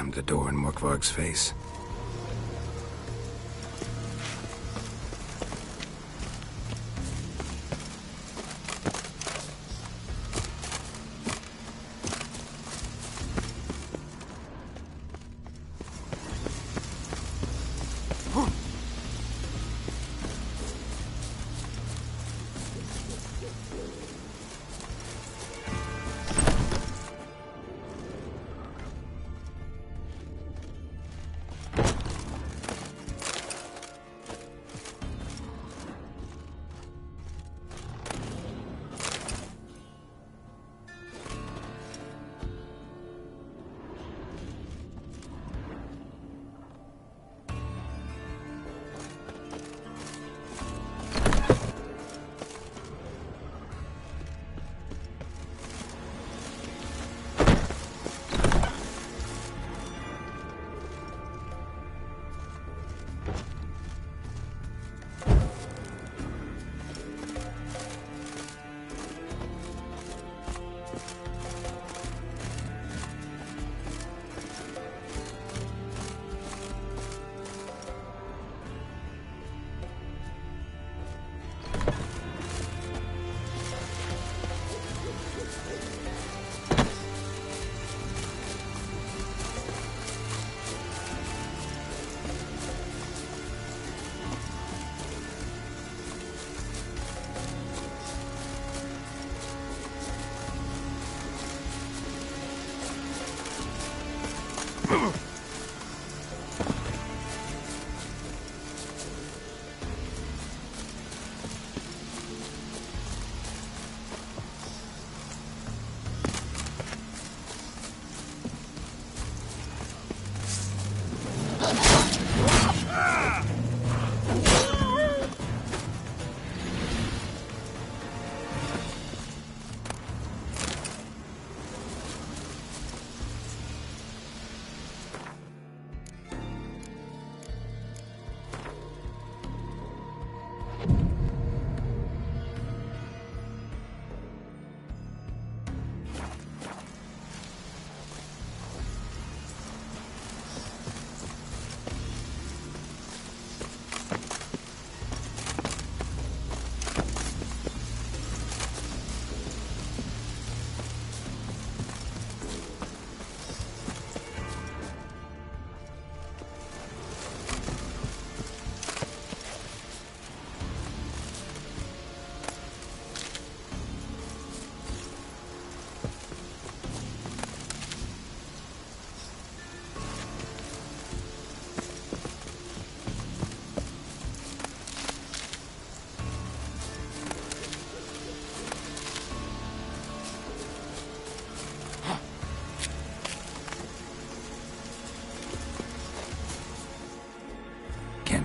slammed the door in Morkvarg's face.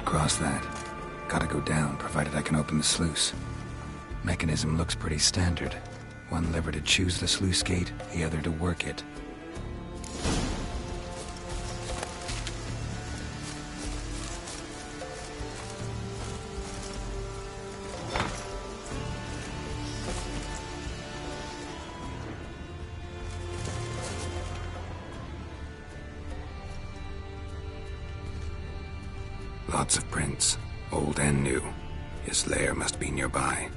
Cross that. Gotta go down, provided I can open the sluice. Mechanism looks pretty standard. One lever to choose the sluice gate, the other to work it. Lots of prints, old and new. His lair must be nearby.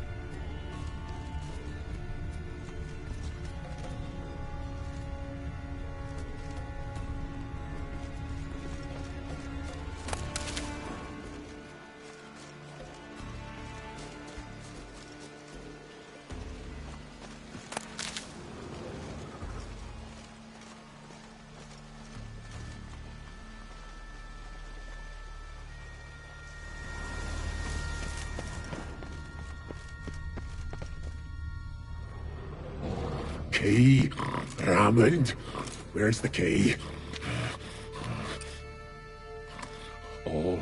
Key? Raymond? Where's the key? All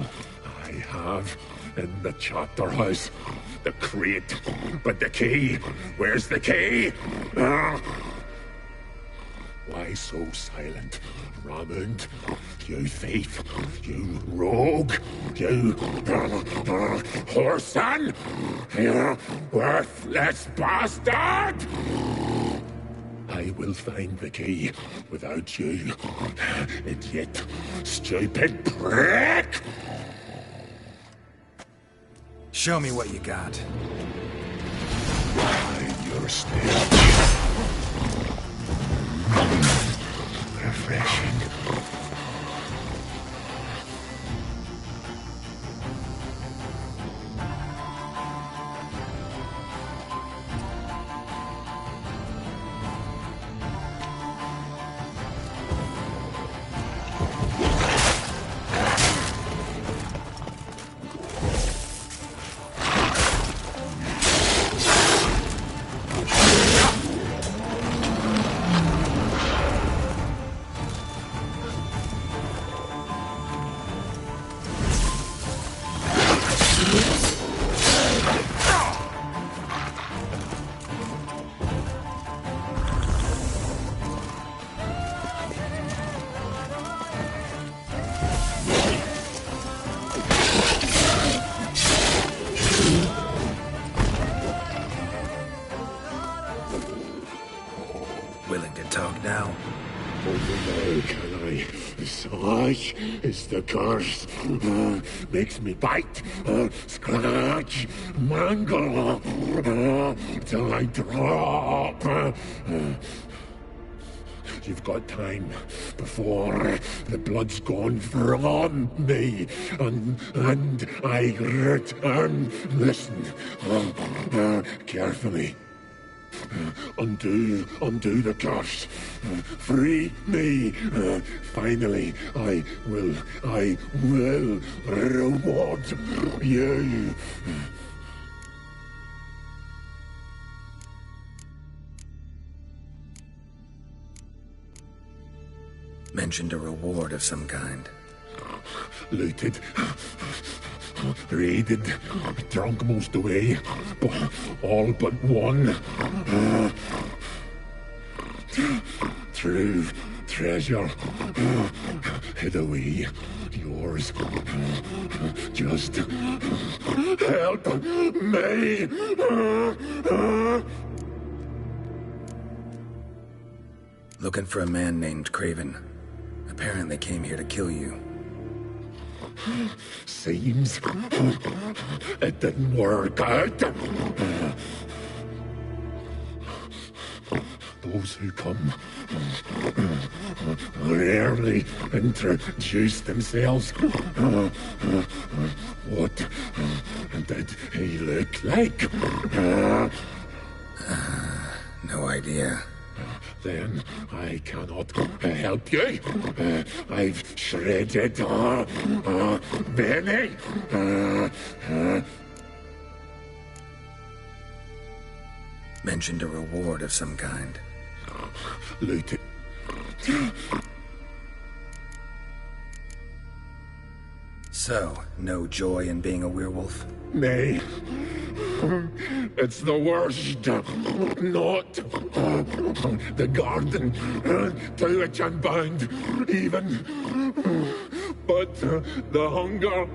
I have in the chapter house. The crate. But the key? Where's the key? Why so silent, Raymond? You thief, you rogue, you whoreson, you worthless bastard! I will find the key without you. Idiot. Stupid prick! Show me what you got. Hide your stench. Refreshing. Willing to talk now? Only can I. Such is the curse. Makes me bite, scratch, mangle, till I drop. You've got time before the blood's gone from me, and I return. Listen, carefully. Undo the curse. Free me. Finally, I will reward you. Mentioned a reward of some kind. Looted, raided, drunk most away, all but one. True treasure hid away. Yours. Just help me. Looking for a man named Craven. Apparently came here to kill you. Seems it didn't work out. Those who come rarely introduce themselves. What did he look like? No idea. Then I cannot help you. I've shredded many. Mentioned a reward of some kind. Looted. So, no joy in being a werewolf? Nay. It's the worst. Not the garden to which I'm bound, even. But the hunger.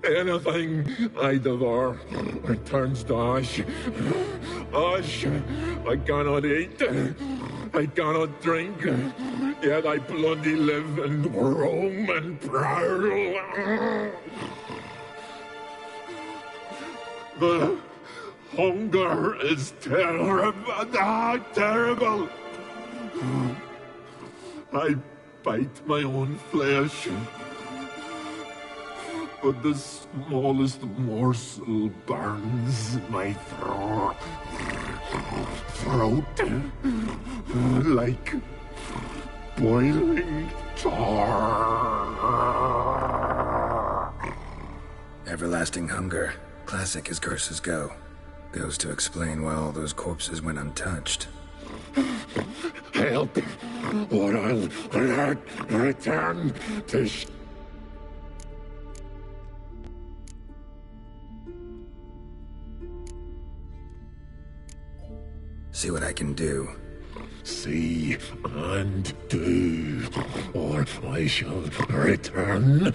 Anything I devour returns to ash. Ash I cannot eat. I cannot drink. Yet I bloody live and roam and prowl. The hunger is terrible. Terrible. I bite my own flesh. But the smallest morsel burns my throat. Like boiling tar. Everlasting hunger. Classic as curses go. Goes to explain why all those corpses went untouched. Help, or I'll return to See what I can do. See and do, or I shall return.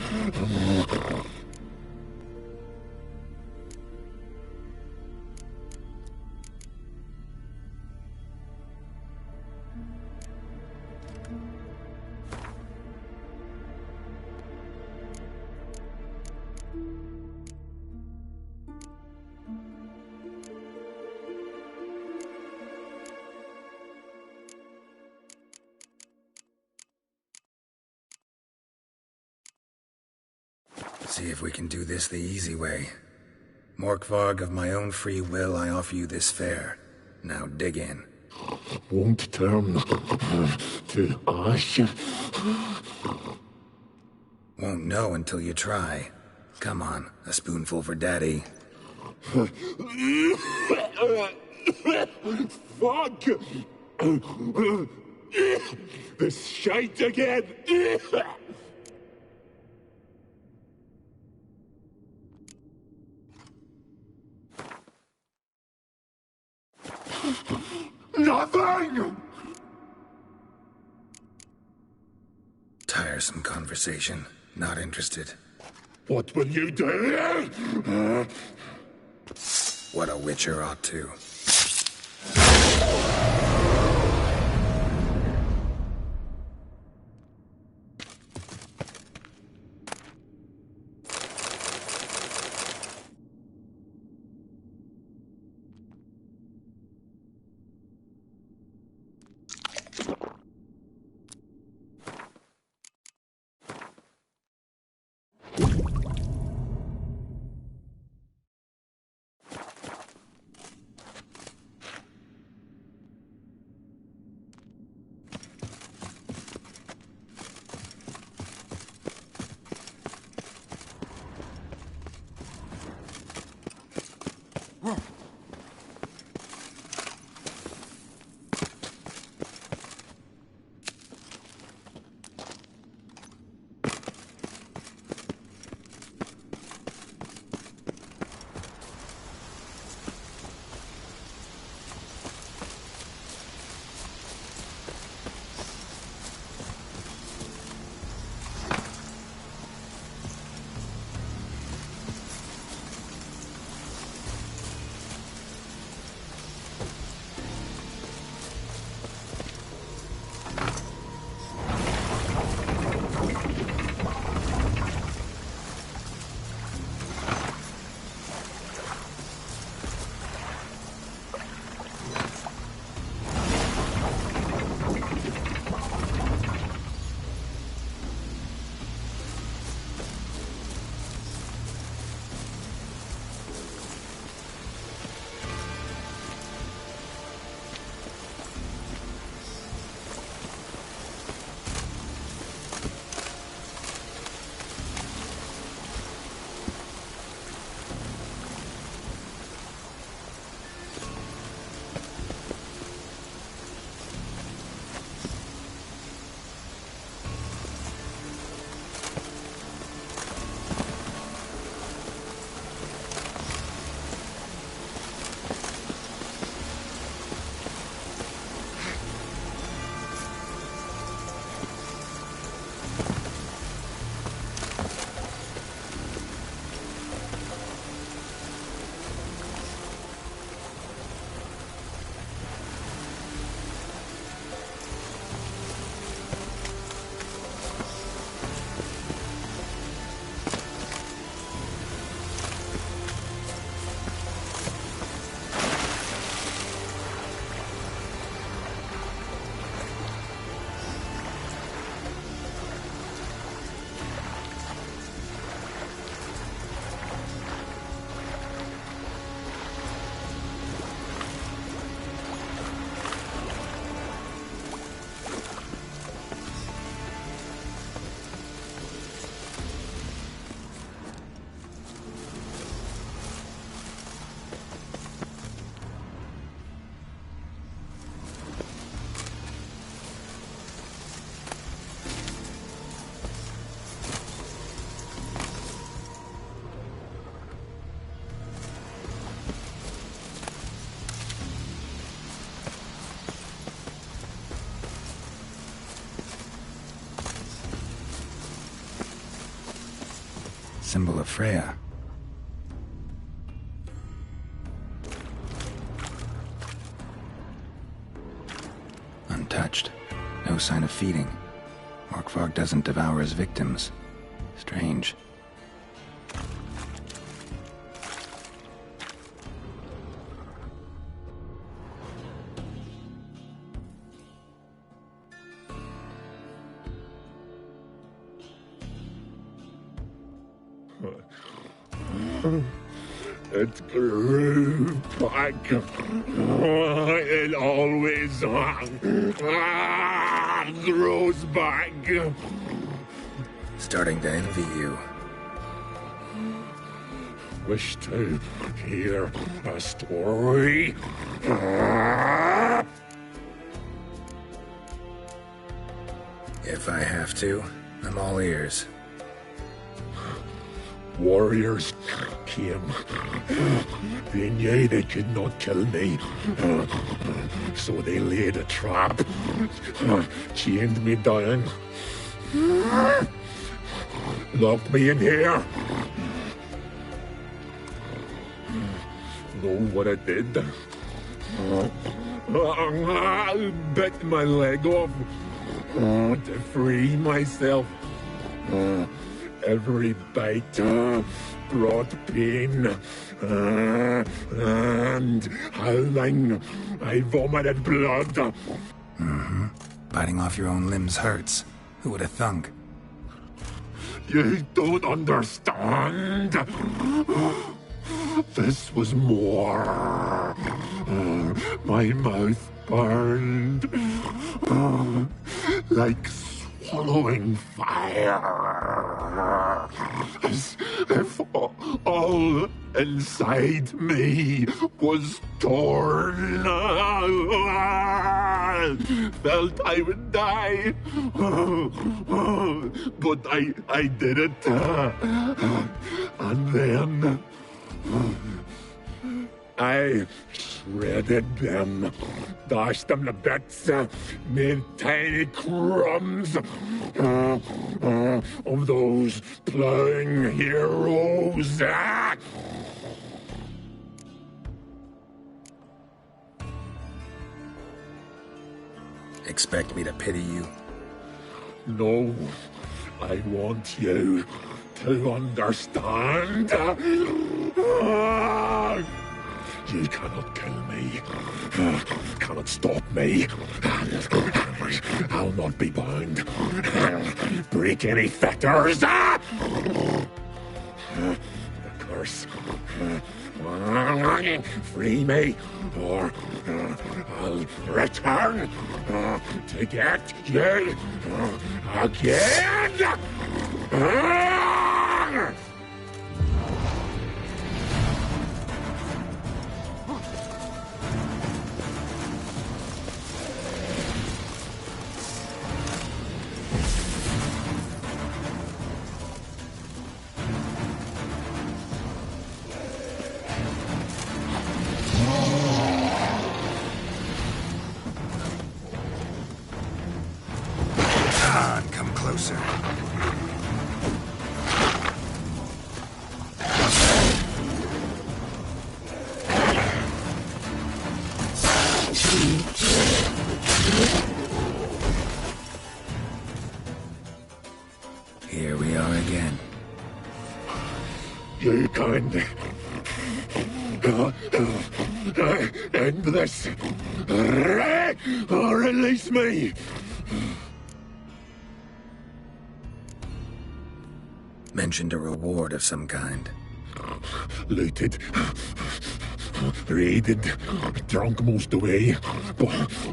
See if we can do this the easy way. Morkvarg, of my own free will, I offer you this fare. Now dig in. Won't turn to ash. Won't know until you try. Come on, a spoonful for Daddy. Fuck! This shite again! Nothing! Tiresome conversation. Not interested. What will you do? What a witcher ought to. Symbol of Freya. Untouched. No sign of feeding. Morkvarg doesn't devour his victims. Strange. It grew back. It always grows back. Starting to envy you. Wish to hear a story? If I have to, I'm all ears. Warriors came. They knew they could not kill me, so they laid a trap, chained me down, locked me in here. Know what I did? I bit my leg off to free myself. Every bite brought pain, and howling, I vomited blood. Mm-hmm. Biting off your own limbs hurts. Who would have thunk? You don't understand. This was more. My mouth burned like swallowing fire, as if all inside me was torn. Felt I would die, but I did it. And then I shredded them, dashed them to bits, made tiny crumbs of those plowing heroes. Expect me to pity you? No, I want you to understand. You cannot kill me, cannot stop me. I'll not be bound, break any fetters. The curse. Free me, or I'll return to get you again. Come closer. Here we are again. You can't end this. Release me. Mentioned a reward of some kind. Looted, raided, drunk most away,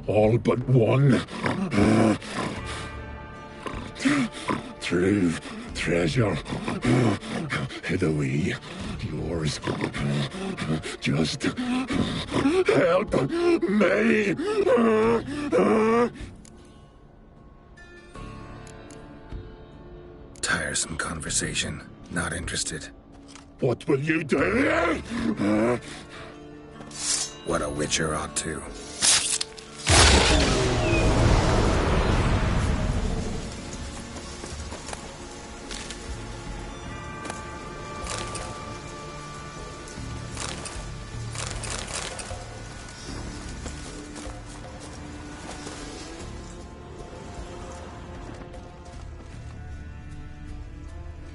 all but one. True treasure, hid away, yours. Just help me. Tiresome conversation. Not interested. What will you do? What a witcher ought to.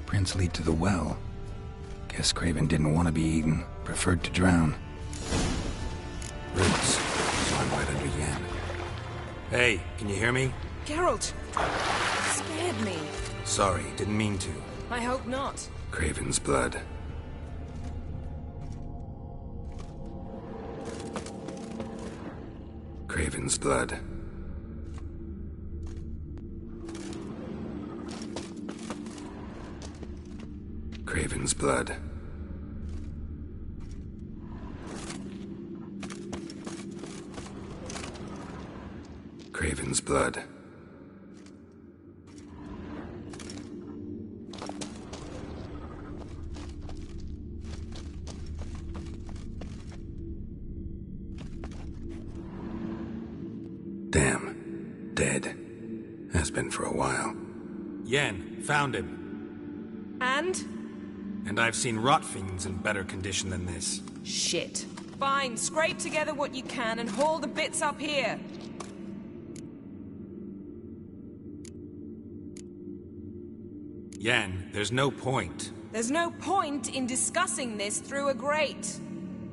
Prints lead to the well. Guess Craven didn't want to be eaten, preferred to drown. Roots, so I'm right under Yen. Hey, can you hear me? Geralt! Scared me. Sorry, didn't mean to. I hope not. Craven's blood. Craven's blood. Craven's blood. Craven's blood. Damn. Dead. Has been for a while. Yen, found him. And? And I've seen rot fiends in better condition than this. Shit. Fine, scrape together what you can and haul the bits up here. Yen, there's no point. There's no point in discussing this through a grate.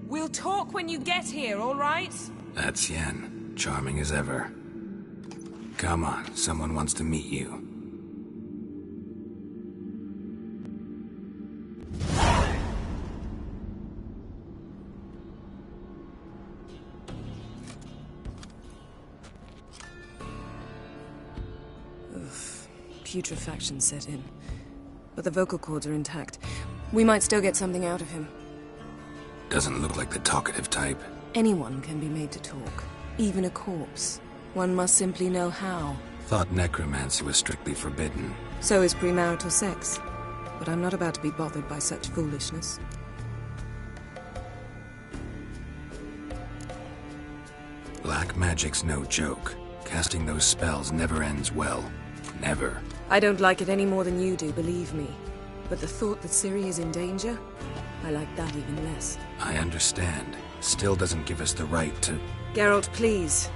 We'll talk when you get here, all right? That's Yen. Charming as ever. Come on, someone wants to meet you. Putrefaction set in. But the vocal cords are intact. We might still get something out of him. Doesn't look like the talkative type. Anyone can be made to talk. Even a corpse. One must simply know how. Thought necromancy was strictly forbidden. So is premarital sex. But I'm not about to be bothered by such foolishness. Black magic's no joke. Casting those spells never ends well. Never. I don't like it any more than you do, believe me. But the thought that Ciri is in danger, I like that even less. I understand. Still doesn't give us the right to... Geralt, please.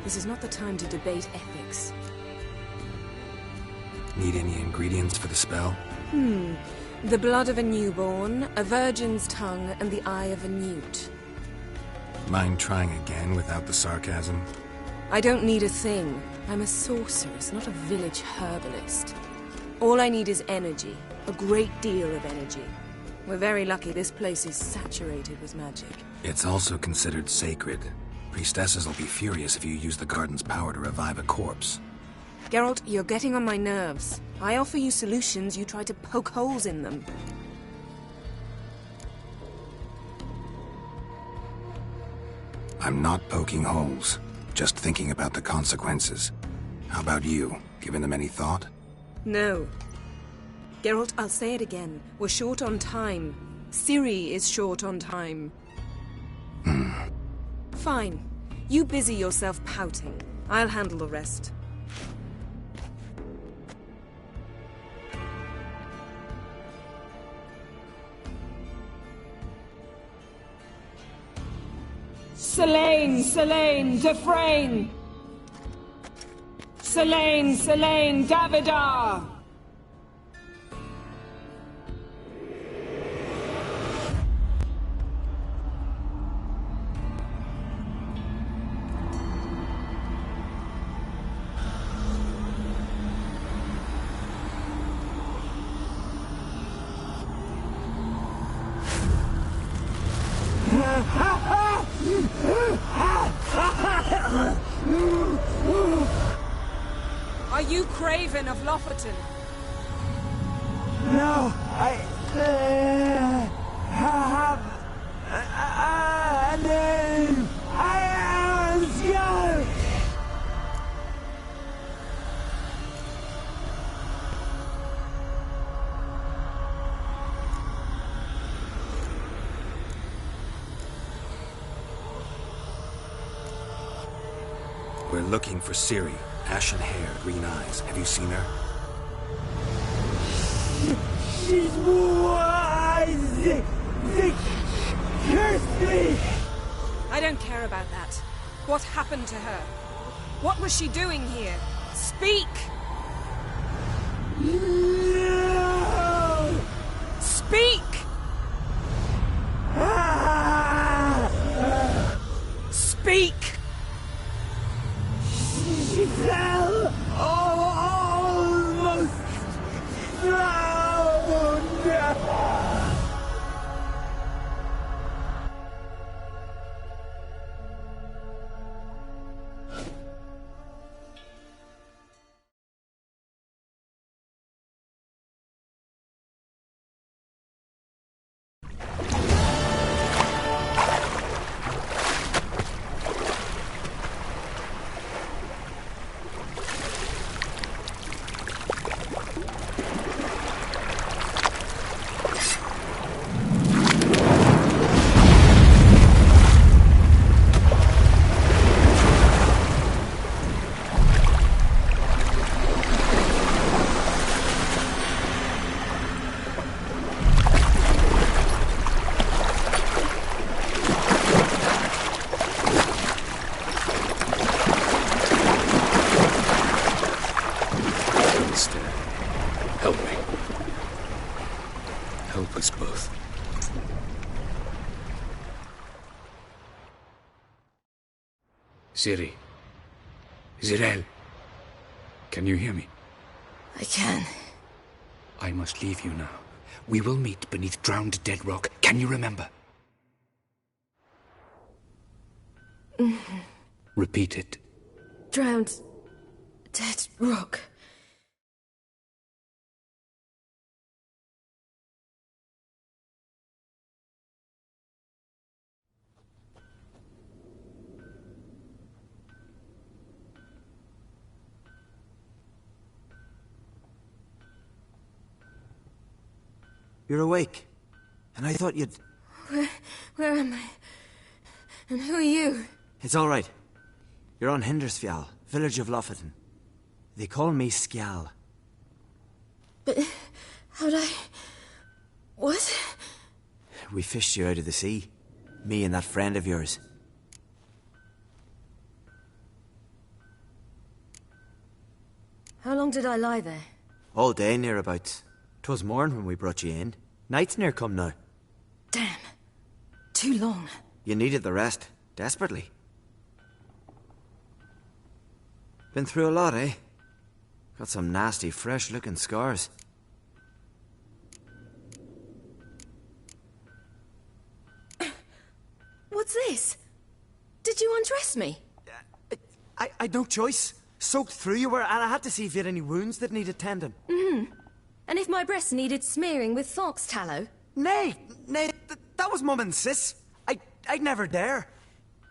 This is not the time to debate ethics. Need any ingredients for the spell? The blood of a newborn, a virgin's tongue, and the eye of a newt. Mind trying again without the sarcasm? I don't need a thing. I'm a sorceress, not a village herbalist. All I need is energy. A great deal of energy. We're very lucky this place is saturated with magic. It's also considered sacred. Priestesses will be furious if you use the garden's power to revive a corpse. Geralt, you're getting on my nerves. I offer you solutions, you try to poke holes in them. I'm not poking holes. Just thinking about the consequences. How about you? Given them any thought? No. Geralt, I'll say it again. We're short on time. Ciri is short on time. Fine. You busy yourself pouting. I'll handle the rest. Selene, Defrain! Selene, Davidar! Are you Craven of Lofoten? No, I have a name. I am Scar. We're looking for Ciri. Ashen hair, green eyes. Have you seen her? She's wise. They cursed me. I don't care about that. What happened to her? What was she doing here? Speak! No. Speak! Speak! She fell almost drowned. help us both. Siri. Zirel. Can you hear me? I can. I must leave you now. We will meet beneath drowned dead rock. Can you remember? Repeat it. Drowned... dead rock. You're awake. And I thought you'd... Where am I? And who are you? It's all right. You're on Hindersfjall, village of Lofoten. They call me Skjal. But... how'd I... what? We fished you out of the sea. Me and that friend of yours. How long did I lie there? All day, nearabouts. 'Twas morn when we brought you in. Night's near come now. Damn. Too long. You needed the rest. Desperately. Been through a lot, eh? Got some nasty, fresh-looking scars. What's this? Did you undress me? I'd no choice. Soaked through you were, and I had to see if you had any wounds that needed tending. And if my breasts needed smearing with fox tallow? Nay, that was Mum and Sis. I'd never dare.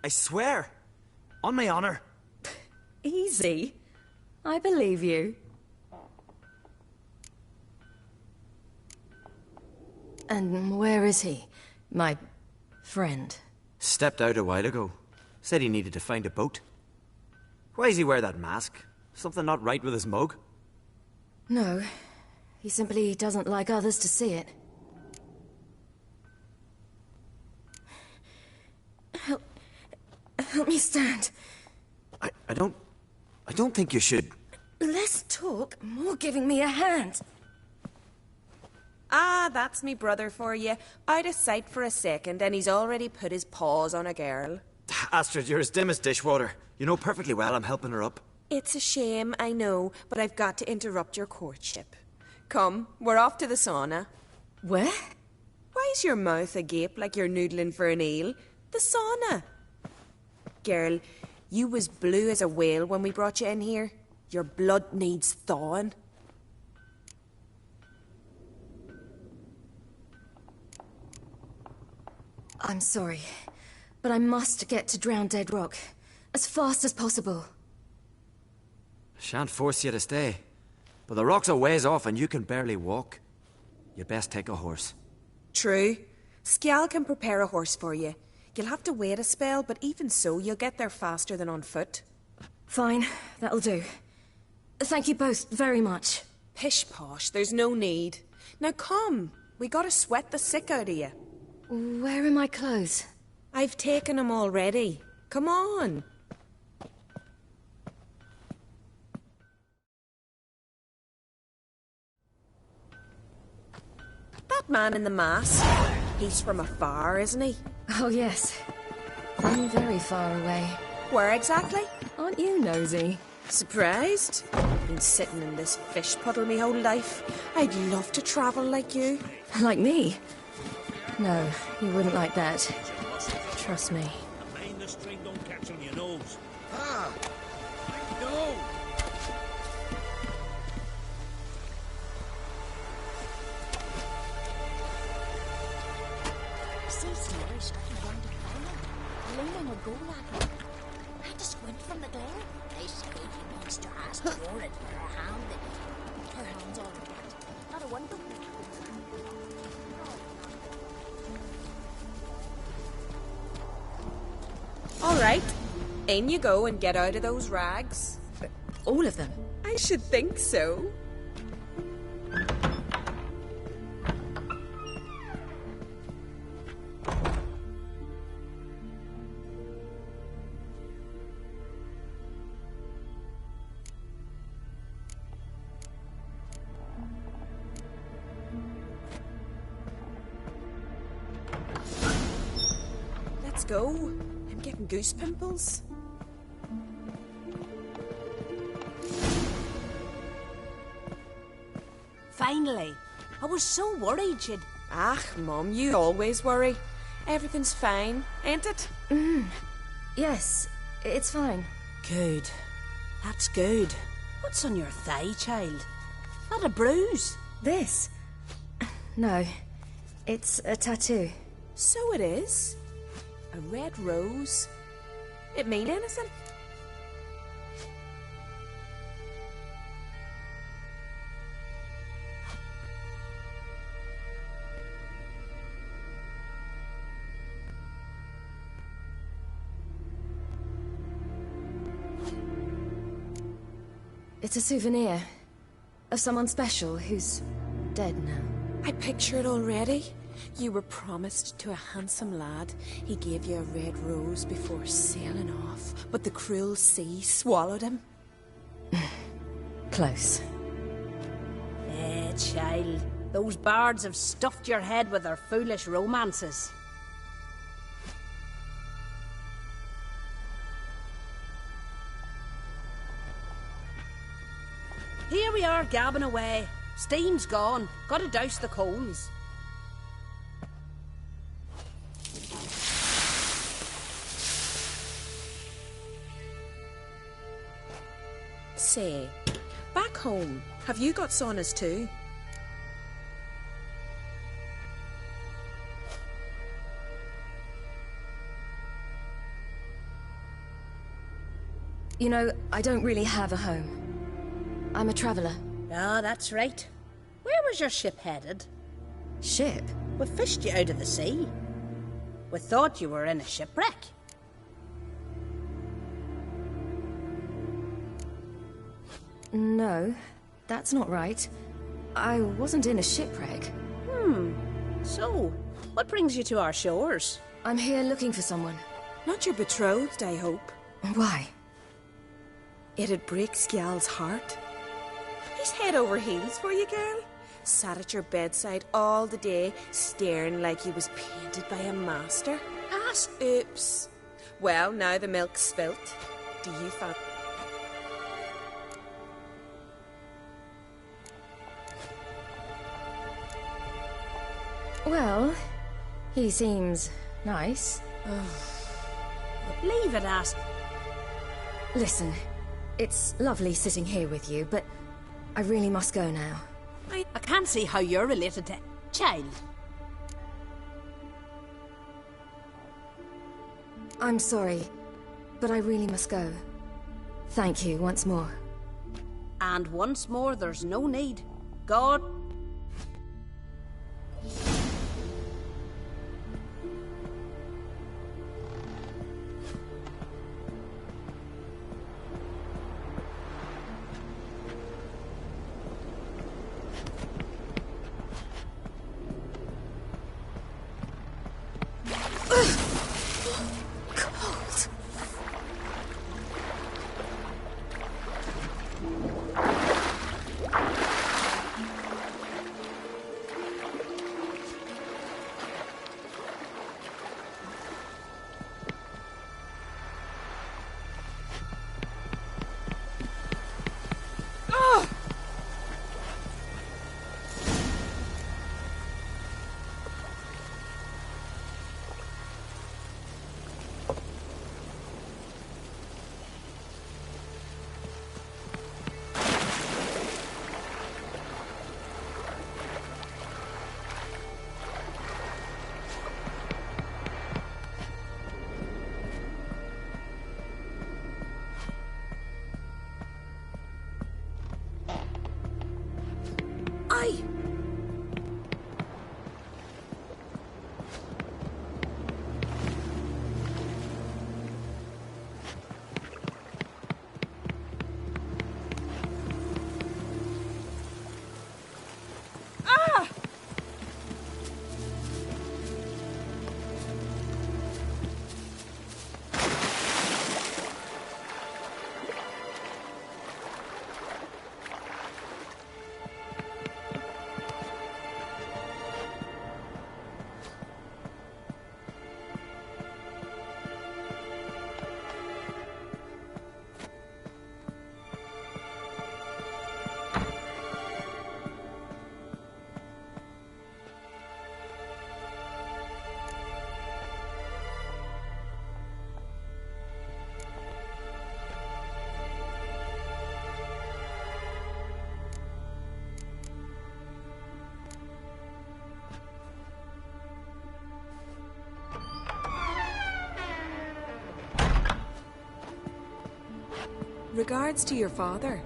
I swear. On my honor. Easy. I believe you. And where is he? My friend. Stepped out a while ago. Said he needed to find a boat. Why does he wear that mask? Something not right with his mug? No. He simply doesn't like others to see it. Help me stand. I don't think you should. Less talk, more giving me a hand. Ah, that's me brother for you. Out of sight for a second, and he's already put his paws on a girl. Astrid, you're as dim as dishwater. You know perfectly well I'm helping her up. It's a shame, I know, but I've got to interrupt your courtship. Come, we're off to the sauna. Where? Why's your mouth agape like you're noodling for an eel? The sauna. Girl, you was blue as a whale when we brought you in here. Your blood needs thawing. I'm sorry, but I must get to Drowned Dead Rock as fast as possible. Shan't force you to stay. But the rock's a ways off and you can barely walk. You best take a horse. True. Skjal can prepare a horse for you. You'll have to wait a spell, but even so, you'll get there faster than on foot. Fine, that'll do. Thank you both very much. Pish-posh, there's no need. Now come, we gotta sweat the sick out of you. Where are my clothes? I've taken them already. Come on. That man in the mask, he's from afar, isn't he? Oh, yes. From very far away. Where exactly? Aren't you nosy? Surprised? Been sitting in this fish puddle me whole life. I'd love to travel like you. Like me? No, you wouldn't like that. Trust me. Mind the string don't catch on your nose. Ah! No! Long ago, lad. I had to squint from the glare. They say he wants to ask for it for her hand. Her hand's all right. Not a wonder. All right. In you go and get out of those rags. All of them? I should think so. Let's go. I'm getting goose pimples. Finally. I was so worried you'd... Ach, Mum, you always worry. Everything's fine, ain't it? Yes, it's fine. Good. That's good. What's on your thigh, child? Not a bruise? This? No, it's a tattoo. So it is. A red rose. It mean anything? It's a souvenir of someone special who's dead now. I picture it already. You were promised to a handsome lad. He gave you a red rose before sailing off, but the cruel sea swallowed him. Close. Child. Those bards have stuffed your head with their foolish romances. Here we are gabbing away. Steam's gone. Gotta douse the coals. Say, back home, have you got saunas too? You know, I don't really have a home. I'm a traveller. Ah, that's right. Where was your ship headed? Ship? We fished you out of the sea. We thought you were in a shipwreck. No, that's not right. I wasn't in a shipwreck. So, what brings you to our shores? I'm here looking for someone. Not your betrothed, I hope. Why? It'd break Skjal's heart. He's head over heels for you, girl. Sat at your bedside all the day, staring like he was painted by a master. Oops. Well, now the milk's spilt. Do you fancy... Well, he seems nice. Leave it, ask. Listen, it's lovely sitting here with you, but I really must go now. I can't see how you're related to... Child. I'm sorry, but I really must go. Thank you once more. And once more, there's no need. God... Cold. Regards to your father.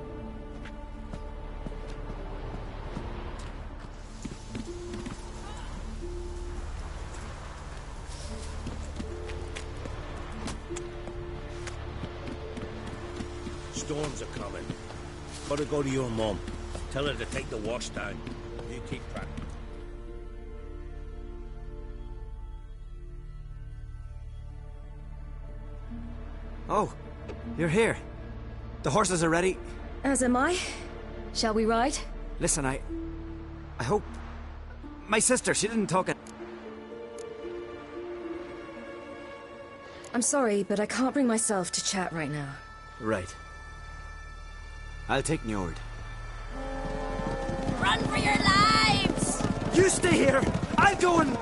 Storms are coming. Gotta go to your mum. Tell her to take the wash down. You keep track. Oh, you're here. The horses are ready. As am I. Shall we ride? Listen, I hope... My sister, she didn't talk it. I'm sorry, but I can't bring myself to chat right now. Right. I'll take Njord. Run for your lives! You stay here! I'll go and...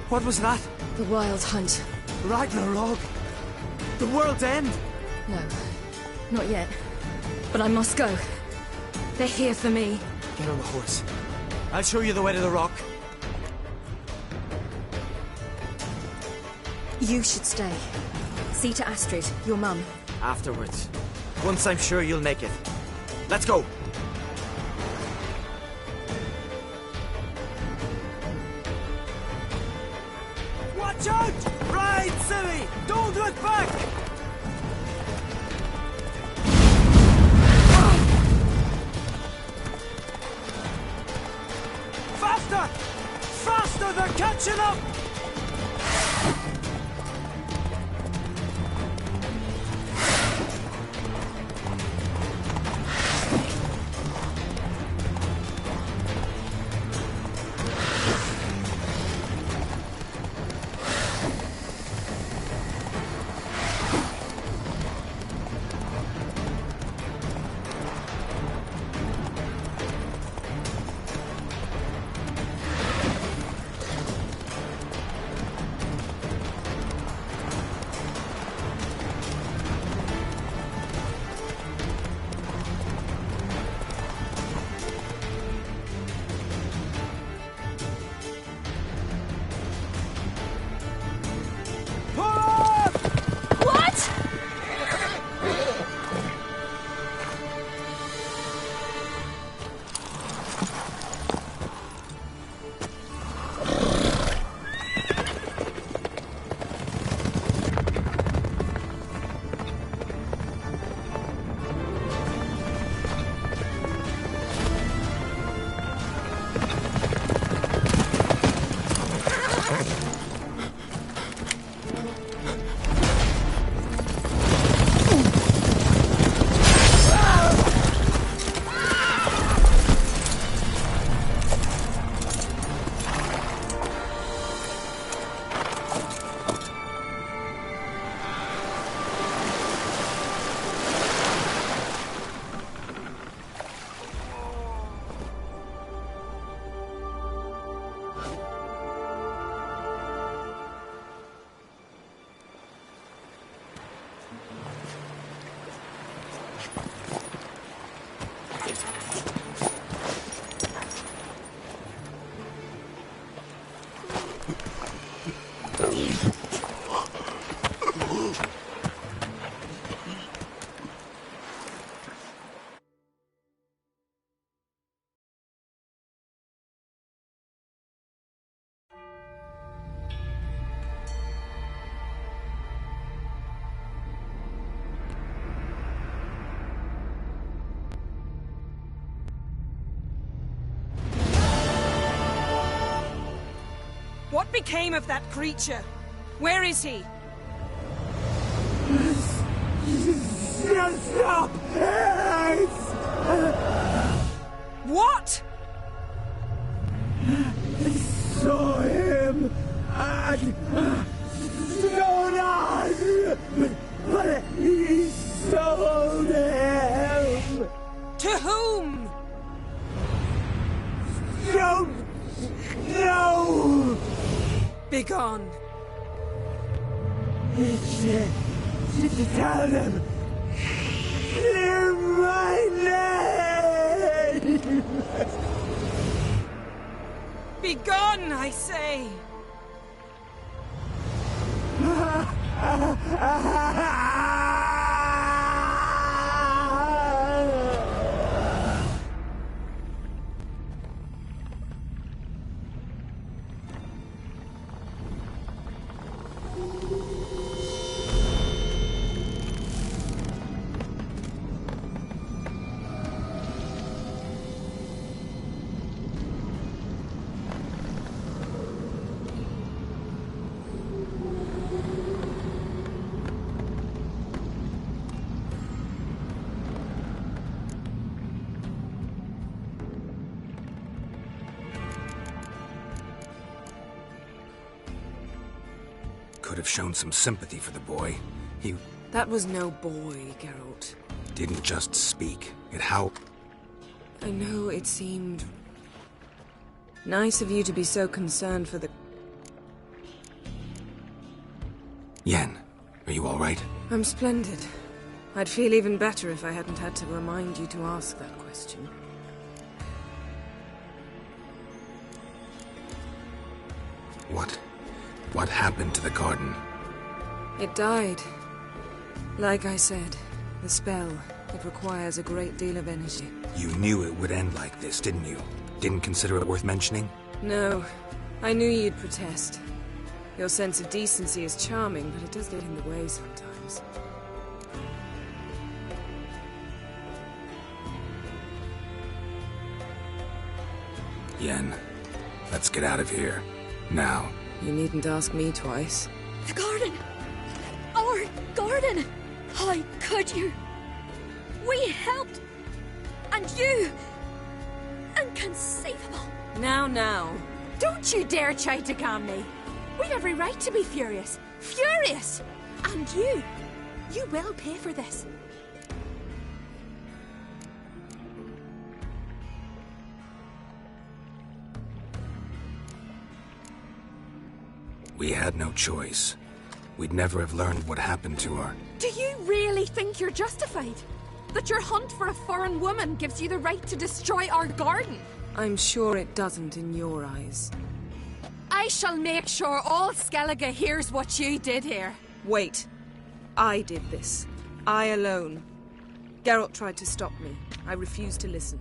What was that? The Wild Hunt. Ragnarok? The world's end? No, not yet. But I must go. They're here for me. Get on the horse. I'll show you the way to the rock. You should stay. See to Astrid, your mum. Afterwards. Once I'm sure you'll make it. Let's go! Watch out! Ride, Silly! Don't look back! Faster! Faster! They're catching up! became of that creature? Where is he? Stop! What? Saw him and Jonas, but he sold him. To whom? Don't know. Begone. Tell them. Clear my name. Begone, I say! Could have shown some sympathy for the boy. He That was no boy, Geralt. didn't just speak. It how... I know it seemed nice of you to be so concerned for the... Yen, are you all right? I'm splendid. I'd feel even better if I hadn't had to remind you to ask that question. What happened to the garden? It died. Like I said, the spell, it requires a great deal of energy. You knew it would end like this, didn't you? Didn't consider it worth mentioning? No, I knew you'd protest. Your sense of decency is charming, but it does get in the way sometimes. Yen, let's get out of here. Now. You needn't ask me twice. The garden! Our garden! How could you? We helped! And you! Inconceivable! Now. Don't you dare try to calm me. We'd every right to be furious. Furious! And you will pay for this. We had no choice. We'd never have learned what happened to her. Do you really think you're justified? That your hunt for a foreign woman gives you the right to destroy our garden? I'm sure it doesn't in your eyes. I shall make sure all Skellige hears what you did here. Wait. I did this. I alone. Geralt tried to stop me. I refused to listen.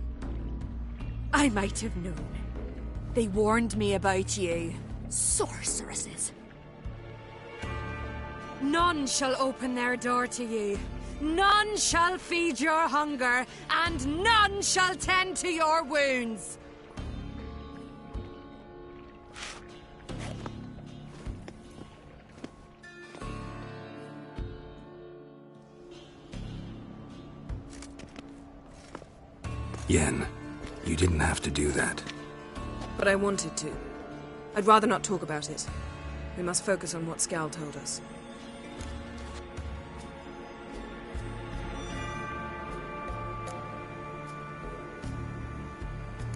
I might have known. They warned me about you. Sorceresses. None shall open their door to you. None shall feed your hunger, and none shall tend to your wounds. Yen, you didn't have to do that. But I wanted to. I'd rather not talk about it. We must focus on what Skal told us.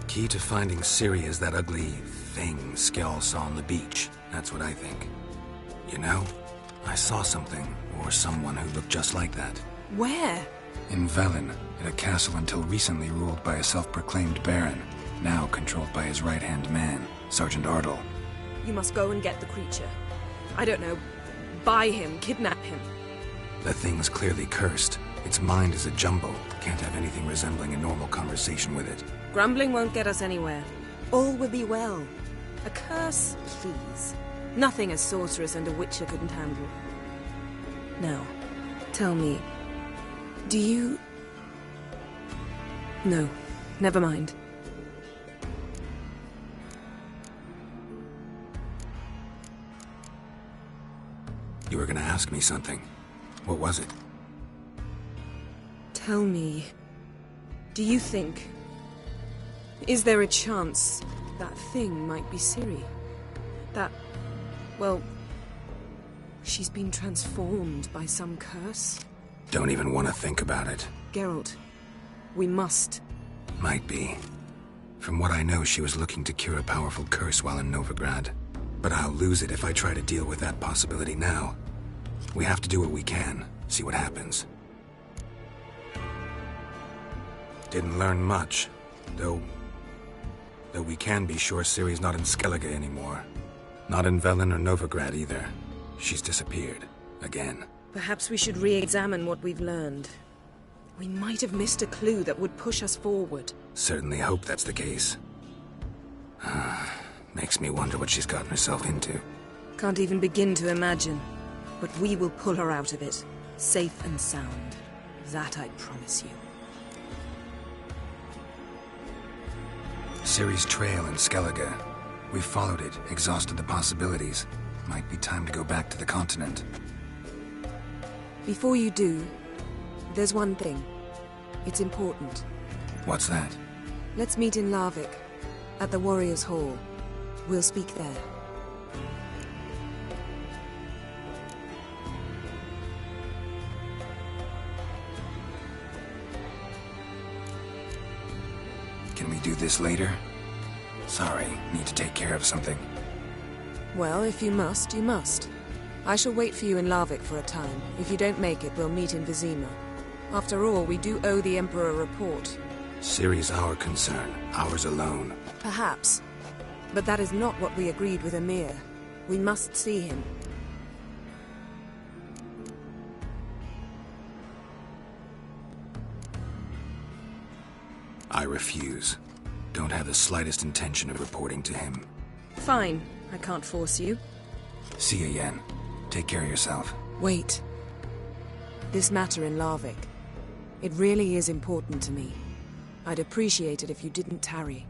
Key to finding Ciri is that ugly thing Skell saw on the beach. That's what I think. You know, I saw something, or someone who looked just like that. Where? In Velen, at a castle until recently ruled by a self-proclaimed baron, now controlled by his right-hand man, Sergeant Ardle. You must go and get the creature. I don't know, buy him, kidnap him. The thing's clearly cursed. Its mind is a jumble. Can't have anything resembling a normal conversation with it. Grumbling won't get us anywhere. All will be well. A curse, please. Nothing a sorceress and a witcher couldn't handle. Now, tell me, do you... No, never mind. were gonna ask me something. What was it? Tell me, do you think... Is there a chance that thing might be Ciri? That... well... she's been transformed by some curse? Don't even want to think about it. Geralt, we must. Might be. From what I know, she was looking to cure a powerful curse while in Novigrad. But I'll lose it if I try to deal with that possibility now. We have to do what we can, see what happens. Didn't learn much, though we can be sure Ciri's not in Skellige anymore. Not in Velen or Novigrad either. She's disappeared. Again. Perhaps we should re-examine what we've learned. We might have missed a clue that would push us forward. Certainly hope that's the case. Makes me wonder what she's gotten herself into. Can't even begin to imagine. But we will pull her out of it. Safe and sound. That I promise you. Ciri's trail in Skellige. We followed it, exhausted the possibilities. Might be time to go back to the continent. Before you do, there's one thing. It's important. What's that? Let's meet in Larvik, at the Warriors' Hall. We'll speak there. Can we do this later? Sorry, need to take care of something. Well, if you must, you must. I shall wait for you in Larvik for a time. If you don't make it, we'll meet in Vizima. After all, we do owe the Emperor a report. Ciri's our concern, ours alone. Perhaps. But that is not what we agreed with Emir. We must see him. I refuse. Don't have the slightest intention of reporting to him. Fine. I can't force you. See you, Yen. Take care of yourself. Wait. This matter in Larvik. It really is important to me. I'd appreciate it if you didn't tarry.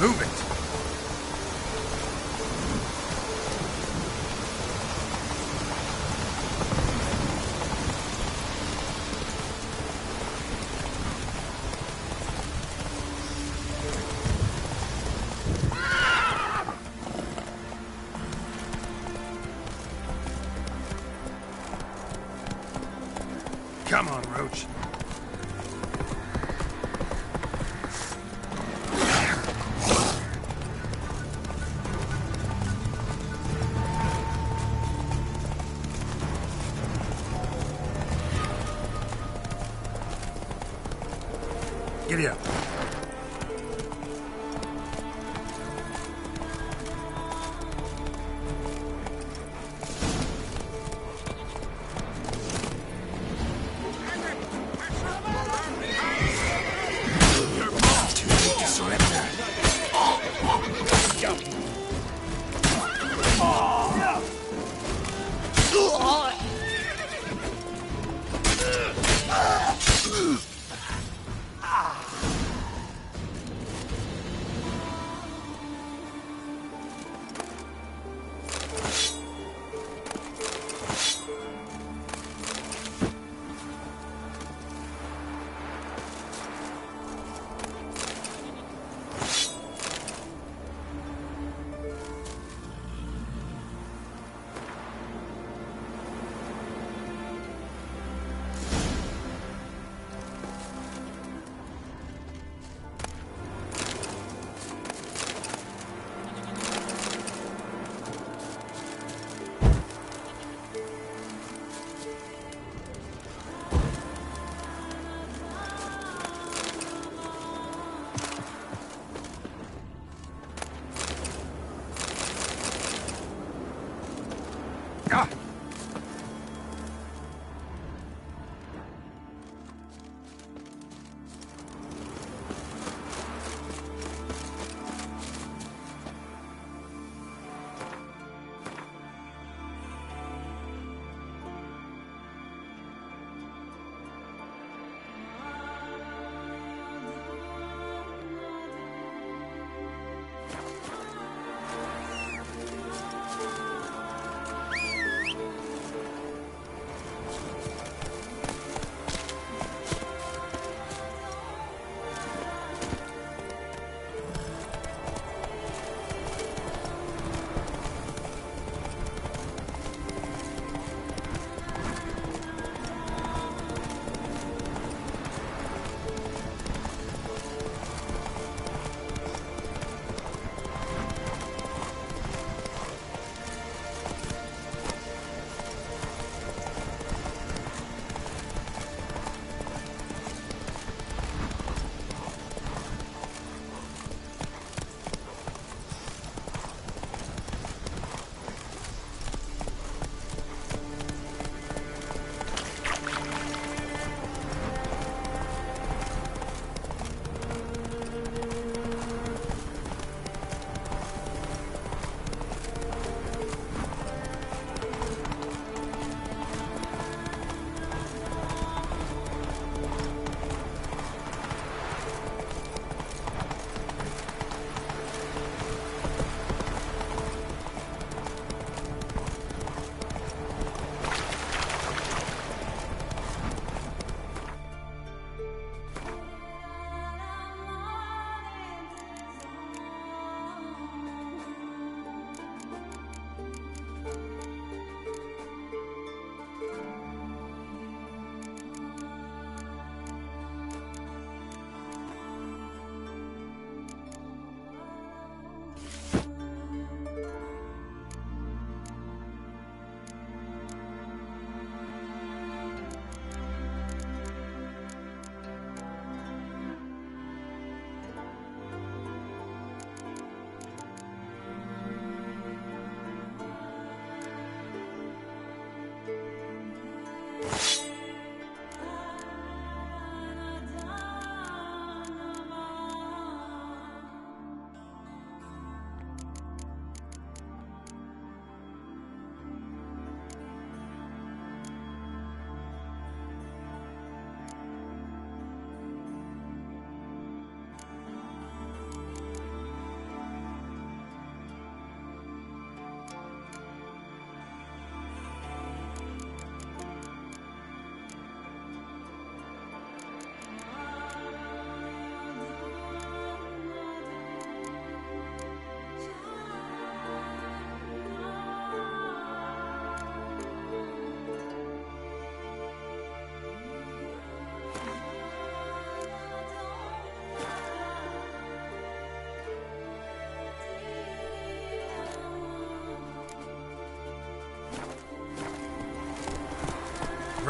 Move it! Come on, Roach. Giddy up.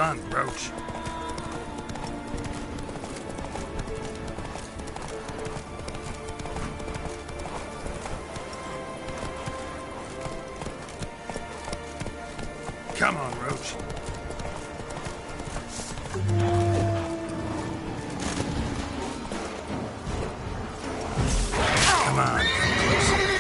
Run, Roach. Come on, Roach. Come on, come closer.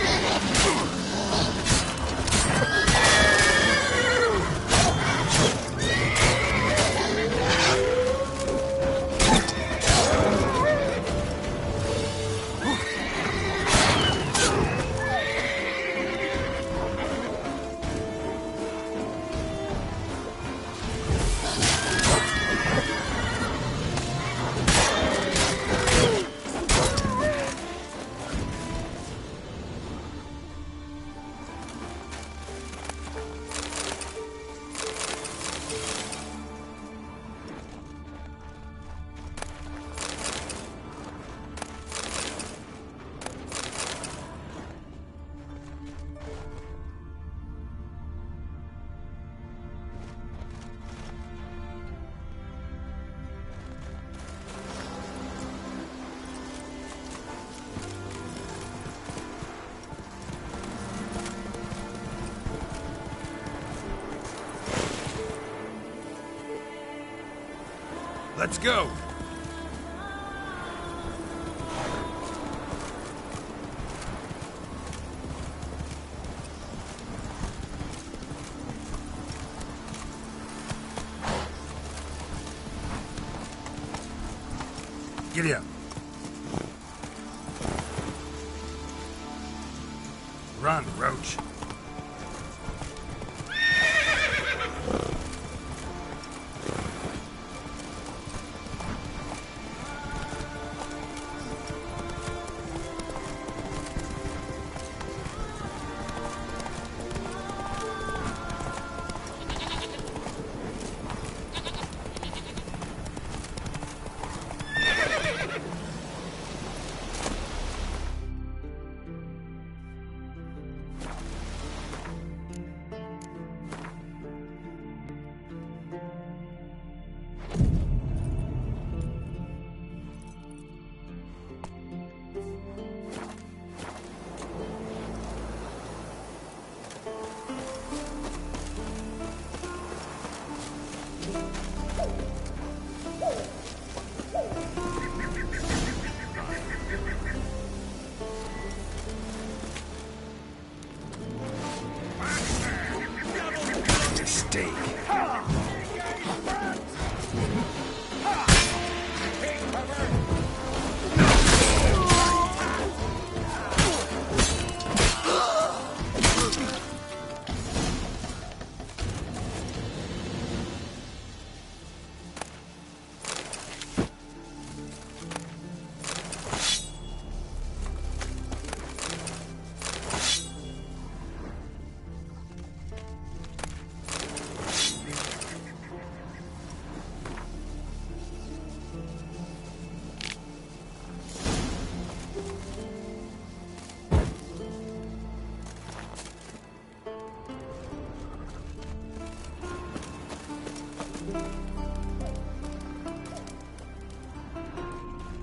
Let's go! Giddy up. Run, Roach.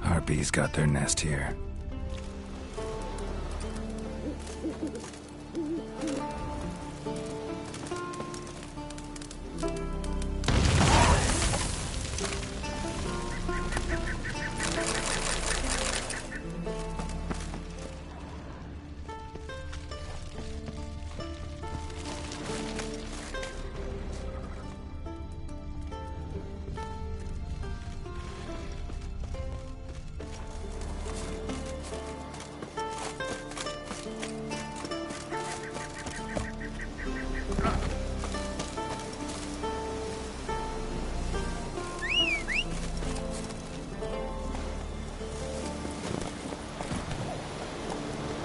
Harpies got their nest here.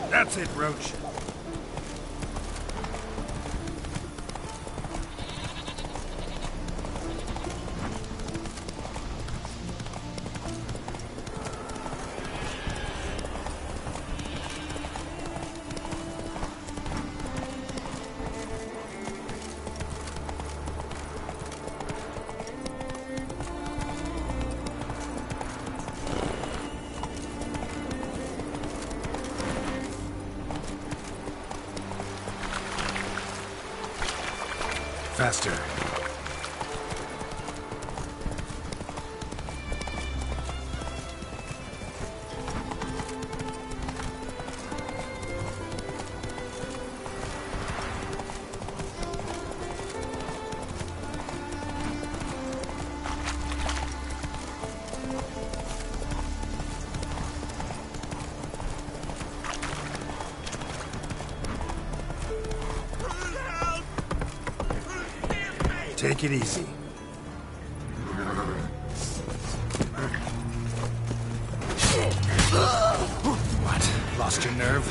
That's it, Roach. Faster. Take it easy. What? Lost your nerve?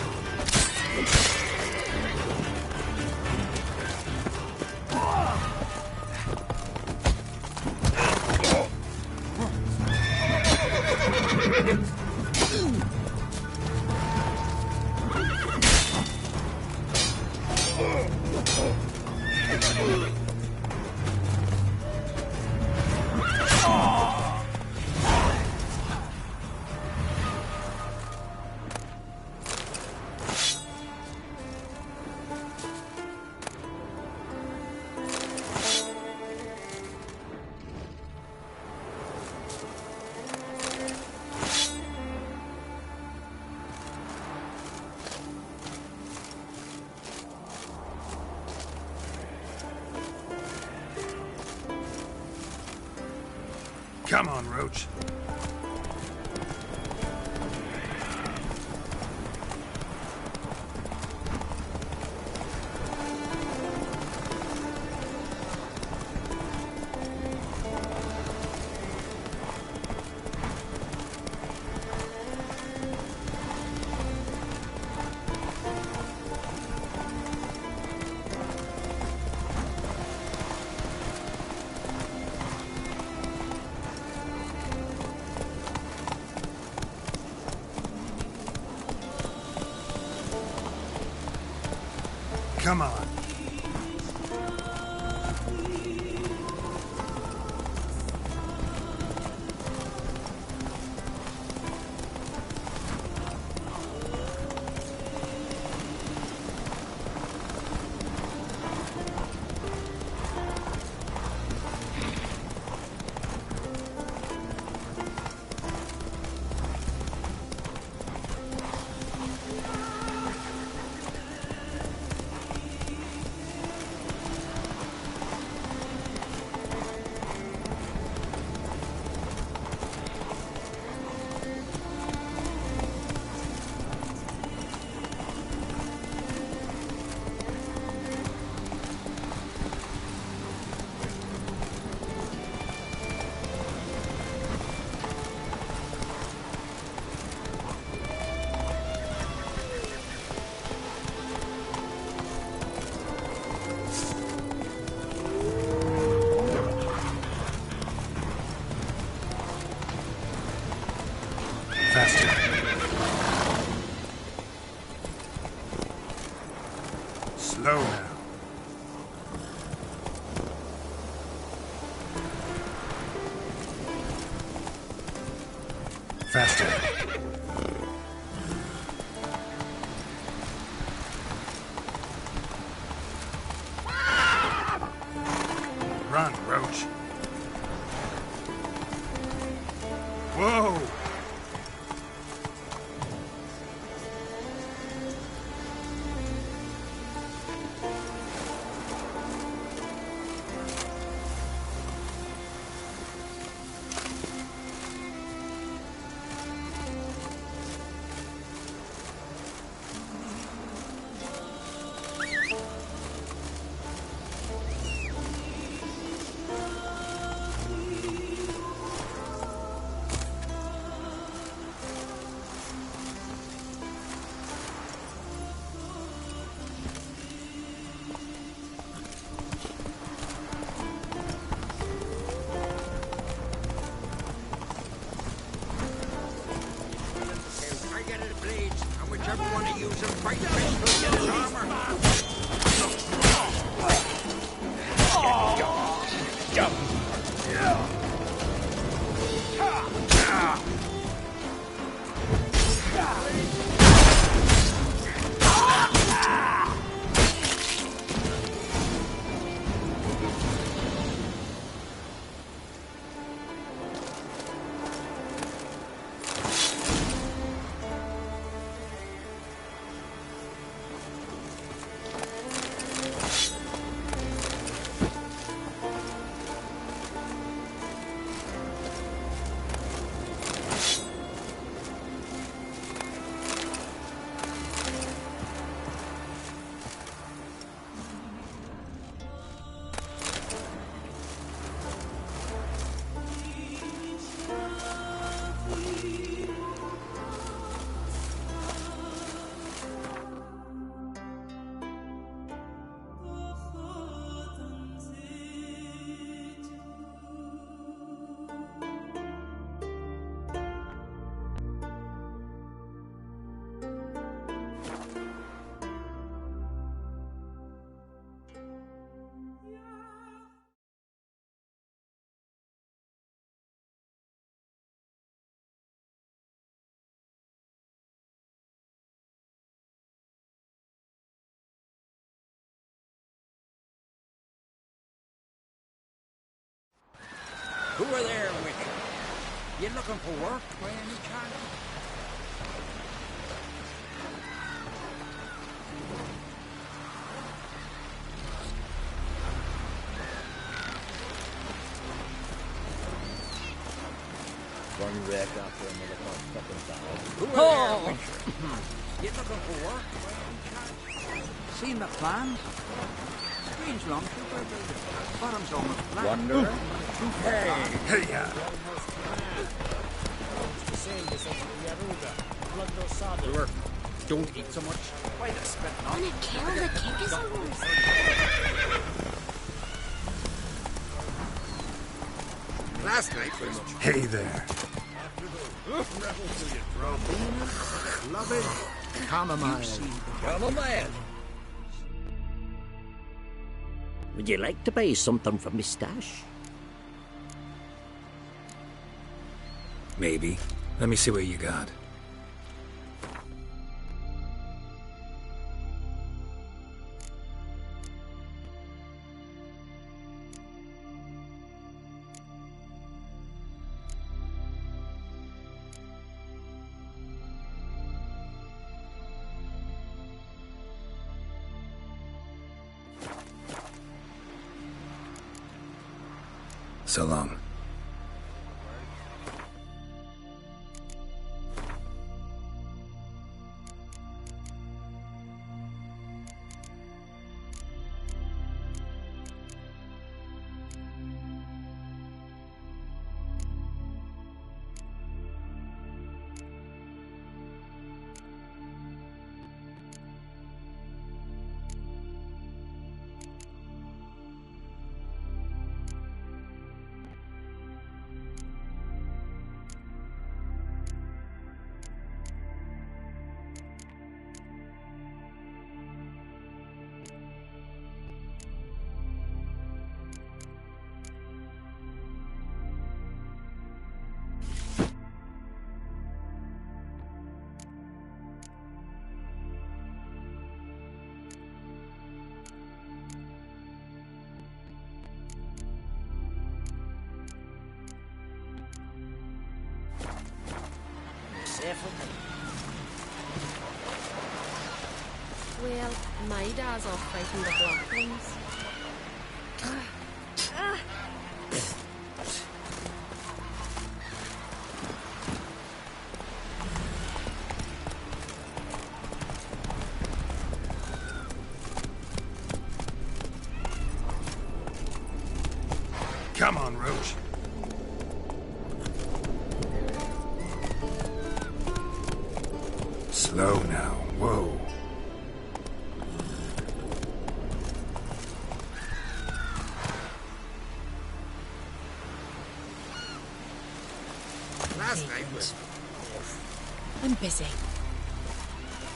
Come on, Roach. Come on. Faster. Slow now. Faster. Run, Roach. Whoa! Whichever one of you is fight to get his armor. Who are there with you? You looking for work by any chance? One wreck after another fucking barrel. Who are there with you? You looking for work by any chance? Seen the plans? Strange long trooper building. Bottom's almost flat. Wanderer? Hey, yeah. Brewer, don't eat so much. Why the spit not? Wanna kill the Kickasaurs? Last night was... Hey there. Loving chamomile. Chamomile. Would you like to buy something from me stash? Maybe. Let me see what you got. So long. Well, my dad's off fighting the Blackwings. Come on, Roach. Slow now. Whoa. Last night was... I'm busy.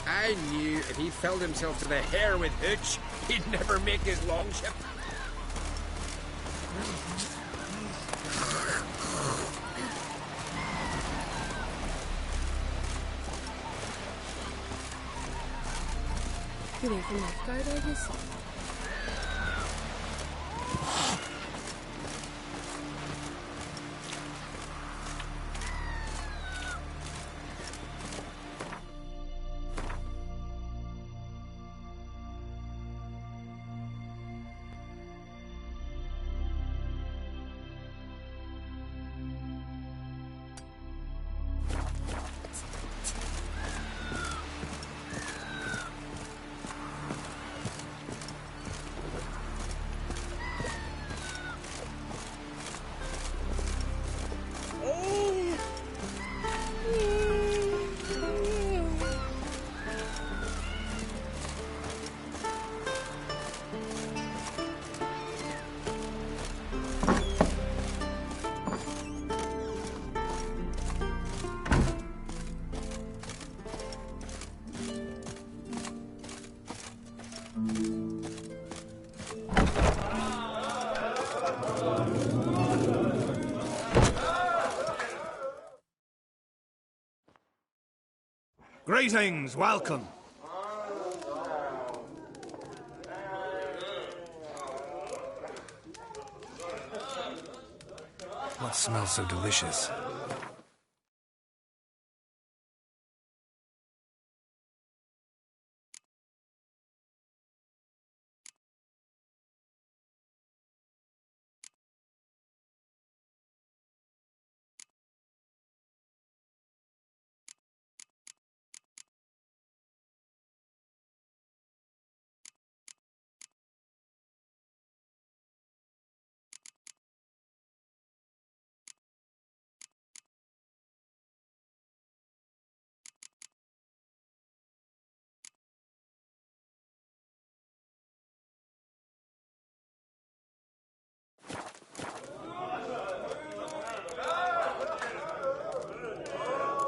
I knew if he filled himself to the hair with hooch, he'd never make his longship. You mean from that guard, I guess? Greetings, welcome. What's smells so delicious.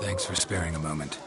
Thanks for sparing a moment.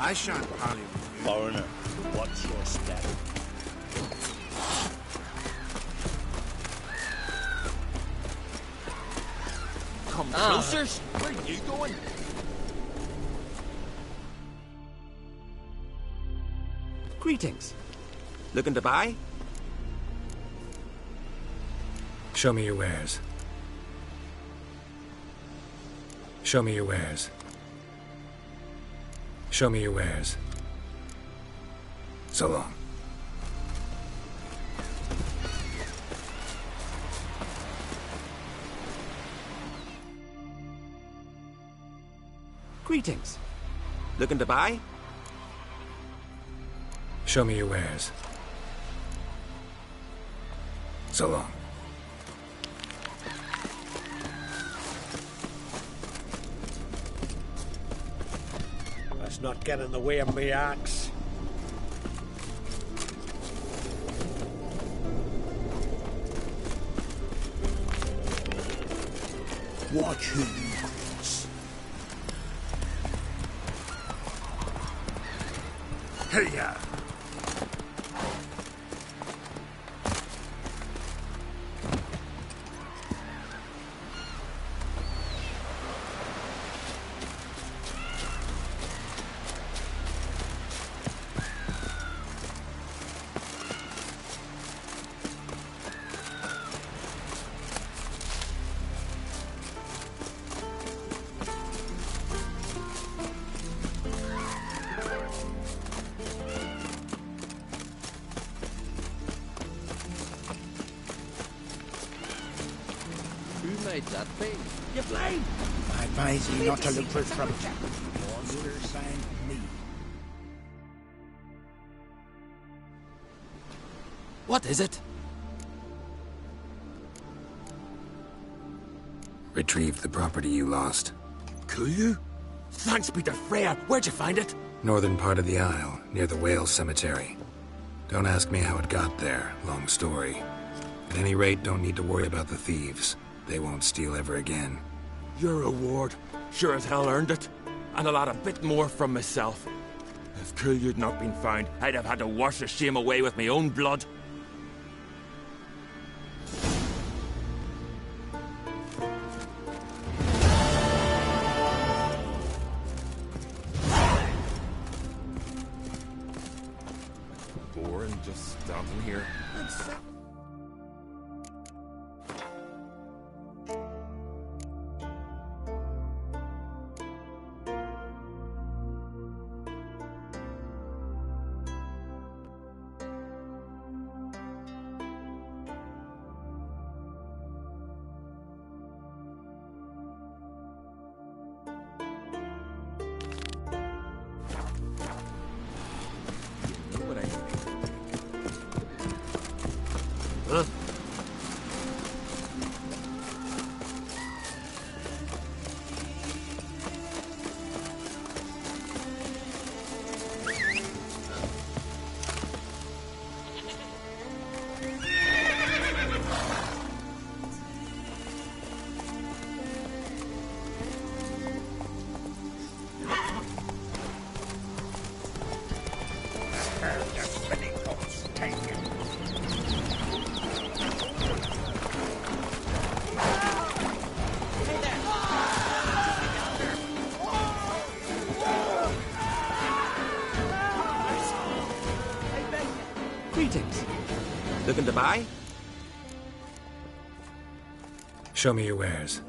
I shan't parley with you. Foreigner, what's your step? Come closer. Where are you going? Greetings. Looking to buy? Show me your wares. Show me your wares. Show me your wares. So long. Greetings. Looking to buy? Show me your wares. So long. Let's not get in the way of me axe. Watch who you cross. Hey-ya! Who made that thing? You blame! I advise ye not to look for trouble. Order signed me. What is it? Retrieved the property you lost. Could you? Thanks be to Freya. Where'd you find it? Northern part of the Isle, near the whale cemetery. Don't ask me how it got there. Long story. At any rate, don't need to worry about the thieves. They won't steal ever again. Your reward. Sure as hell earned it. And I'll add a bit more from myself. If Killia'd not been found, I'd have had to wash the shame away with my own blood. just standing here. Greetings. Looking to buy? Show me your wares.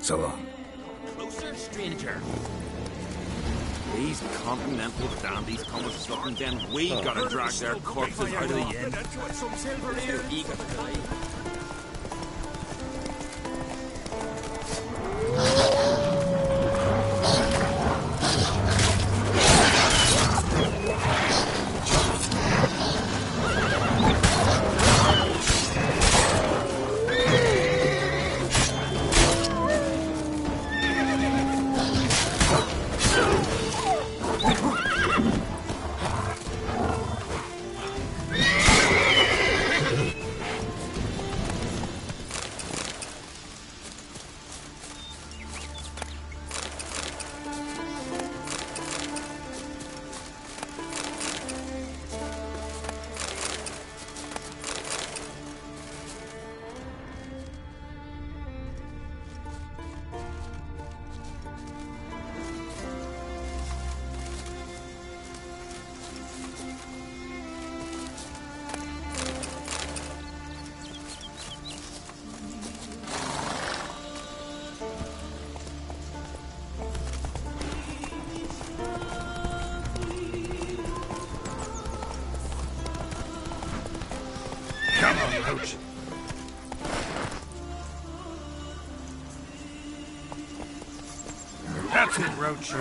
So long. Closer, stranger. These continental dandies come with something, then we gotta drag their corpses out of the inn. Come on, Roach. That's it, Roach.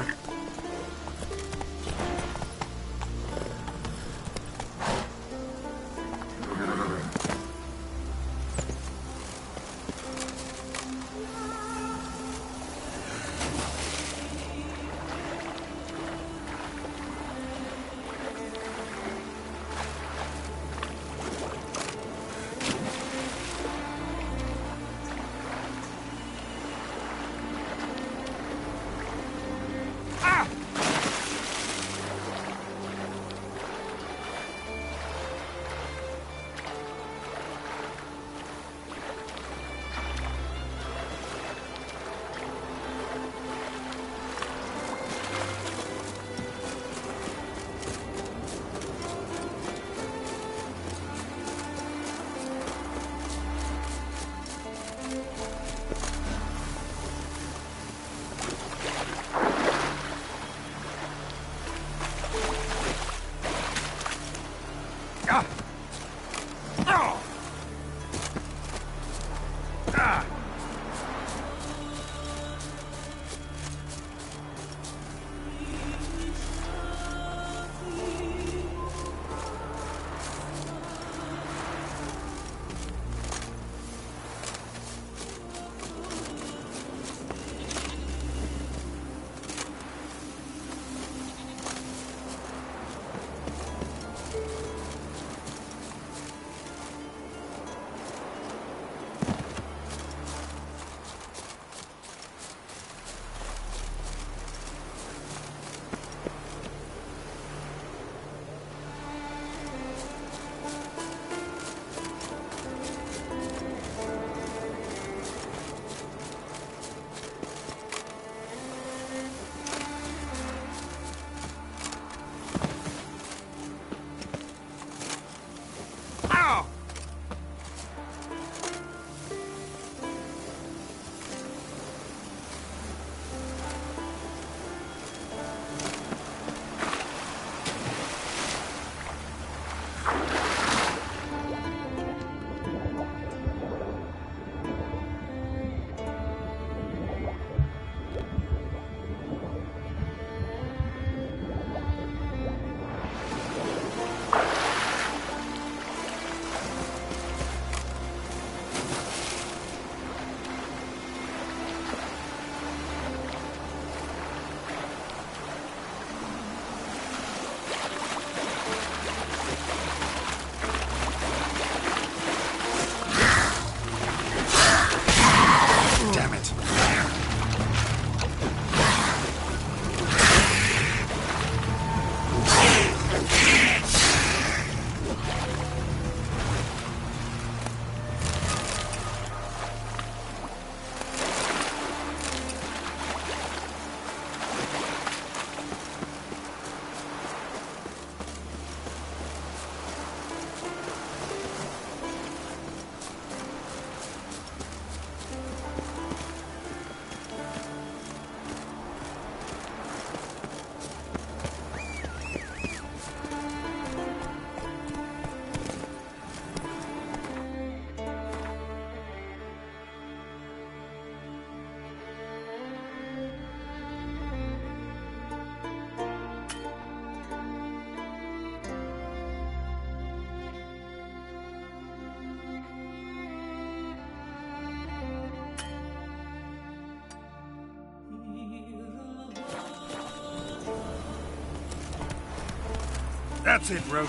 That's it, Roach.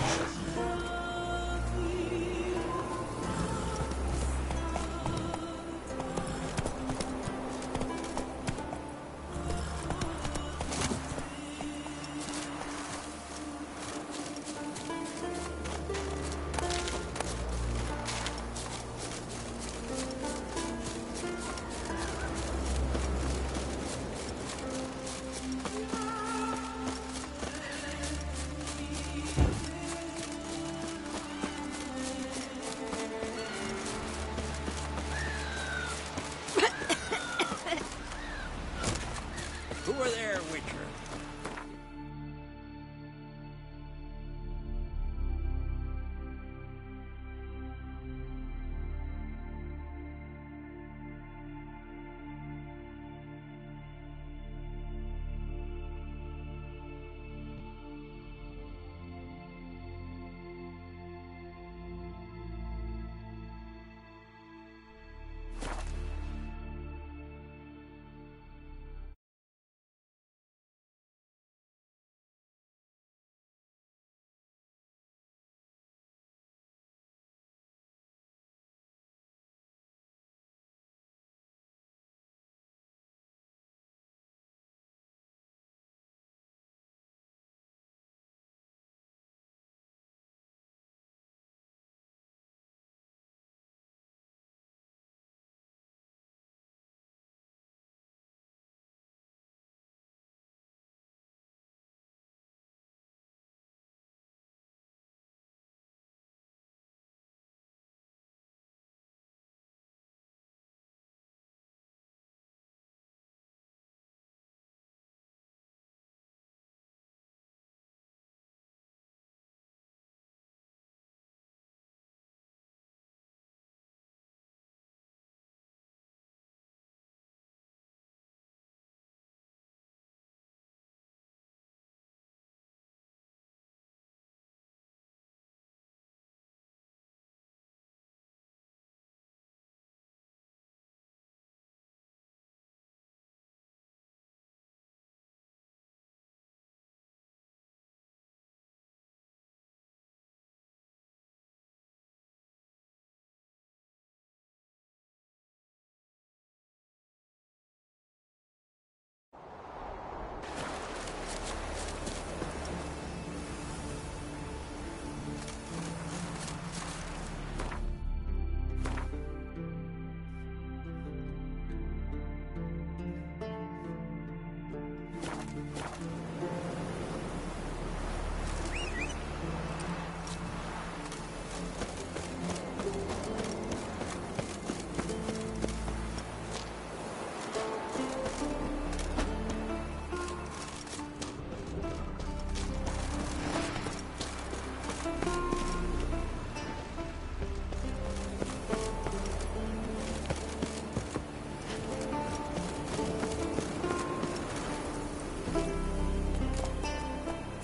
Who are there, Witcher?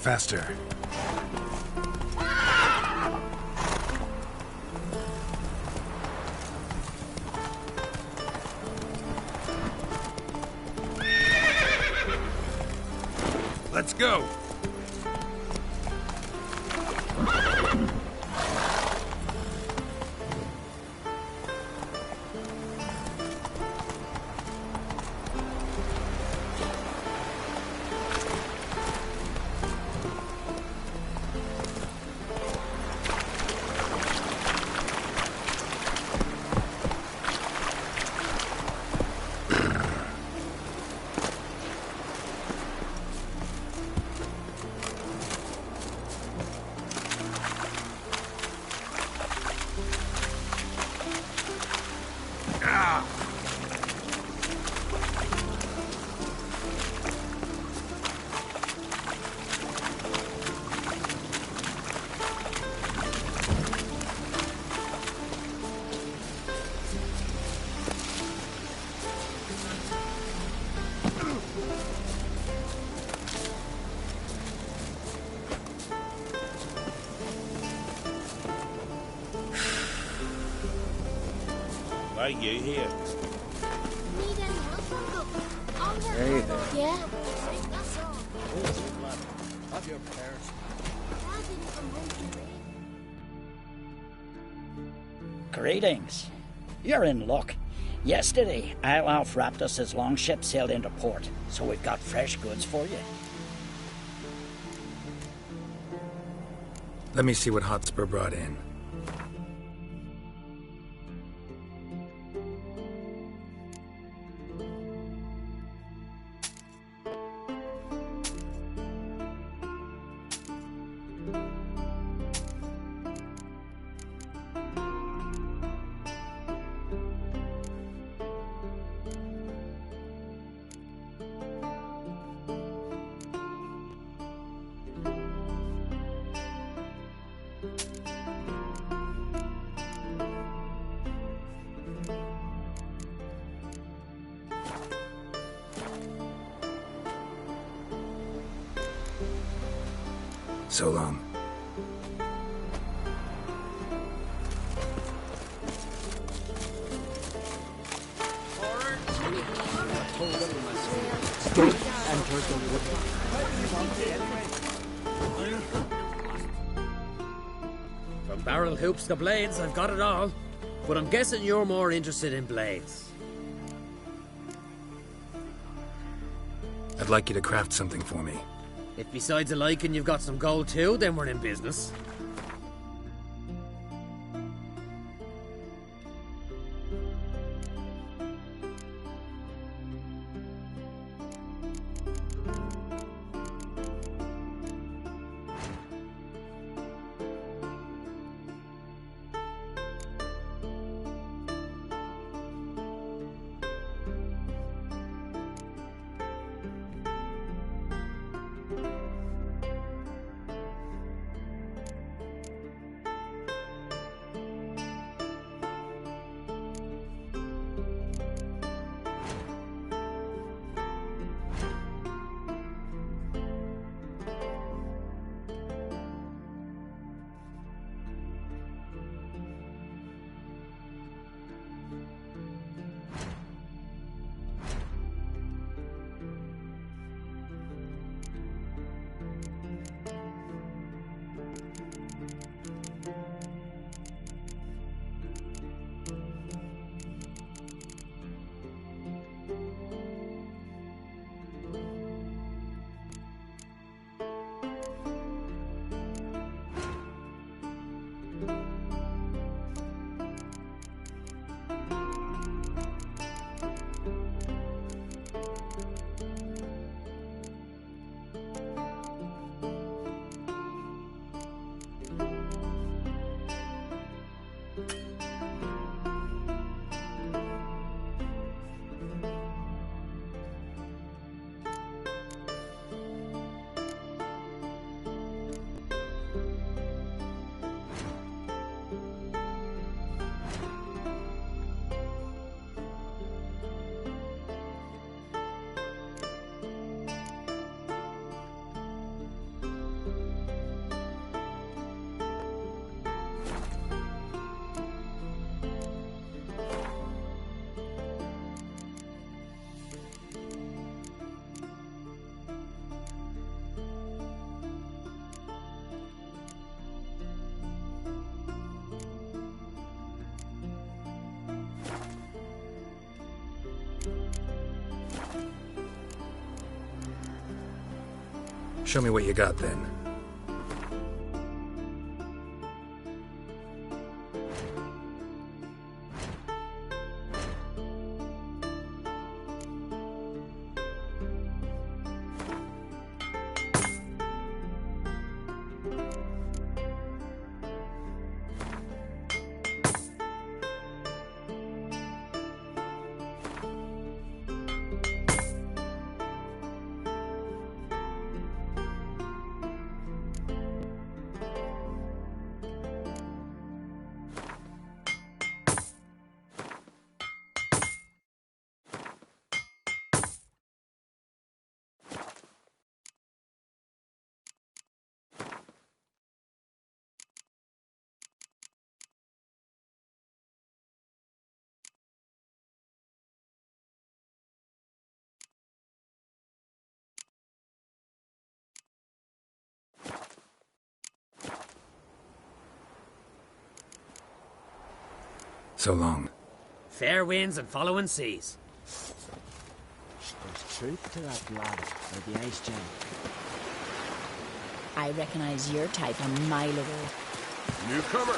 Faster. Let's go. Why are you here? Need any help, Uncle? Over. Hey there. Yeah. That's all. Oh, lad. Have your prayers. Dad, Greetings. You're in luck. Yesterday, Alf rapped us his longship sailed into port, so we've got fresh goods for you. Let me see what Hotspur brought in. So long. From barrel hoops to blades, I've got it all. But I'm guessing you're more interested in blades. I'd like you to craft something for me. If besides a liking you've got some gold too, then we're in business. Show me what you got then. So long. Fair winds and following seas. There's truth to that lad with the ice gem. I recognize your type a mile away. Newcomer!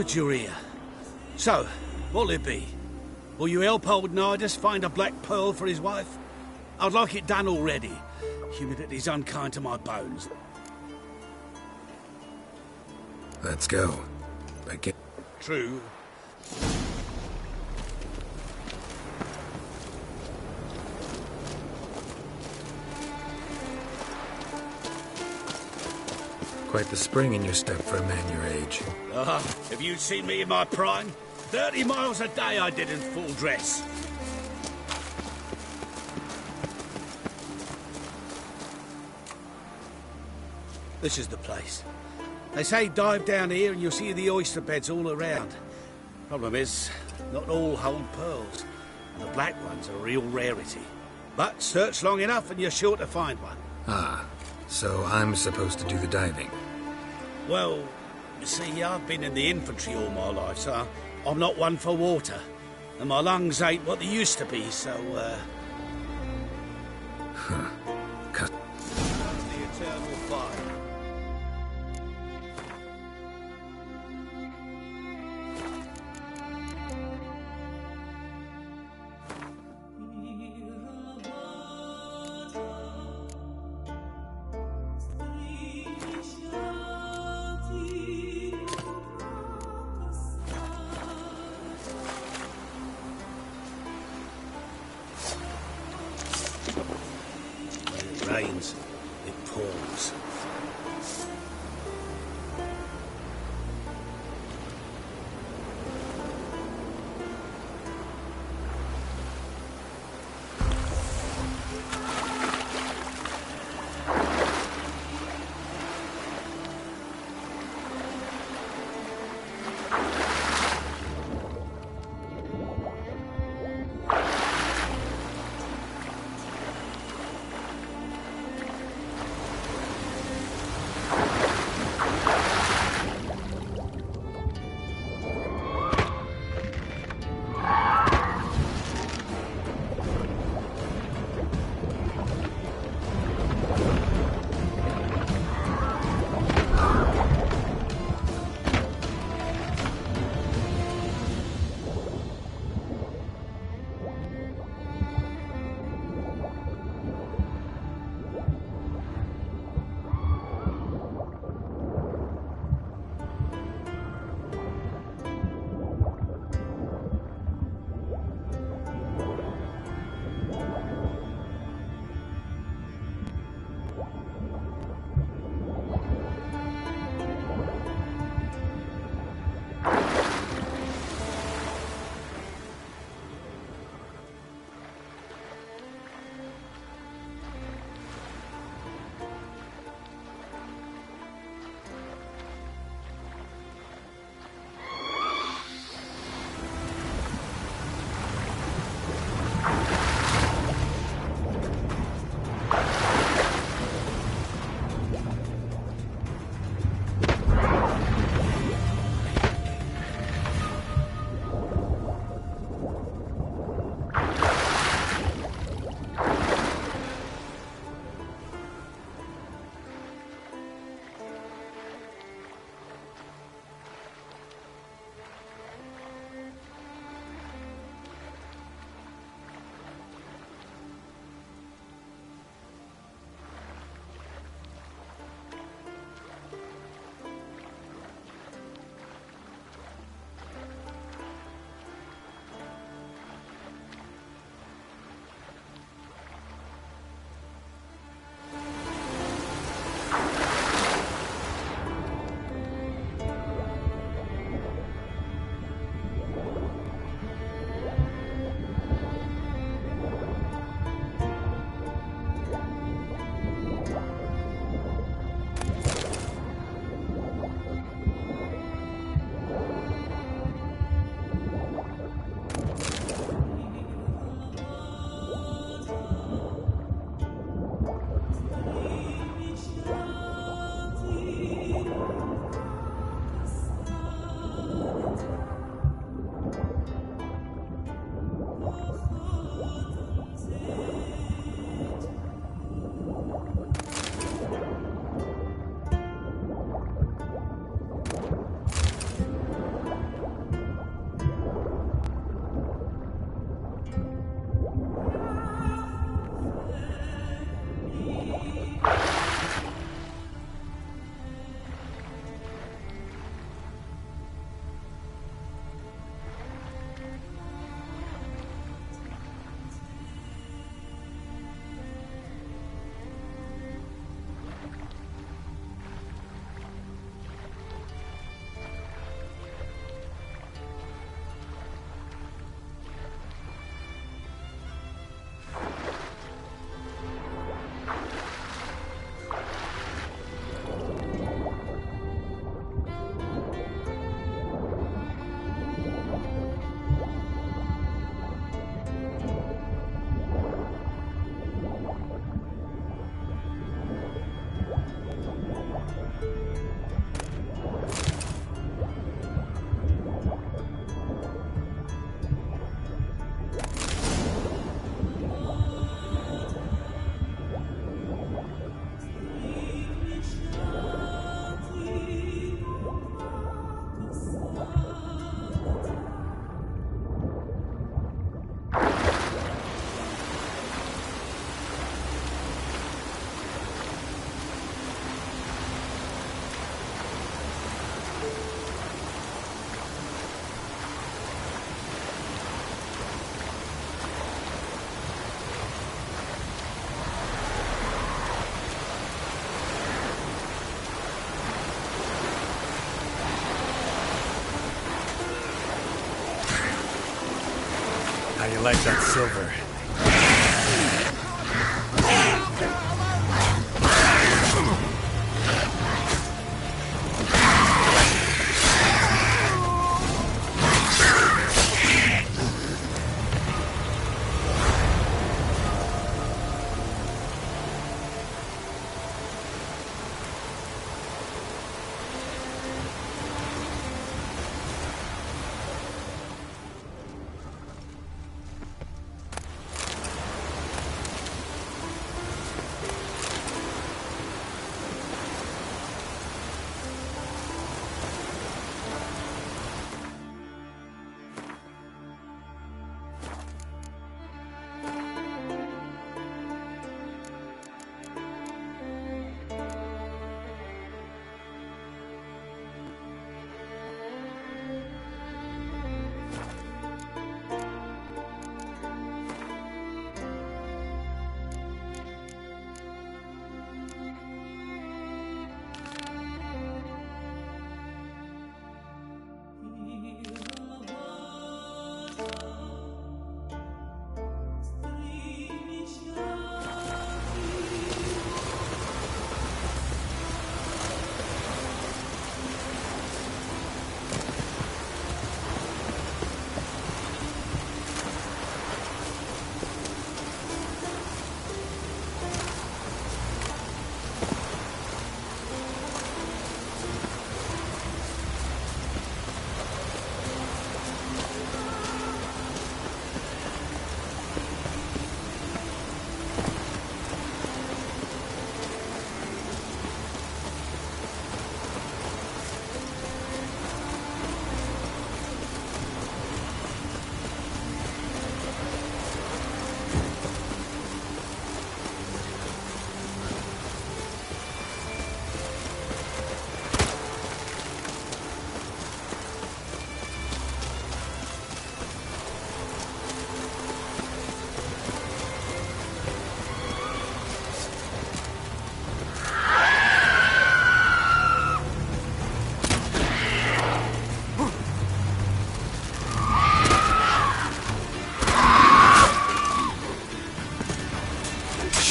Good you're here. So, what'll it be? Will you help old Nidus find a black pearl for his wife? I'd like it done already. Humidity's unkind to my bones. Let's go. But get... True. Quite the spring in your step for a man your age. Have you seen me in my prime? 30 miles a day I did in full dress. This is the place. They say dive down here and you'll see the oyster beds all around. Problem is, not all hold pearls. And the black ones are a real rarity. But search long enough and you're sure to find one. Ah, so I'm supposed to do the diving. Well, you see, I've been in the infantry all my life, so I'm not one for water. And my lungs ain't what they used to be, so, Huh. Cut. The eternal fire. Rains, it pours. How you like that silver?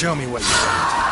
Show me what you got.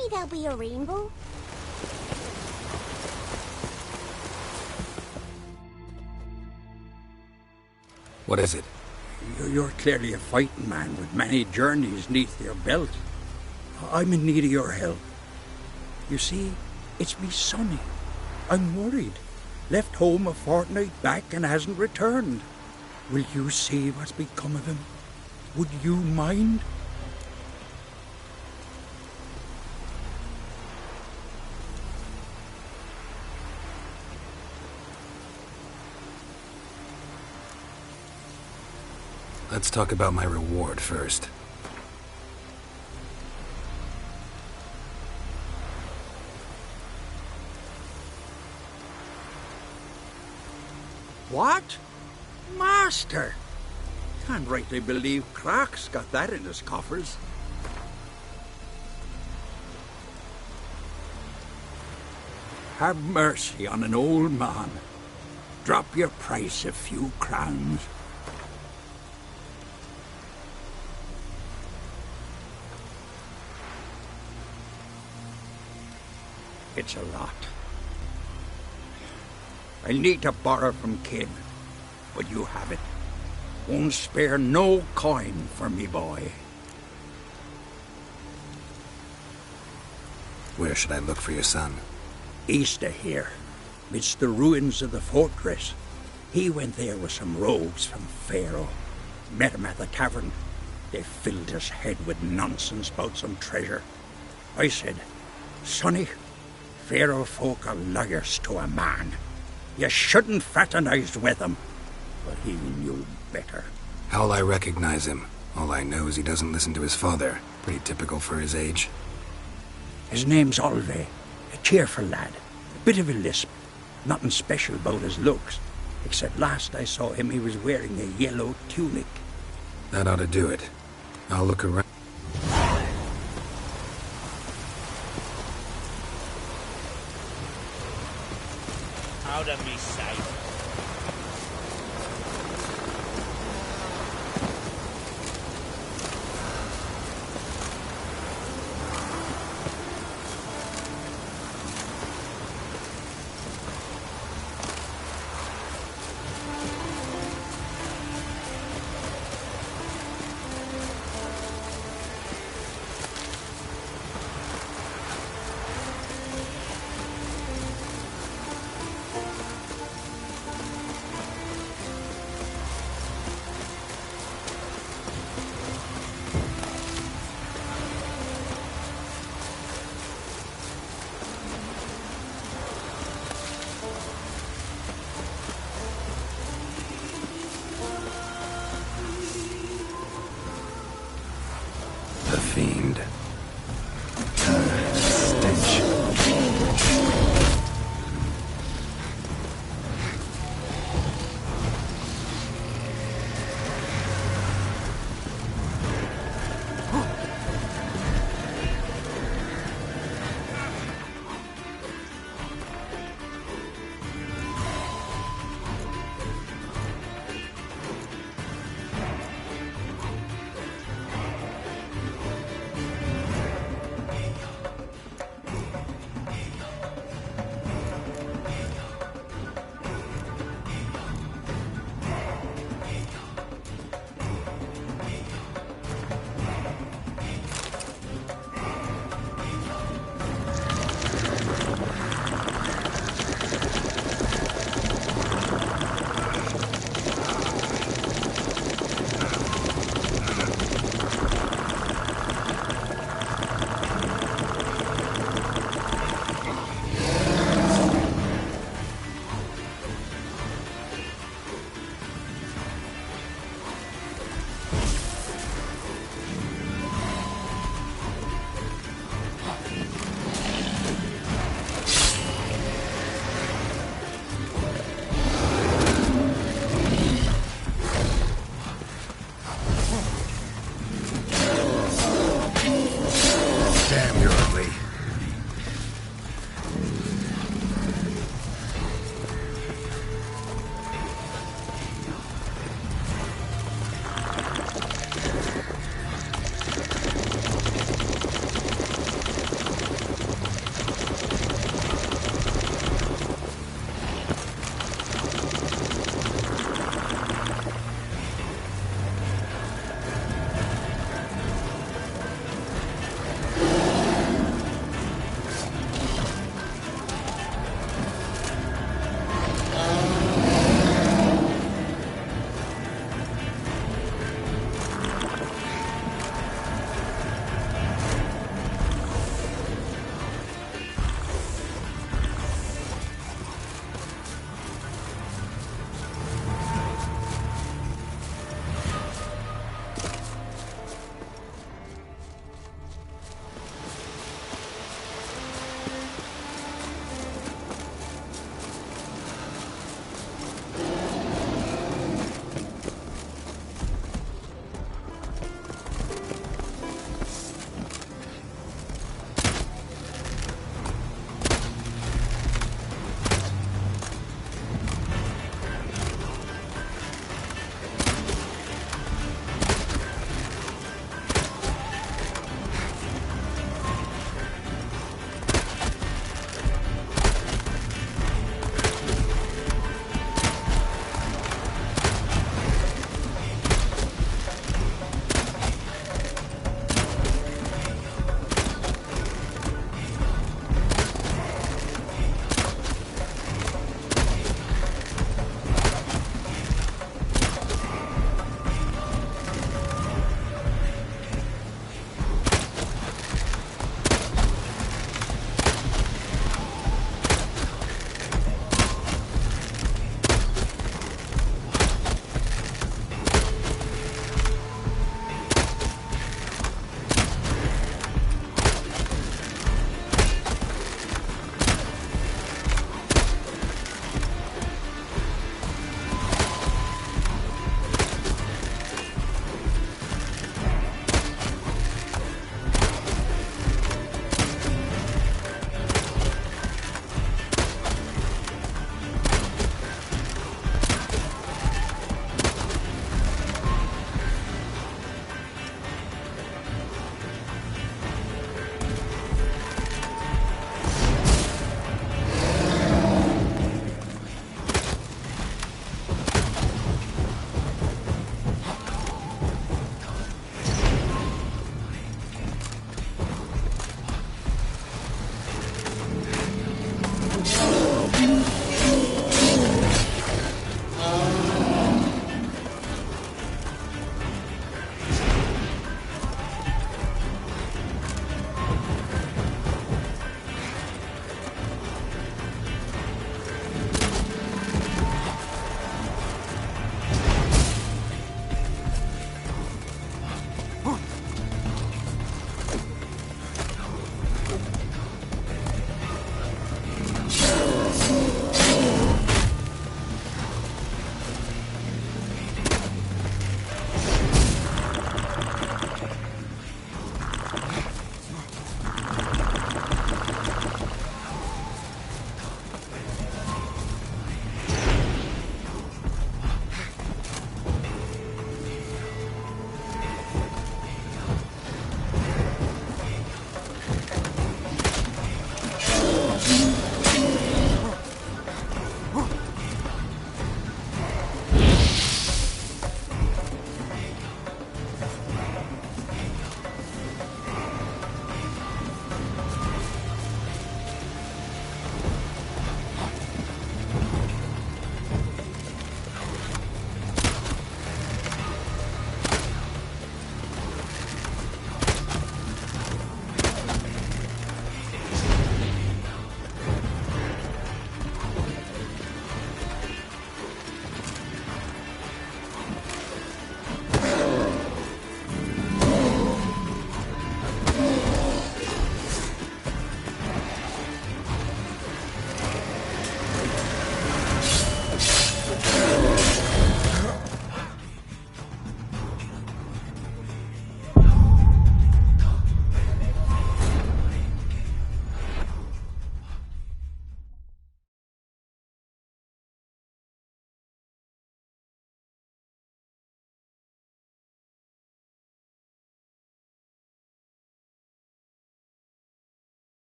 Maybe there'll be a rainbow. What is it? You're clearly a fighting man with many journeys neath your belt. I'm in need of your help. You see, it's me Sonny. I'm worried. Left home a fortnight back and hasn't returned. Will you see what's become of him? Would you mind? Let's talk about my reward first. What? Master! Can't rightly believe Croc's got that in his coffers. Have mercy on an old man. Drop your price a few crowns. It's a lot. I need to borrow from Kid, but you have it. Won't spare no coin for me boy. Where should I look for your son? East of here, midst the ruins of the fortress. He went there with some rogues from Pharaoh. Met him at the tavern. They filled his head with nonsense about some treasure. I said, Sonny, Pharaoh folk are liars to a man. You shouldn't fraternize with them. But he knew better. How'll I recognize him? All I know is he doesn't listen to his father. Pretty typical for his age. His name's Olve. A cheerful lad. A bit of a lisp. Nothing special about his looks. Except last I saw him he was wearing a yellow tunic. That ought to do it. I'll look around. Out of me sight.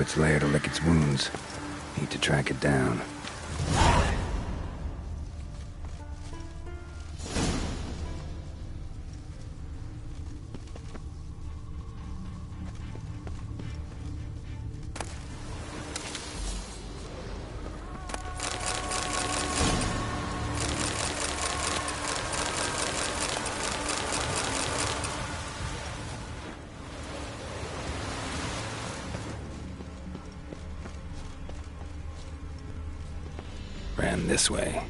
its lair to lick its wounds. Need to track it down. Ran this way.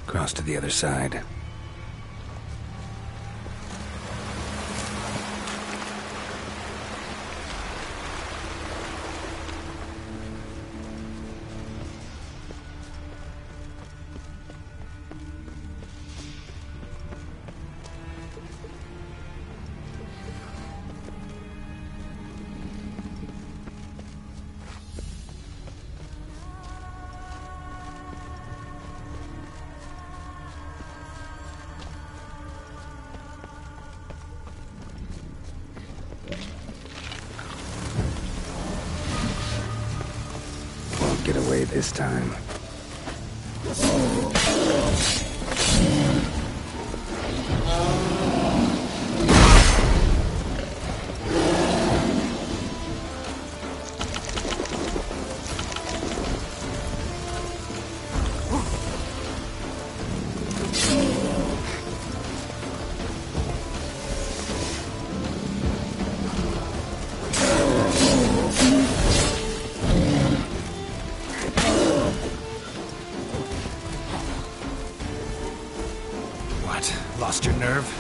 Cross to the other side. Get away this time. Lost your nerve?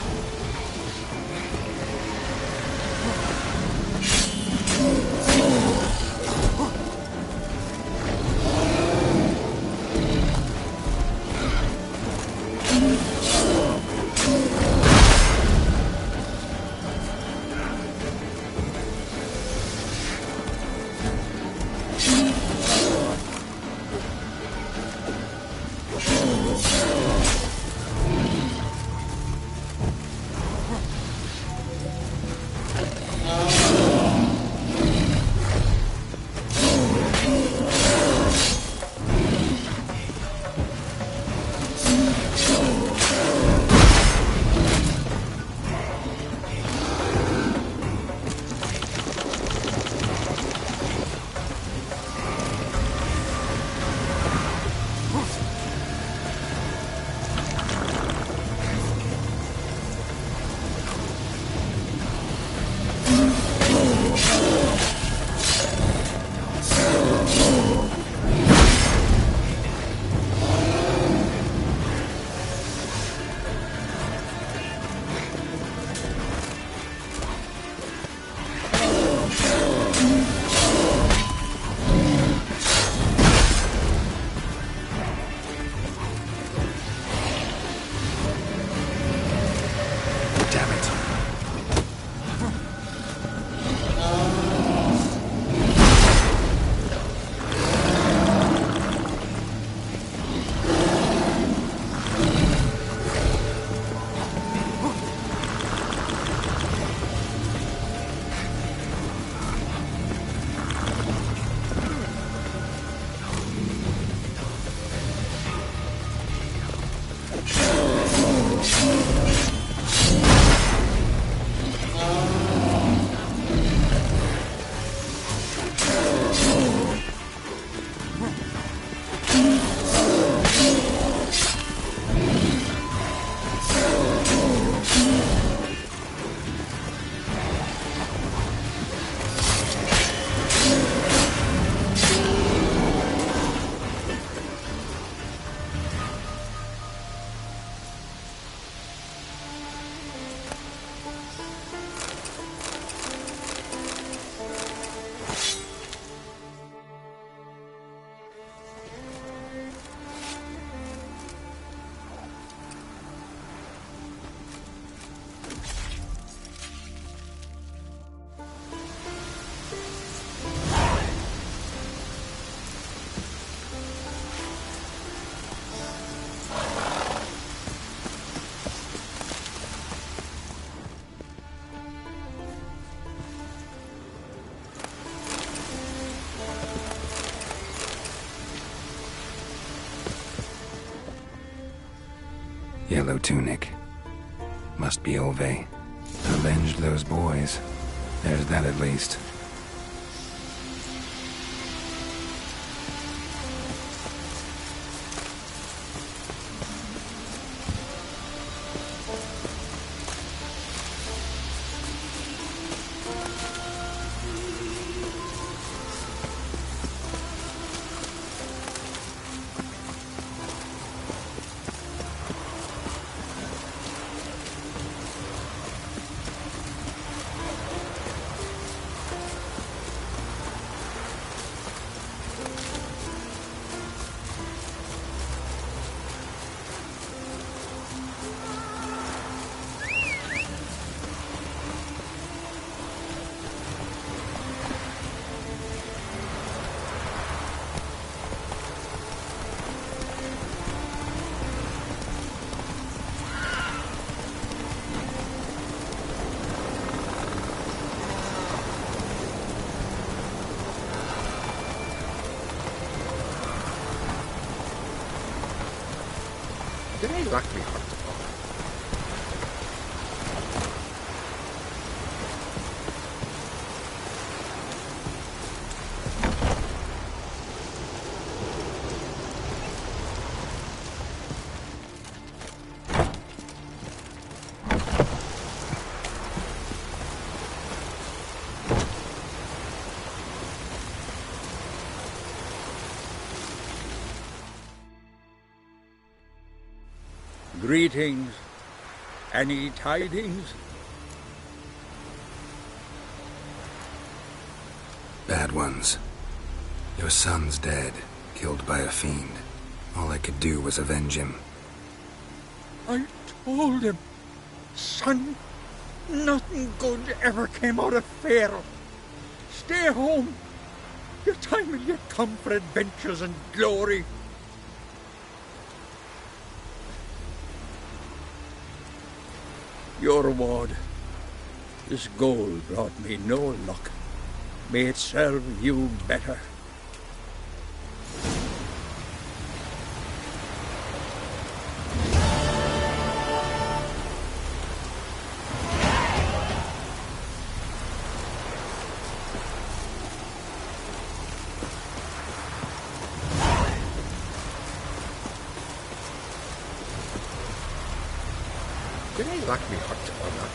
Yellow tunic. Must be Ove. Avenged those boys. There's that at least. Did I lack me heart? Greetings. Any tidings? Bad ones. Your son's dead, killed by a fiend. All I could do was avenge him. I told him, son, nothing good ever came out of Pharaoh. Stay home. Your time will yet come for adventures and glory. Your reward. This gold brought me no luck. May it serve you better. Did I lack me heart or not?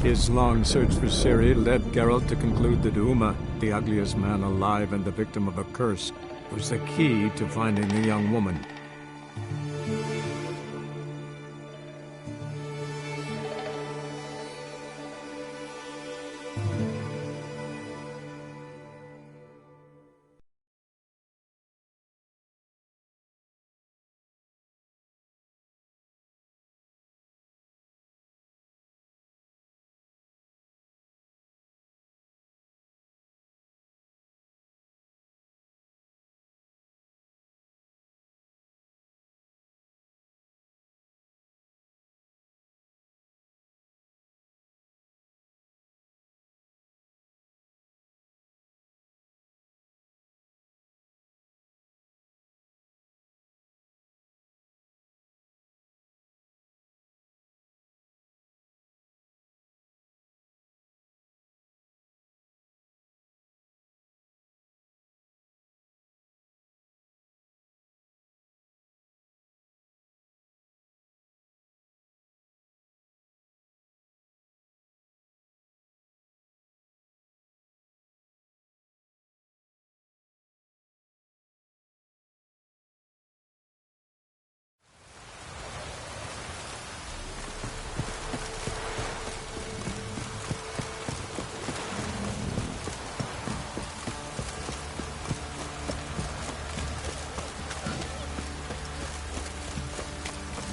His long search for Ciri led Geralt to conclude that Uma, the ugliest man alive and the victim of a curse, was the key to finding the young woman.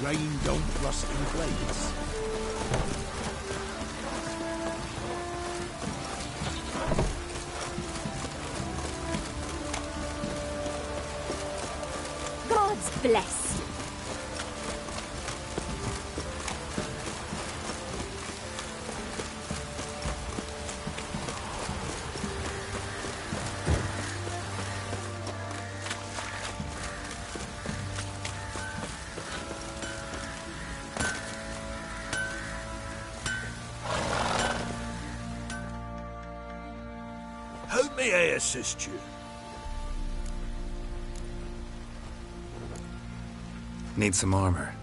Rain don't rust in blades. God's bless. How may I assist you? Need some armor.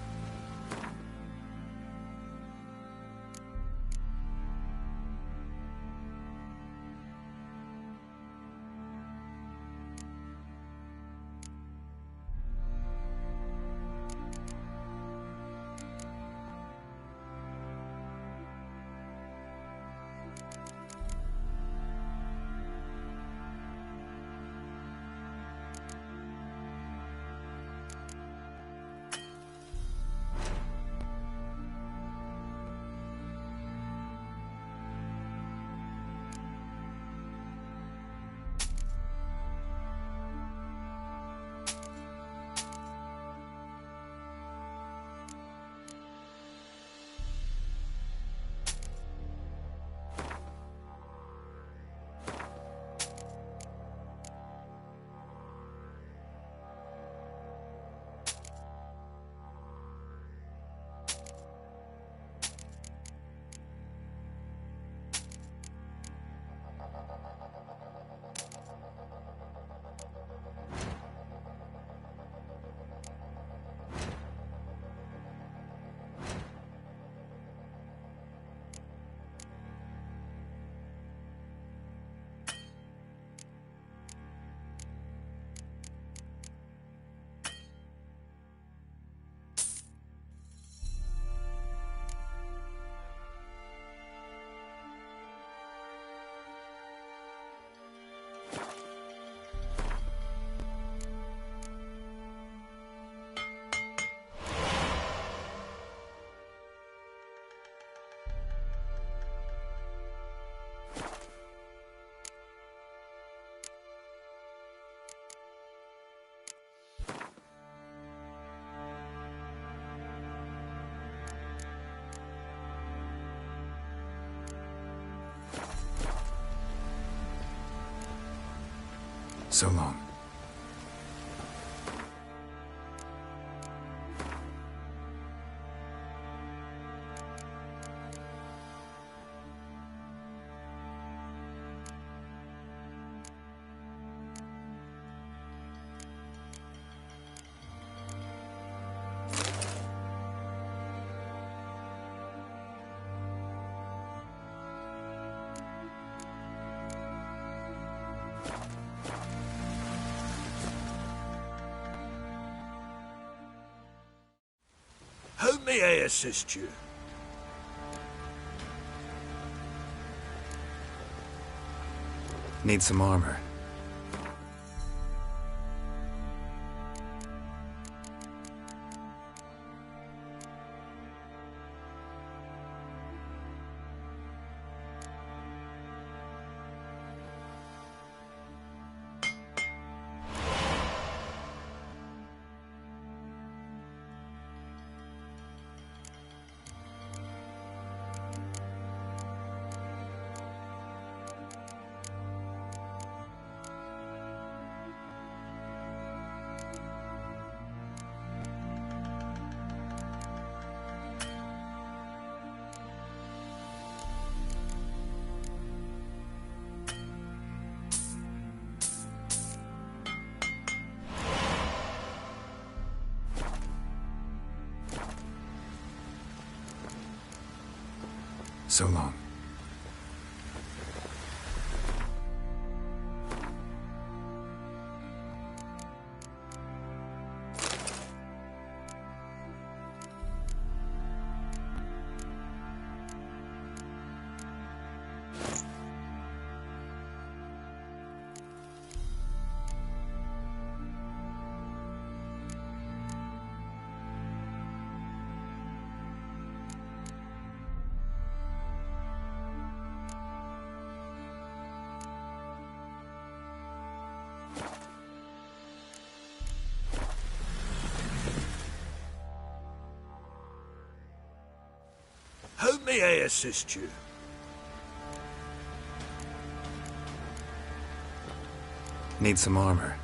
So long. may I assist you? Need some armor. So long. How may I assist you? Need some armor.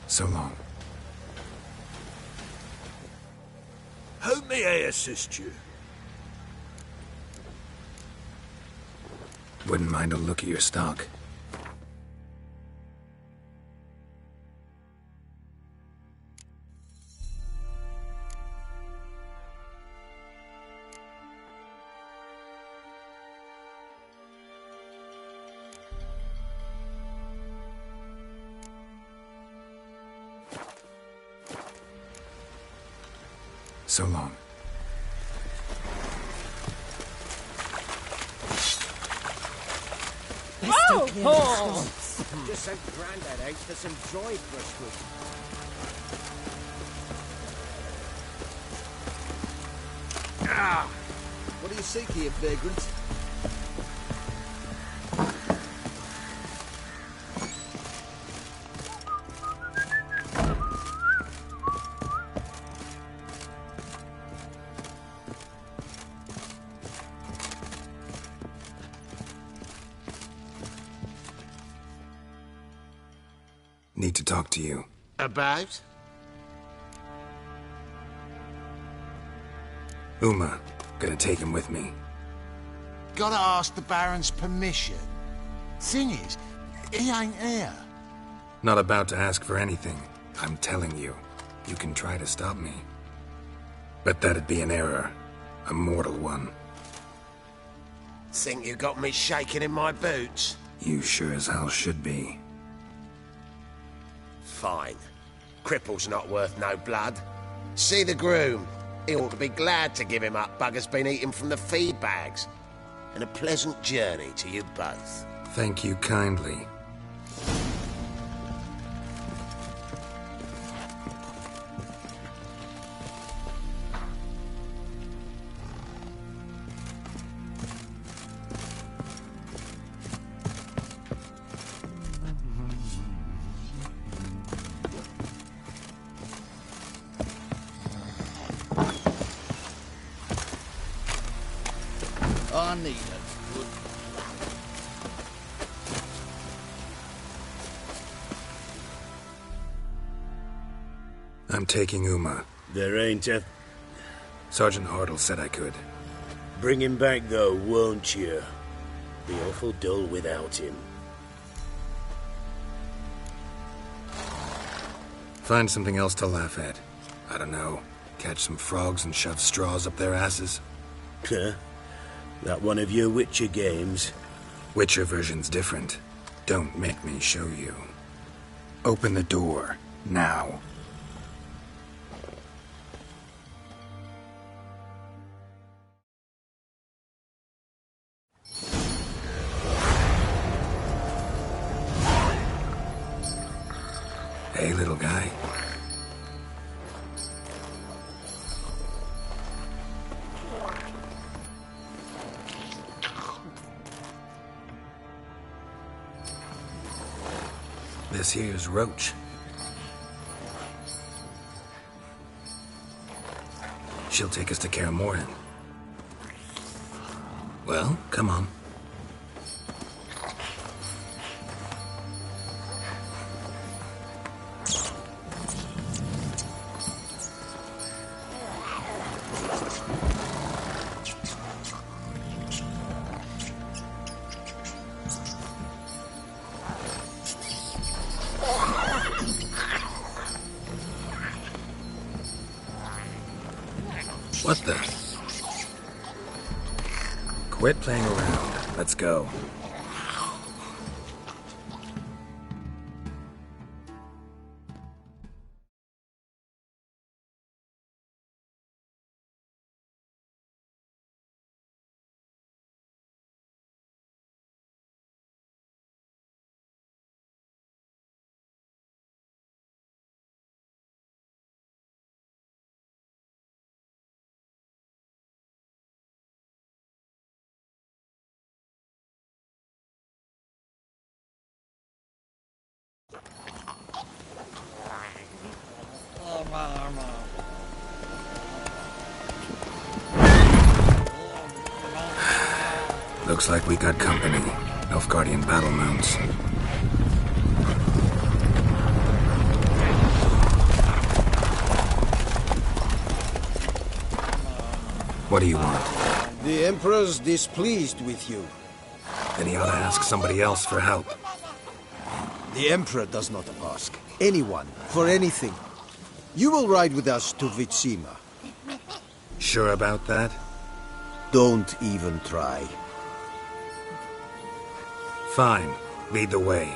So long. How may I assist you? Wouldn't mind a look at your stock. So long. Oh! Just sent Grandad out for some dried brushwood. Ah! What do you seek here, vagrant? Need to talk to you. About? Uma. Gonna take him with me. Gotta ask the Baron's permission. Thing is, he ain't here. Not about to ask for anything. I'm telling you. You can try to stop me. But that'd be an error. A mortal one. Think you got me shaking in my boots? You sure as hell should be. Fine. Cripple's not worth no blood. See the groom. He ought to be glad to give him up. Bugger's been eating from the feed bags. And a pleasant journey to you both. Thank you kindly. I need a good... I'm taking Uma. There ain't a... Sergeant Hartle said I could. Bring him back, though, won't you? Be awful dull without him. Find something else to laugh at. I don't know. Catch some frogs and shove straws up their asses. Huh? That one of your Witcher games? Witcher version's different. Don't make me show you. Open the door. Now. Hey, little guy. This here's Roach. She'll take us to Kaer Morhen. Well, come on. What the? Quit playing around. Let's go. Looks like we got company. Nilfgaardian battle mounts. What do you want? The Emperor's displeased with you. Then he ought to ask somebody else for help. The Emperor does not ask anyone for anything. You will ride with us to Vitsima. Sure about that? Don't even try. Fine. Lead the way.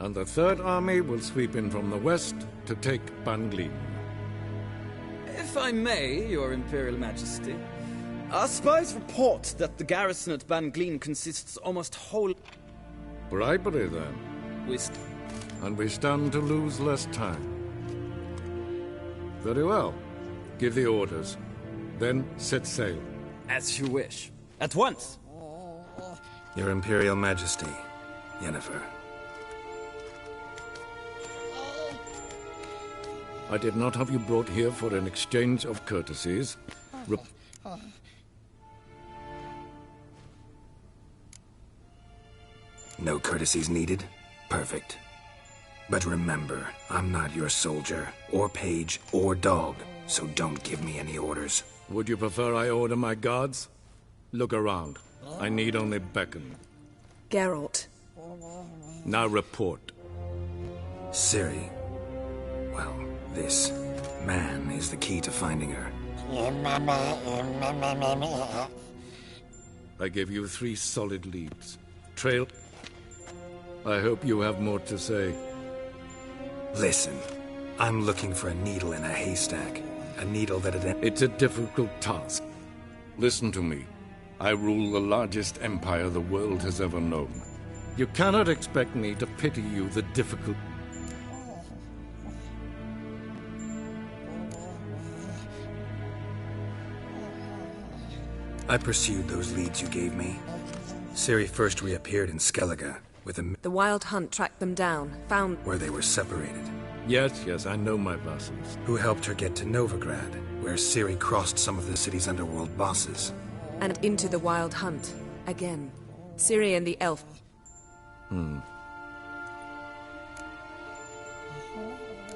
And the Third Army will sweep in from the west to take Banglin. If I may, Your Imperial Majesty, our spies report that the garrison at Banglin consists almost whole... Bribery, then. And we stand to lose less time. Very well. Give the orders. Then set sail. As you wish. At once. Your Imperial Majesty, Yennefer. I did not have you brought here for an exchange of courtesies. No courtesies needed? Perfect. But remember, I'm not your soldier, or page, or dog, so don't give me any orders. Would you prefer I order my guards? Look around. I need only beckon. Geralt. Now report. Ciri. Well, this man is the key to finding her. I gave you 3 solid leads. Trail. I hope you have more to say. Listen, I'm looking for a needle in a haystack. A needle that had... It's a difficult task. Listen to me. I rule the largest empire the world has ever known. You cannot expect me to pity you the difficult... I pursued those leads you gave me. Ciri first reappeared in Skellige with a... The Wild Hunt tracked them down, found... where they were separated. Yes, I know my vassals. Who helped her get to Novigrad, where Ciri crossed some of the city's underworld bosses. And into the Wild Hunt, again. Ciri and the elf...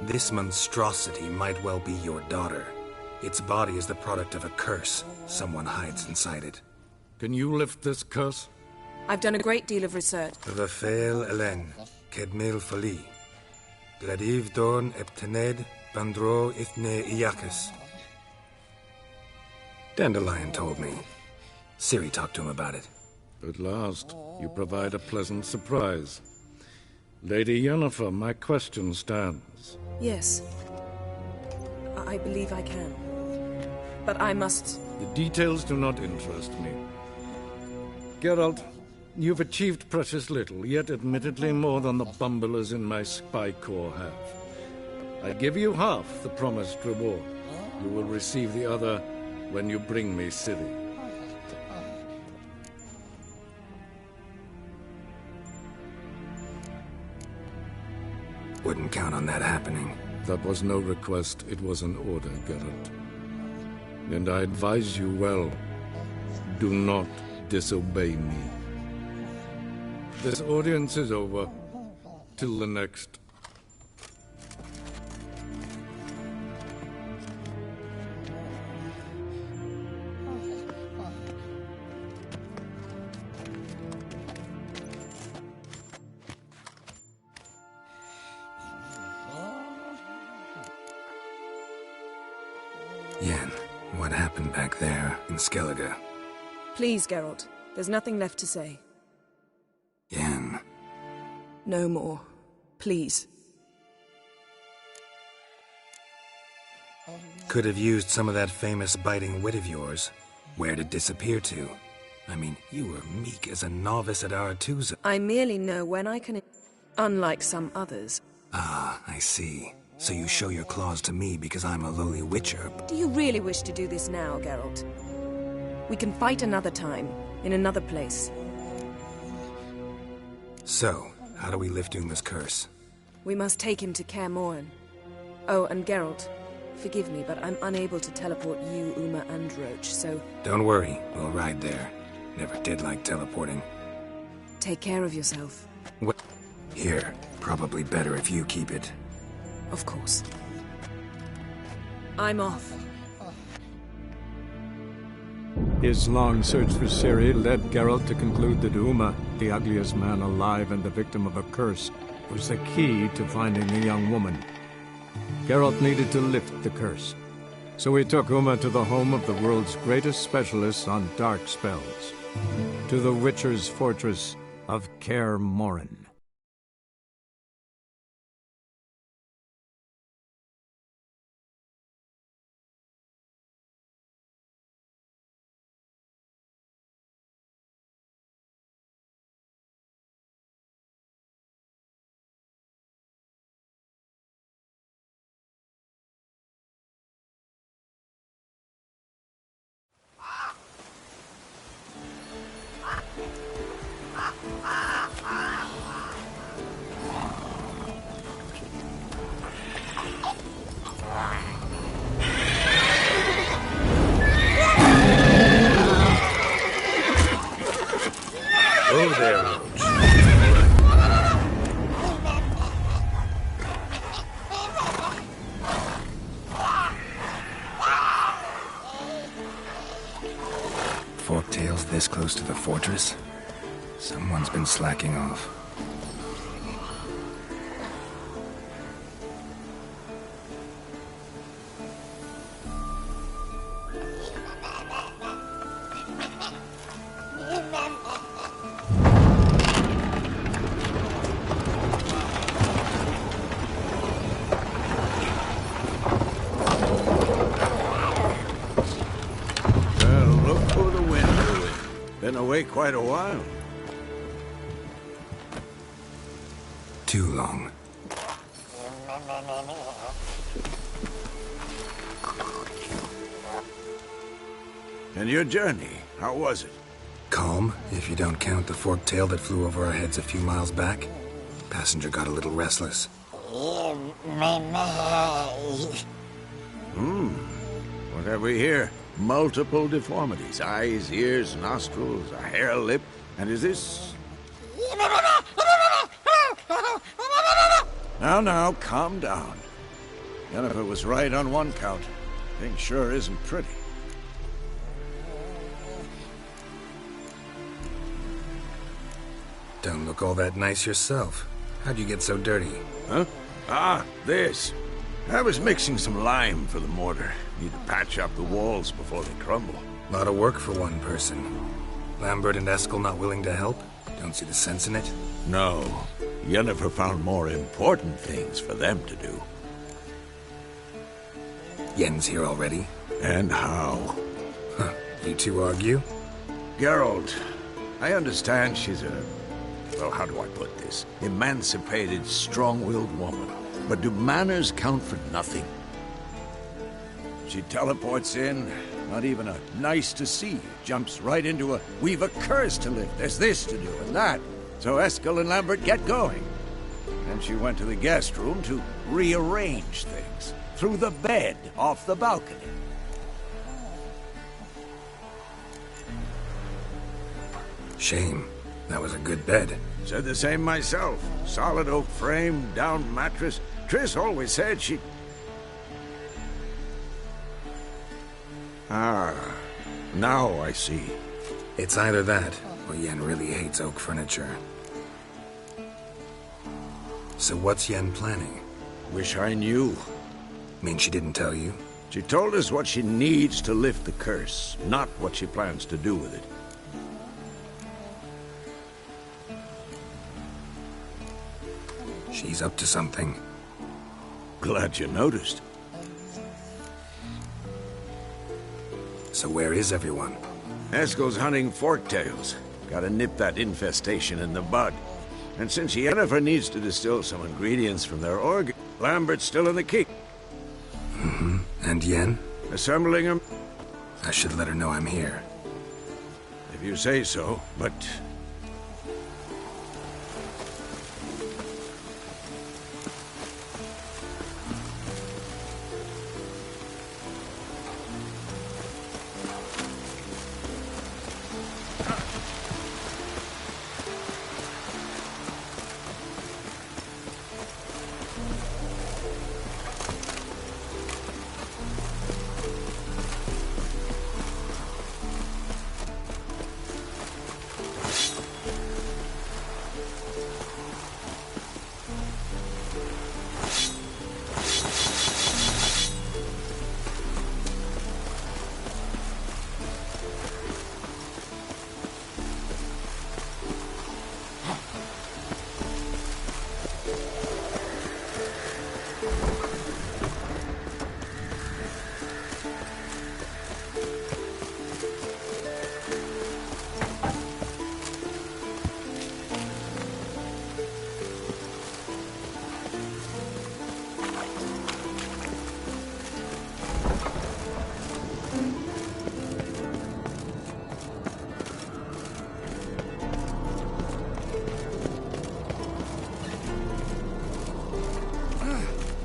This monstrosity might well be your daughter. Its body is the product of a curse. Someone hides inside it. Can you lift this curse? I've done a great deal of research. Vafel Elen, Kedmil Fali. Gladiv Dorn Eptened, Bandro Ithne Iakis. Dandelion told me. Ciri talked to him about it. At last, you provide a pleasant surprise. Lady Yennefer, my question stands. Yes. I believe I can. But I must... The details do not interest me. Geralt, you've achieved precious little, yet admittedly more than the bumblers in my spy corps have. I give you half the promised reward. You will receive the other when you bring me Ciri. Wouldn't count on that happening. That was no request, it was an order, Geralt. And I advise you well, do not disobey me. This audience is over. Till the next. Yen, what happened back there in Skellige? Please, Geralt. There's nothing left to say. Yen. No more. Please. Could have used some of that famous biting wit of yours. Where'd it disappear to? I mean, you were meek as a novice at Aretuza. I merely know when I can... Unlike some others. Ah, I see. So you show your claws to me because I'm a lowly witcher. Do you really wish to do this now, Geralt? We can fight another time, in another place. So, how do we lift Uma's curse? We must take him to Kaer Morhen. Oh, and Geralt, forgive me, but I'm unable to teleport you, Uma, and Roach, so... Don't worry, we'll ride there. Never did like teleporting. Take care of yourself. What? Here, probably better if you keep it. Of course. I'm off. His long search for Ciri led Geralt to conclude that Uma, the ugliest man alive and the victim of a curse, was the key to finding the young woman. Geralt needed to lift the curse, so he took Uma to the home of the world's greatest specialist on dark spells, to the Witcher's fortress of Kaer Morhen. this close to the fortress? Someone's been slacking off. Been away quite a while. Too long. And your journey, how was it? Calm, if you don't count the forked tail that flew over our heads a few miles back. Passenger got a little restless. What have we here? Multiple deformities. Eyes, ears, nostrils, a hair lip. And is this... Now, calm down. Jennifer was right on one count. Thing sure isn't pretty. Don't look all that nice yourself. How'd you get so dirty? Huh? Ah, this. I was mixing some lime for the mortar. Need to patch up the walls before they crumble. Lot of work for one person. Lambert and Eskel not willing to help? Don't see the sense in it? No. Yennefer found more important things for them to do. Yen's here already? And how? Huh. You two argue? Geralt, I understand she's a... well, how do I put this? Emancipated, strong-willed woman. But do manners count for nothing? She teleports in, not even a nice to see, jumps right into a we've a curse to lift, there's this to do and that. So Eskel and Lambert get going. And she went to the guest room to rearrange things. Through the bed, off the balcony. Shame. That was a good bed. Said the same myself. Solid oak frame, down mattress. Triss always said she... Ah, now I see. It's either that, or Yen really hates oak furniture. So what's Yen planning? Wish I knew. Mean she didn't tell you? She told us what she needs to lift the curse, not what she plans to do with it. She's up to something. Glad you noticed. So where is everyone? Eskel's hunting forktails. Gotta nip that infestation in the bud. And since Yennefer needs to distill some ingredients from their organ, Lambert's still in the keep. Mm-hmm. And Yen? Assembling them. I should let her know I'm here. If you say so, but...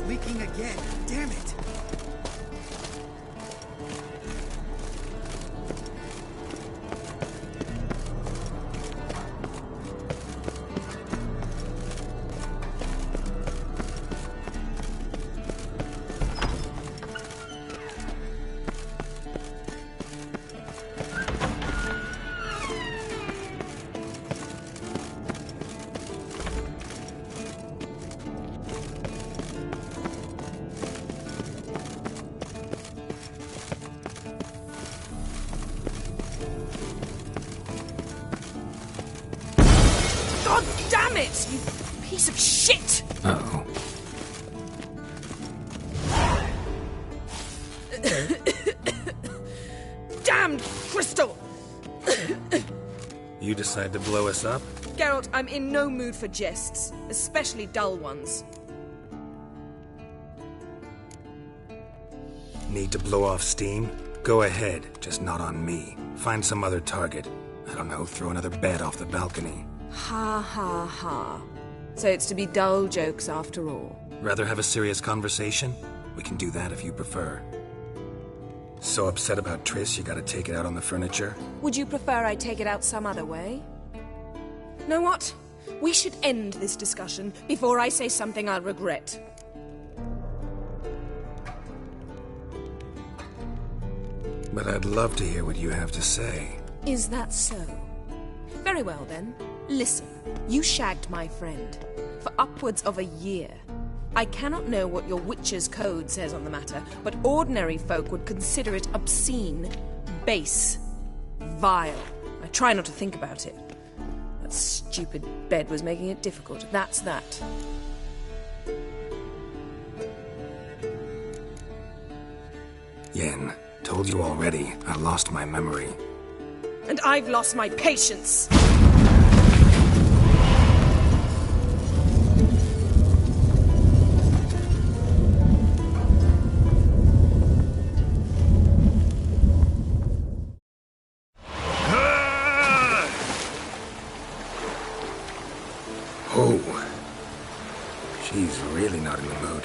Leaking again. Damn it. this, you piece of shit! Uh-oh. Damned crystal! You decide to blow us up? Geralt, I'm in no mood for jests, especially dull ones. Need to blow off steam? Go ahead, just not on me. Find some other target. I don't know, throw another bed off the balcony. Ha ha ha. So it's to be dull jokes after all. Rather have a serious conversation? We can do that if you prefer. So upset about Triss, you gotta take it out on the furniture? Would you prefer I take it out some other way? Know what? We should end this discussion before I say something I'll regret. But I'd love to hear what you have to say. Is that so? Very well then. Listen, you shagged my friend for upwards of a year. I cannot know what your witch's code says on the matter, but ordinary folk would consider it obscene, base, vile. I try not to think about it. That stupid bed was making it difficult. That's that. Yen, told you already, I lost my memory. And I've lost my patience! Oh. She's really not in the mood.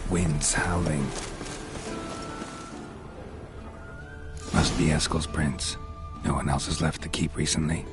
Wind's howling. Must be Eskel's prints. No one else has left the keep recently.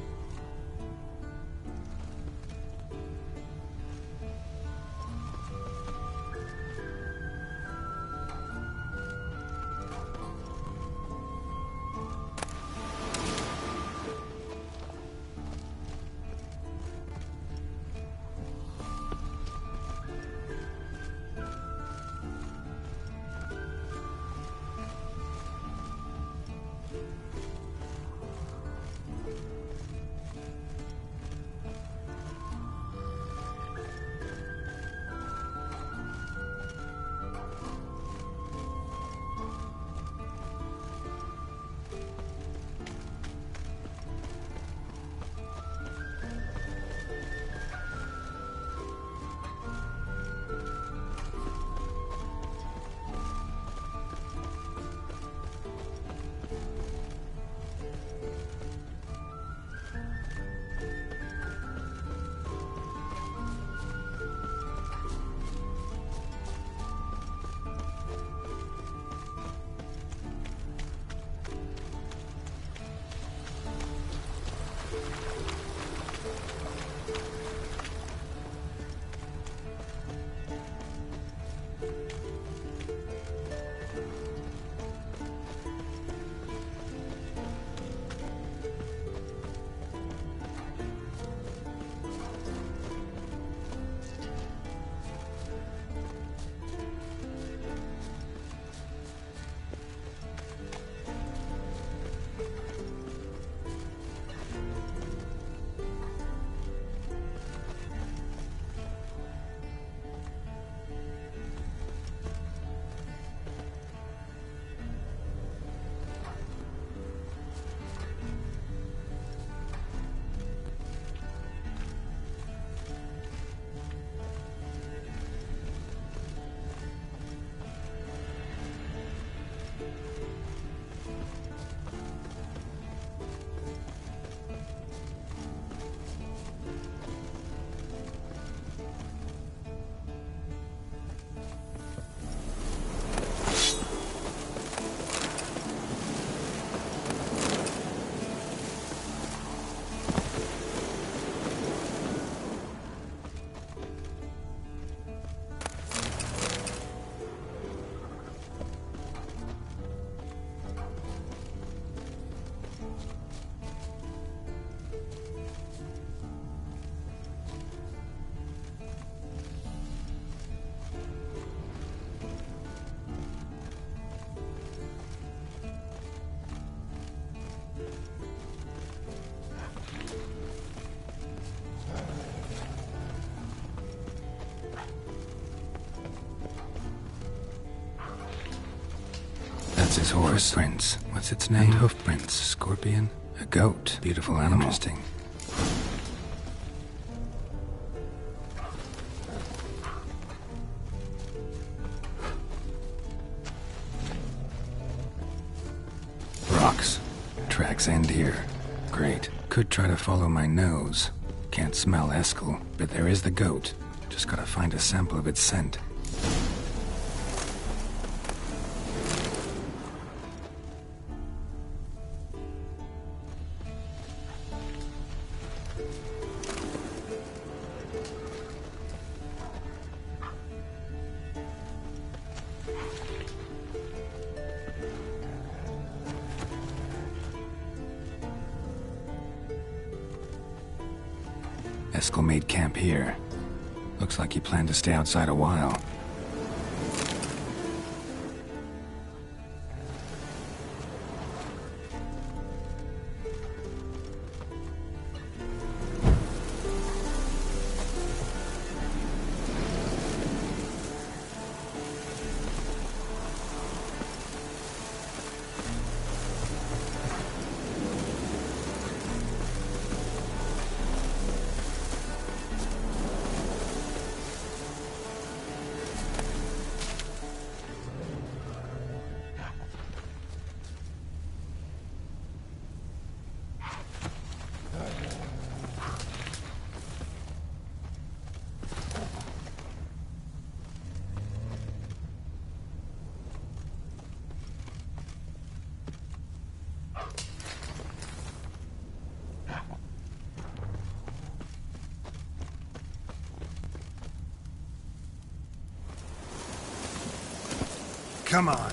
That's his horse. Hoofprints. What's its name? Hoofprints. Scorpion? A goat. Beautiful animal. Interesting. Rocks. Tracks end here. Great. Could try to follow my nose. Can't smell Eskel, but there is the goat. Just gotta find a sample of its scent. Eskel made camp here. Looks like he planned to stay outside a while. Come on.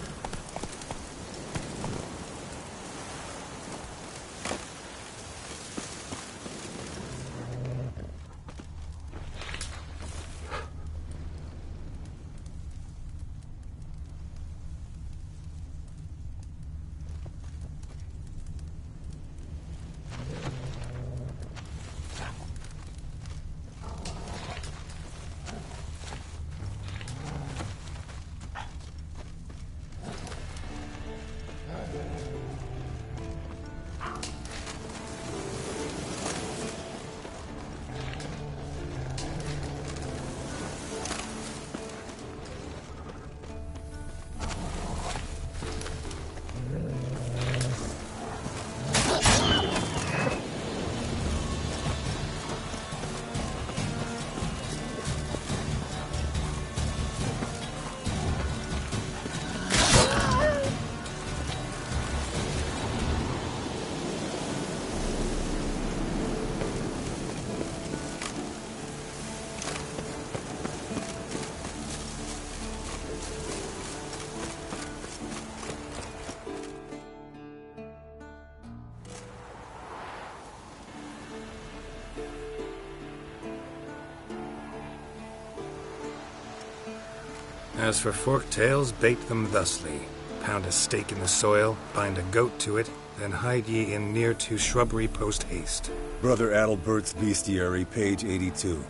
As for forked tails, bait them thusly. Pound a stake in the soil, bind a goat to it, then hide ye in near to shrubbery post haste. Brother Adalbert's Bestiary, page 82.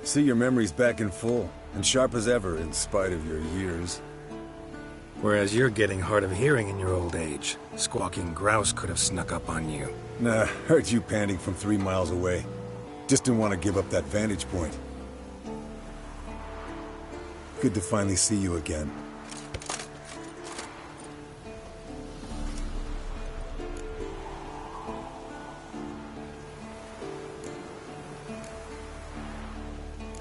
See your memories back in full, and sharp as ever in spite of your years. Whereas you're getting hard of hearing in your old age. Squawking grouse could have snuck up on you. Nah, heard you panting from 3 miles away. Just didn't want to give up that vantage point. Good to finally see you again.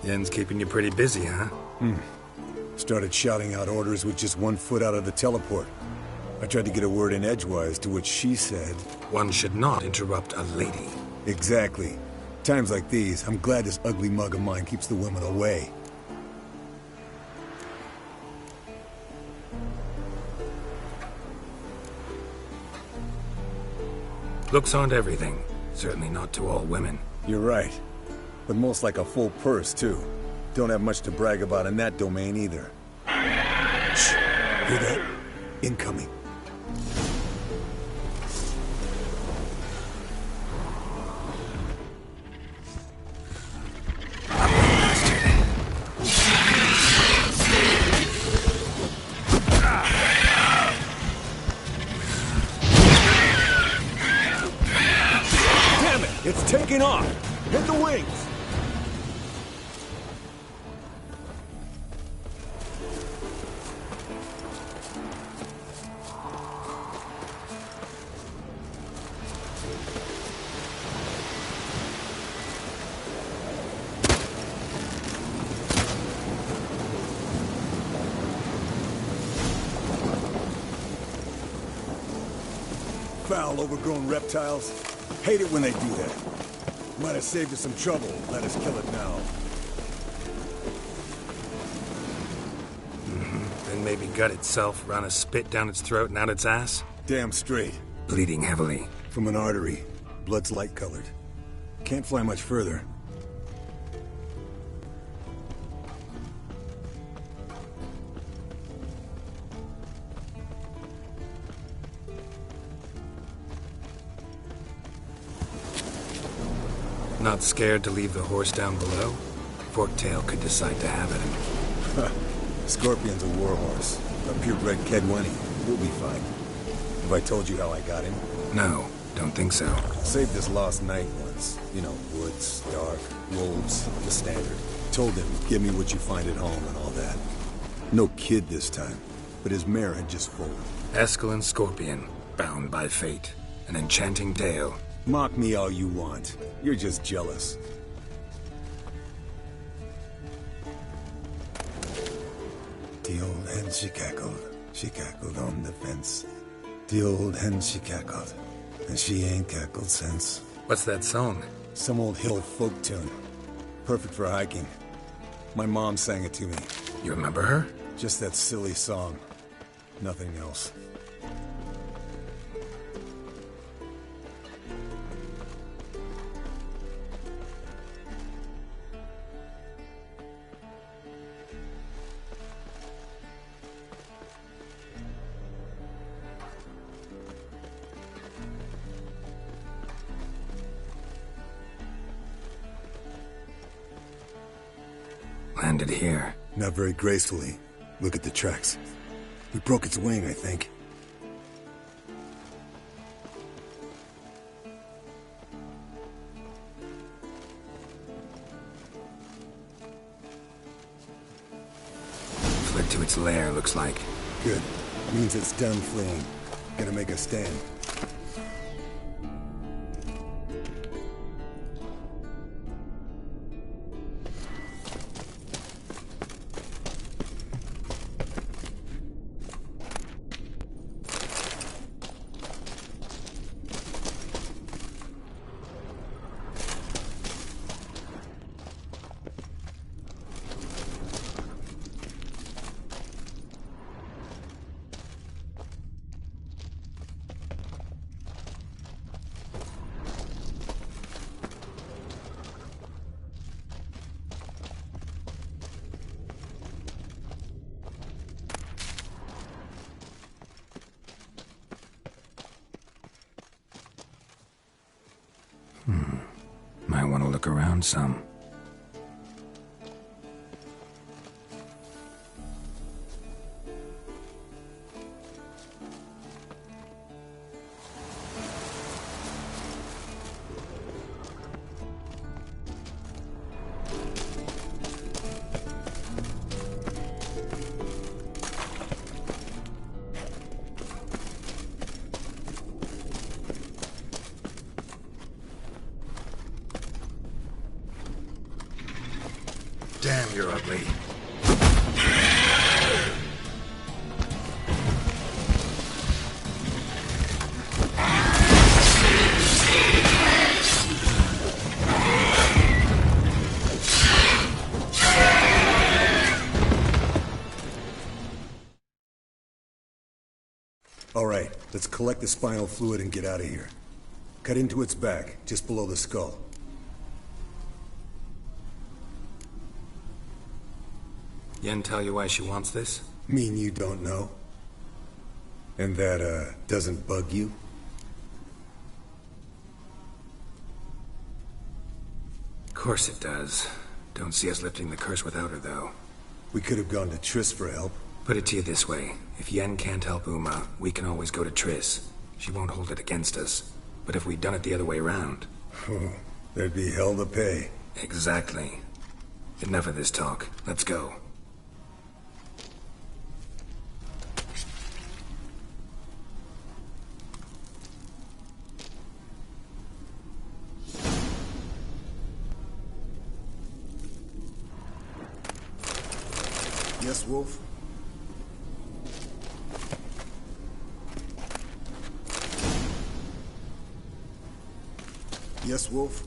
Yen's keeping you pretty busy, huh? Started shouting out orders with just 1 foot out of the teleport. I tried to get a word in edgewise, to which she said... One should not interrupt a lady. Exactly. Times like these, I'm glad this ugly mug of mine keeps the women away. Looks aren't everything. Certainly not to all women. You're right. But most like a full purse, too. Don't have much to brag about in that domain, either. Shh! Hear that? Incoming. It's taking off! Hit the wings! Foul, overgrown reptiles. Hate it when they do that. Might have saved us some trouble. Let us kill it now. Then maybe gut itself, run a spit down its throat and out its ass? Damn straight. Bleeding heavily. From an artery. Blood's light-colored. Can't fly much further. Not scared to leave the horse down below? Forktail could decide to have it. Scorpion's a warhorse. A purebred Kedwenny. We'll be fine. Have I told you how I got him? No, don't think so. Saved this lost night once. You know, woods, dark, wolves, the standard. Told him, give me what you find at home and all that. No kid this time, but his mare had just foaled. Escalin Scorpion, bound by fate. An enchanting tale. Mock me all you want. You're just jealous. The old hen, she cackled. She cackled on the fence. The old hen, she cackled. And she ain't cackled since. What's that song? Some old hill folk tune. Perfect for hiking. My mom sang it to me. You remember her? Just that silly song. Nothing else. Landed here. Not very gracefully. Look at the tracks. We broke its wing, I think. Fled to its lair, looks like. Good. Means it's done fleeing. Gonna make a stand. Might want to look around some. Damn, you're ugly. All right, let's collect the spinal fluid and get out of here. Cut into its back, just below the skull. Yen tell you why she wants this? Mean you don't know? And that, doesn't bug you? Of course it does. Don't see us lifting the curse without her, though. We could have gone to Triss for help. Put it to you this way. If Yen can't help Uma, we can always go to Triss. She won't hold it against us. But if we'd done it the other way around... There'd be hell to pay. Exactly. Enough of this talk. Let's go. Yes, Wolf? Yes, Wolf?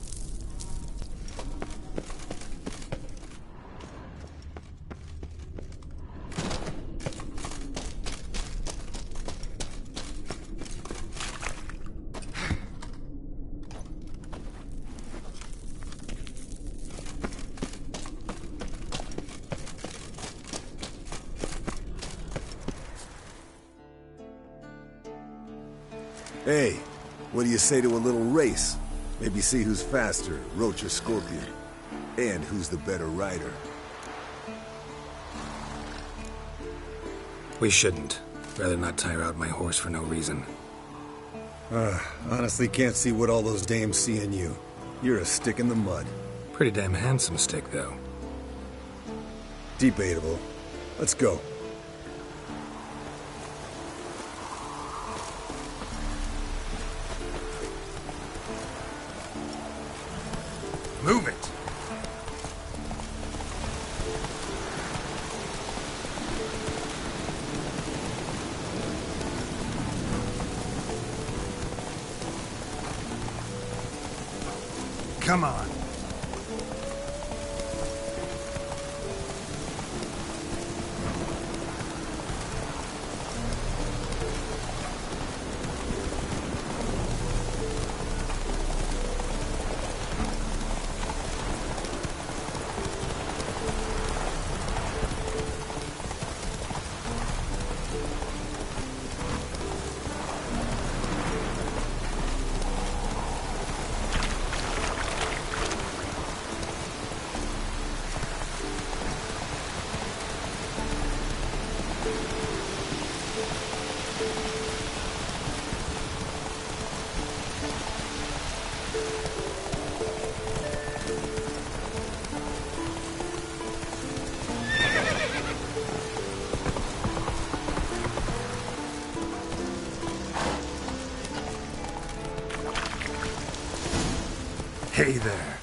Hey, what do you say to a little race? Maybe see who's faster, Roach or Scorpion. And who's the better rider. We shouldn't. Rather not tire out my horse for no reason. Honestly can't see what all those dames see in you. You're a stick in the mud. Pretty damn handsome stick, though. Debatable. Let's go. Move it! Come on. Hey there.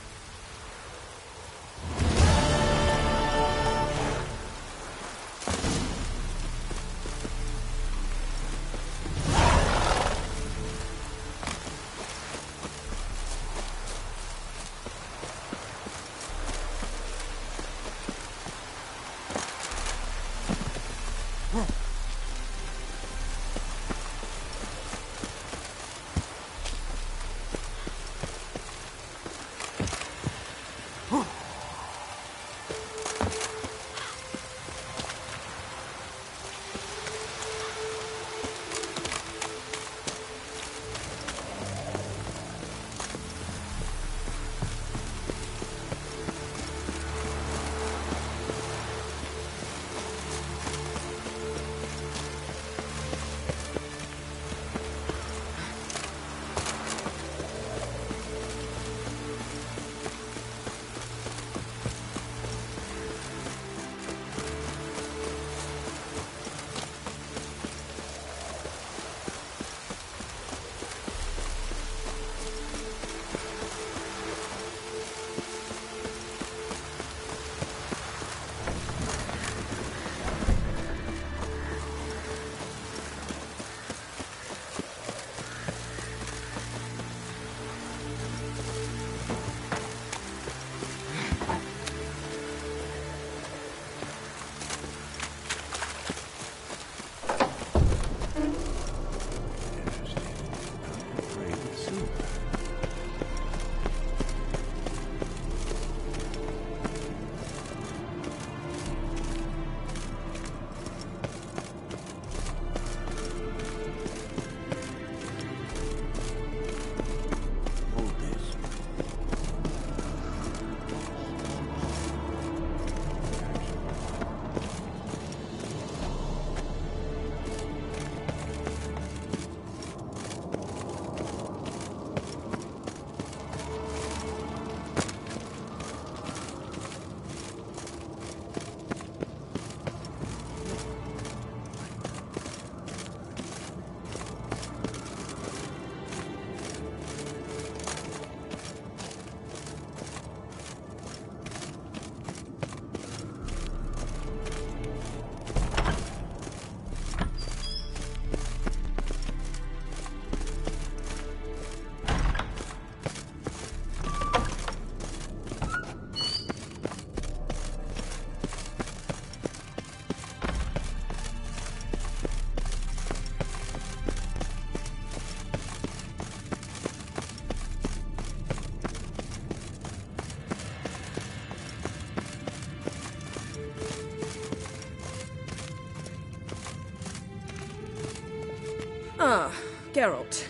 Ah, Geralt.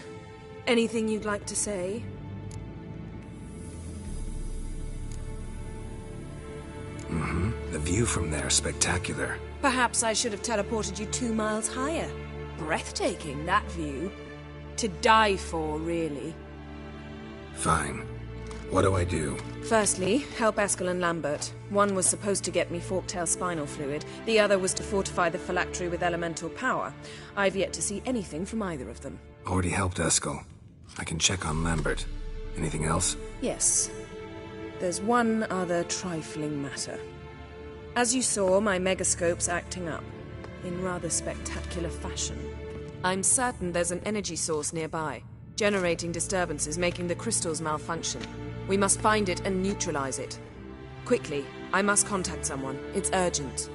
Anything you'd like to say? The view from there is spectacular. Perhaps I should have teleported you 2 miles higher. Breathtaking, that view. To die for, really. Fine. What do I do? Firstly, help Eskel and Lambert. One was supposed to get me forktail spinal fluid, the other was to fortify the phylactery with elemental power. I've yet to see anything from either of them. Already helped Eskel. I can check on Lambert. Anything else? Yes. There's one other trifling matter. As you saw, my megascope's acting up, in rather spectacular fashion. I'm certain there's an energy source nearby, generating disturbances, making the crystals malfunction. We must find it and neutralize it. Quickly, I must contact someone. It's urgent.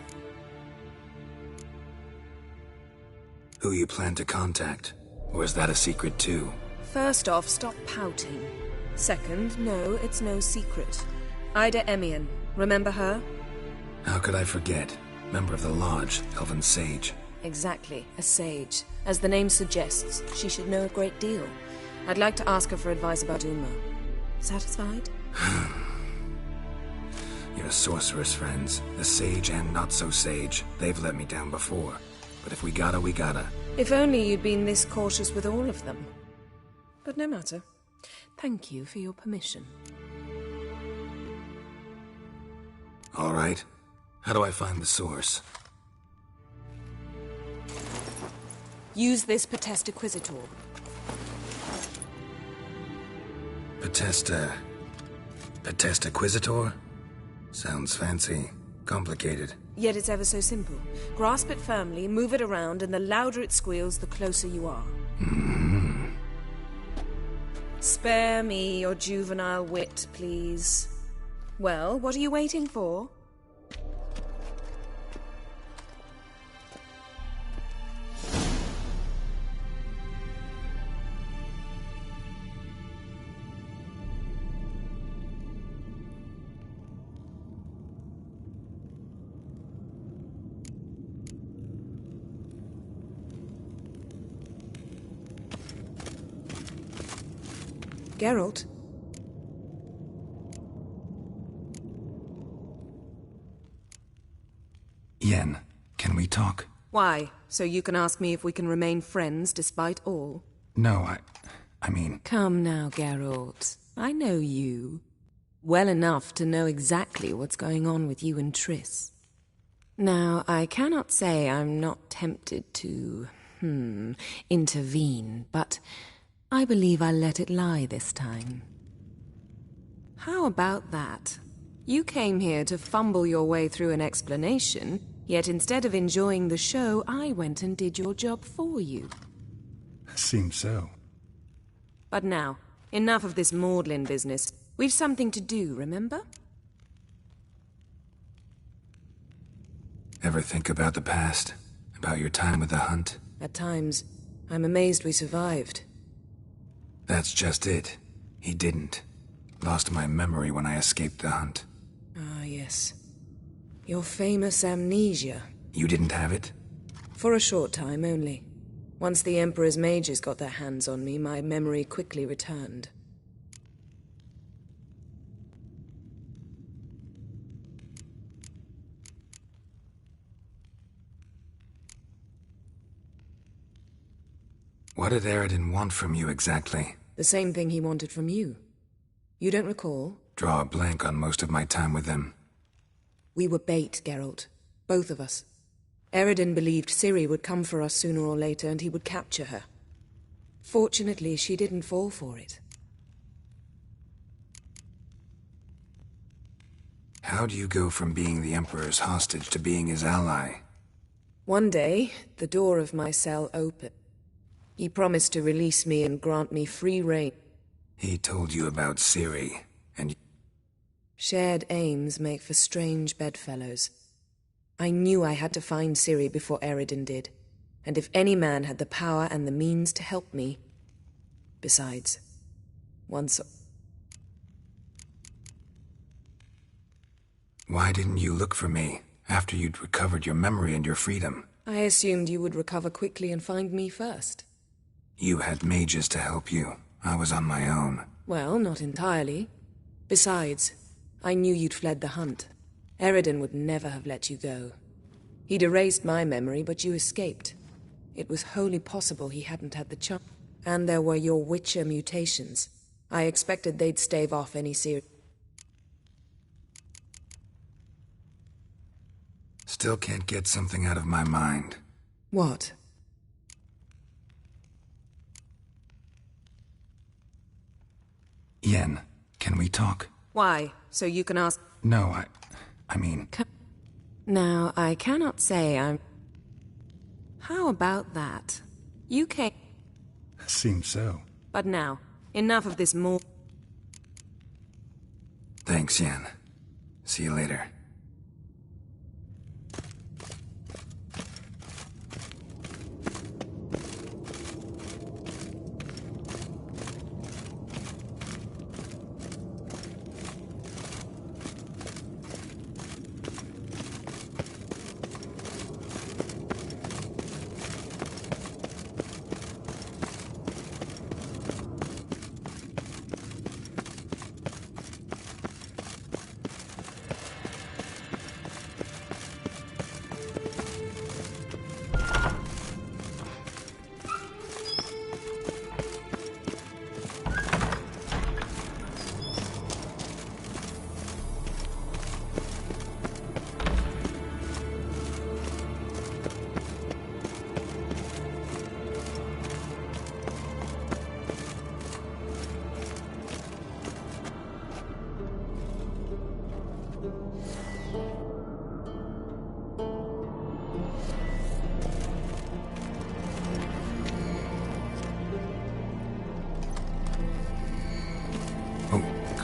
Who you plan to contact? Or is that a secret too? First off, stop pouting. Second, no, it's no secret. Ida Emian, remember her? How could I forget? Member of the Lodge, Elven Sage. Exactly, a sage. As the name suggests, she should know a great deal. I'd like to ask her for advice about Uma. Satisfied? Your sorceress friends, the sage and not-so-sage, they've let me down before. But if we gotta, we gotta. If only you'd been this cautious with all of them. But no matter. Thank you for your permission. All right. How do I find the source? Use this Potestaquisitor. Potestaquisitor? Sounds fancy. Complicated. Yet it's ever so simple. Grasp it firmly, move it around, and the louder it squeals, the closer you are. Spare me your juvenile wit, please. Well, what are you waiting for? Geralt? Yen, can we talk? Why? So you can ask me if we can remain friends despite all? No, I mean... Come now, Geralt. I know you. Well enough to know exactly what's going on with you and Triss. Now, I cannot say I'm not tempted to, intervene, but I believe I'll let it lie this time. How about that? You came here to fumble your way through an explanation, yet instead of enjoying the show, I went and did your job for you. Seems so. But now, enough of this maudlin business. We've something to do, remember? Ever think about the past? About your time with the hunt? At times, I'm amazed we survived. That's just it. He didn't. Lost my memory when I escaped the hunt. Ah, yes. Your famous amnesia. You didn't have it? For a short time only. Once the Emperor's mages got their hands on me, my memory quickly returned. What did Eredin want from you exactly? The same thing he wanted from you. You don't recall? Draw a blank on most of my time with them. We were bait, Geralt. Both of us. Eredin believed Ciri would come for us sooner or later and he would capture her. Fortunately, she didn't fall for it. How do you go from being the Emperor's hostage to being his ally? One day, the door of my cell opened. He promised to release me and grant me free rein. He told you about Ciri, and... Shared aims make for strange bedfellows. I knew I had to find Ciri before Eredin did, and if any man had the power and the means to help me... Besides, once... Why didn't you look for me, after you'd recovered your memory and your freedom? I assumed you would recover quickly and find me first. You had mages to help you. I was on my own. Well, not entirely. Besides, I knew you'd fled the hunt. Eridan would never have let you go. He'd erased my memory, but you escaped. It was wholly possible he hadn't had the chance. And there were your Witcher mutations. I expected they'd stave off any serious... Still can't get something out of my mind. What? Yen, can we talk? Why? So you can ask... No, I mean... Now, I cannot say I'm... How about that? You came... Seems so. But now, enough of this more... Thanks, Yen. See you later.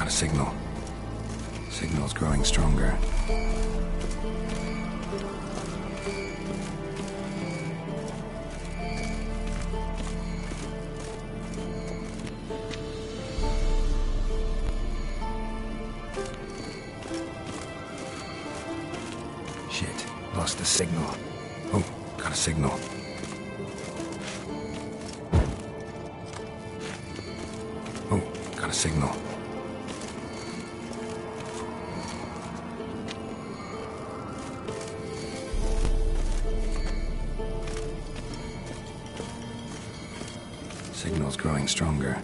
Signal. Signal's growing stronger. Shit, lost the signal. Oh, got a signal. Oh, got a signal. Signal's growing stronger.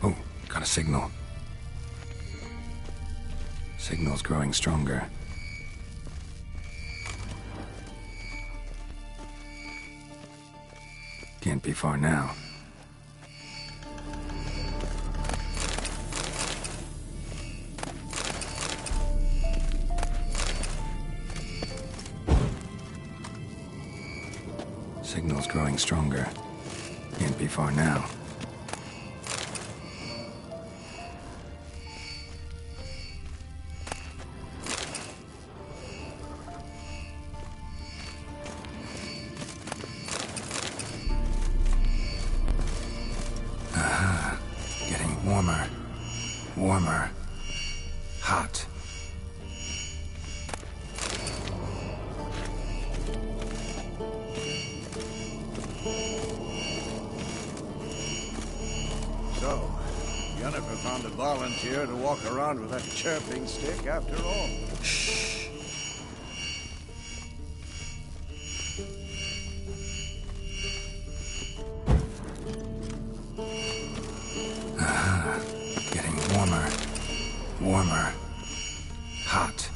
Oh, got a signal. Signal's growing stronger. Can't be far now. Signal's growing stronger. Can't be far now. Warmer. Hot. So, Yennefer found a volunteer to walk around with that chirping stick after all. Shh. Warmer. Hot.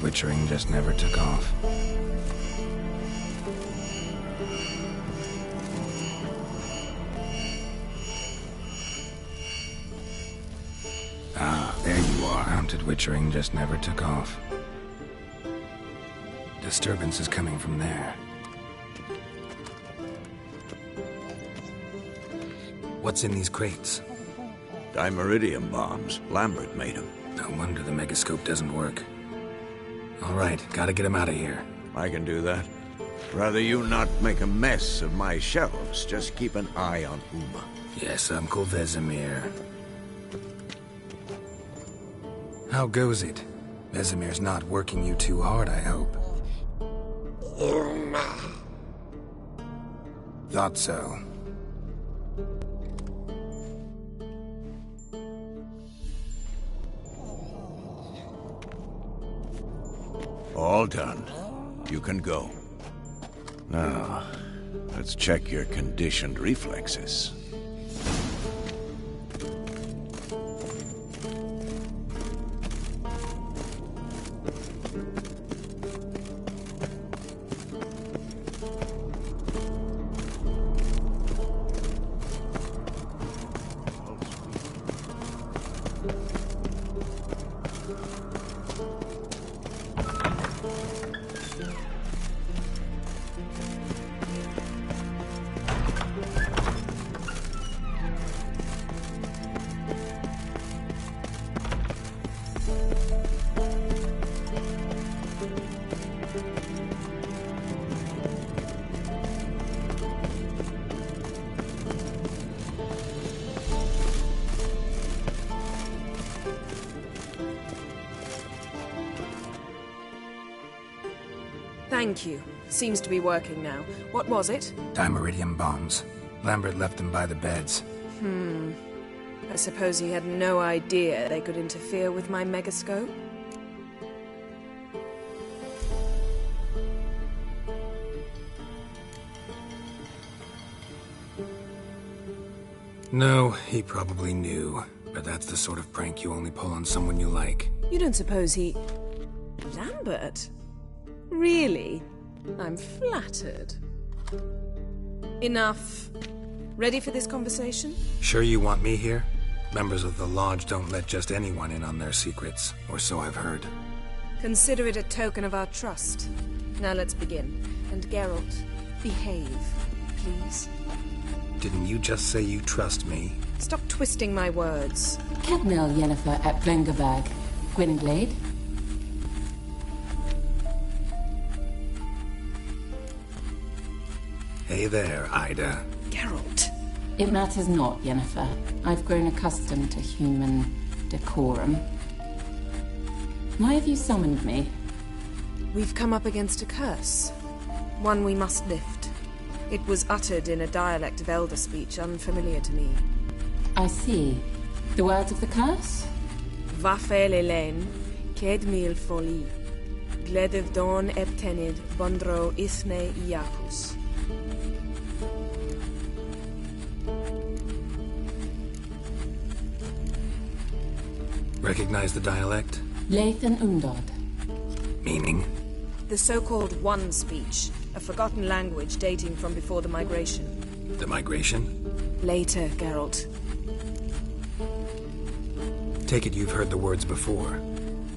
Witchering just never took off. attempted witchering just never took off. Disturbance is coming from there. What's in these crates? Dimeridium bombs. Lambert made them. No wonder the megascope doesn't work. All right, gotta get him out of here. I can do that. Rather you not make a mess of my shelves. Just keep an eye on Uma. Yes, Uncle Vesemir. How goes it? Vesemir's not working you too hard, I hope. Uma. Thought so. All done. You can go. Now, let's check your conditioned reflexes. Thank you. Seems to be working now. What was it? Dimeridium bombs. Lambert left them by the beds. I suppose he had no idea they could interfere with my megascope? No, he probably knew. But that's the sort of prank you only pull on someone you like. You don't suppose he... Lambert? Really? I'm flattered. Enough. Ready for this conversation? Sure you want me here? Members of the Lodge don't let just anyone in on their secrets, or so I've heard. Consider it a token of our trust. Now let's begin. And Geralt, behave, please. Didn't you just say you trust me? Stop twisting my words. Kednil Yennefer at Blengerberg. Gwynblade. Hey there, Ida. Geralt. It matters not, Yennefer. I've grown accustomed to human decorum. Why have you summoned me? We've come up against a curse. One we must lift. It was uttered in a dialect of Elder speech unfamiliar to me. I see. The words of the curse? Vafel Elaine, Ked mil foli, Gledev don ebtenid bondro isne iacus. Recognize the dialect? Lathan Undod. Meaning? The so-called One speech, a forgotten language dating from before the migration. The migration? Later, Geralt. Take it you've heard the words before.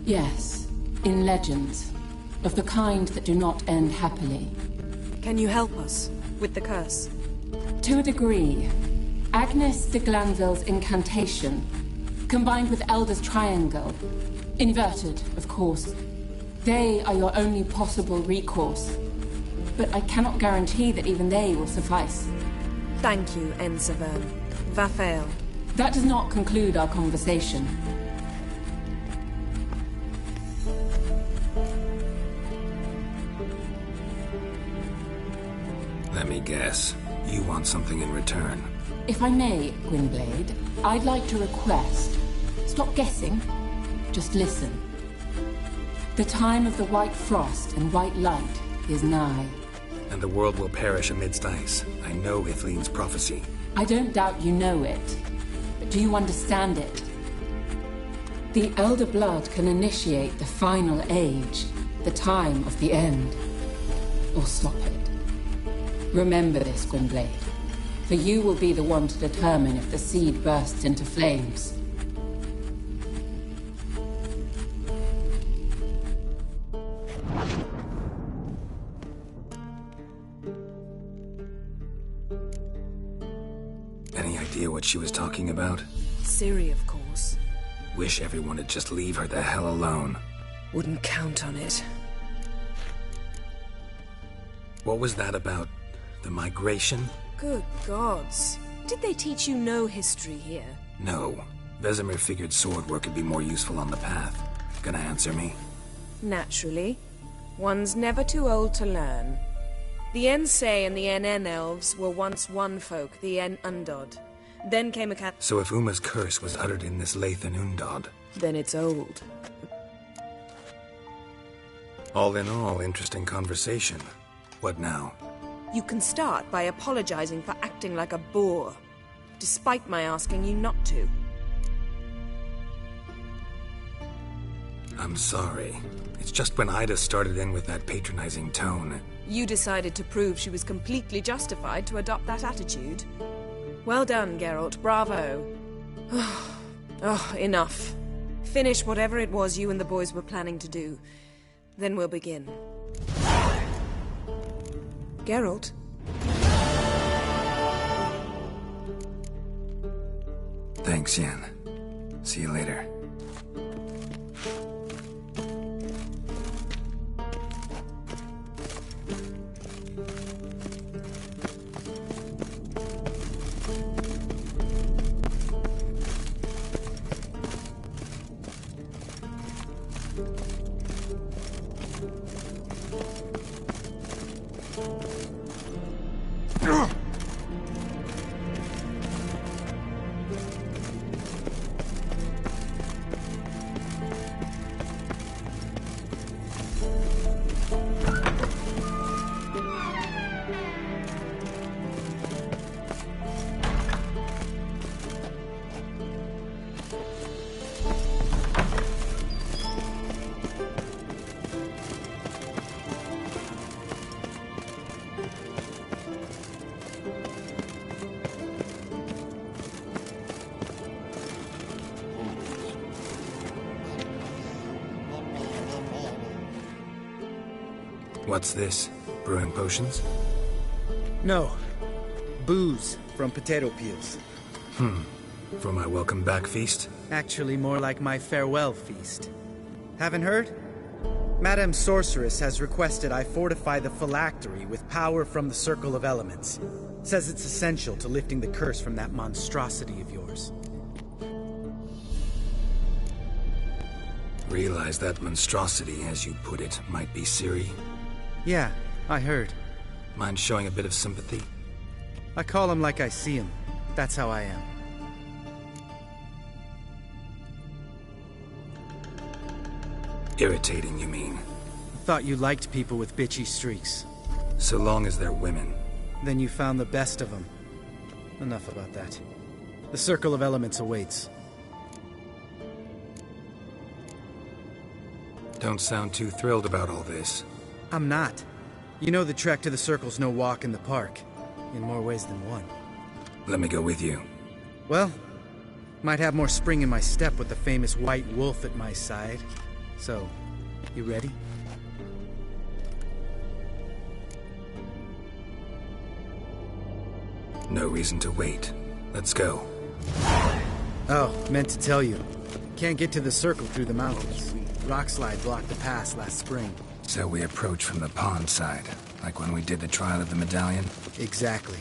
Yes, in legends. Of the kind that do not end happily. Can you help us with the curse? To a degree. Agnes de Glanville's incantation, combined with Elder's triangle, inverted, of course. They are your only possible recourse. But I cannot guarantee that even they will suffice. Thank you, Ensevern. Vafel. That does not conclude our conversation. Let me guess. You want something in return. If I may, Gwynblade, I'd like to request. Stop guessing. Just listen. The time of the white frost and white light is nigh. And the world will perish amidst ice. I know Ithleen's prophecy. I don't doubt you know it. But do you understand it? The Elder Blood can initiate the final age, the time of the end. Or stop it. Remember this, Gwynblade. For you will be the one to determine if the seed bursts into flames. idea what she was talking about? Ciri, of course. Wish everyone would just leave her the hell alone. Wouldn't count on it. What was that about? The migration? Good gods. Did they teach you no history here? No. Vesemir figured sword work would be more useful on the path. Gonna answer me? Naturally. One's never too old to learn. The Ensei and the NN elves were once one folk, the En Undod. Then came a cat. So if Uma's curse was uttered in this Lathan Undod, then it's old. All in all, interesting conversation. What now? You can start by apologizing for acting like a boor, despite my asking you not to. I'm sorry. It's just when Ida started in with that patronizing tone. You decided to prove she was completely justified to adopt that attitude. Well done, Geralt. Bravo. Oh, enough. Finish whatever it was you and the boys were planning to do. Then we'll begin. Geralt? Thanks, Yen. See you later. What's this? Brewing potions? No. Booze from potato peels. For my welcome back feast? Actually, more like my farewell feast. Haven't heard? Madame Sorceress has requested I fortify the phylactery with power from the Circle of Elements. Says it's essential to lifting the curse from that monstrosity of yours. Realize that monstrosity, as you put it, might be Ciri? Yeah, I heard. Mind showing a bit of sympathy? I call him like I see him. That's how I am. Irritating, you mean? Thought you liked people with bitchy streaks. So long as they're women. Then you found the best of them. Enough about that. The Circle of Elements awaits. Don't sound too thrilled about all this. I'm not. You know the trek to the Circle's no walk in the park. In more ways than one. Let me go with you. Well, might have more spring in my step with the famous White Wolf at my side. So, you ready? No reason to wait. Let's go. Oh, meant to tell you. Can't get to the Circle through the mountains. Rockslide blocked the pass last spring. So we approach from the pond side, like when we did the trial of the medallion? Exactly.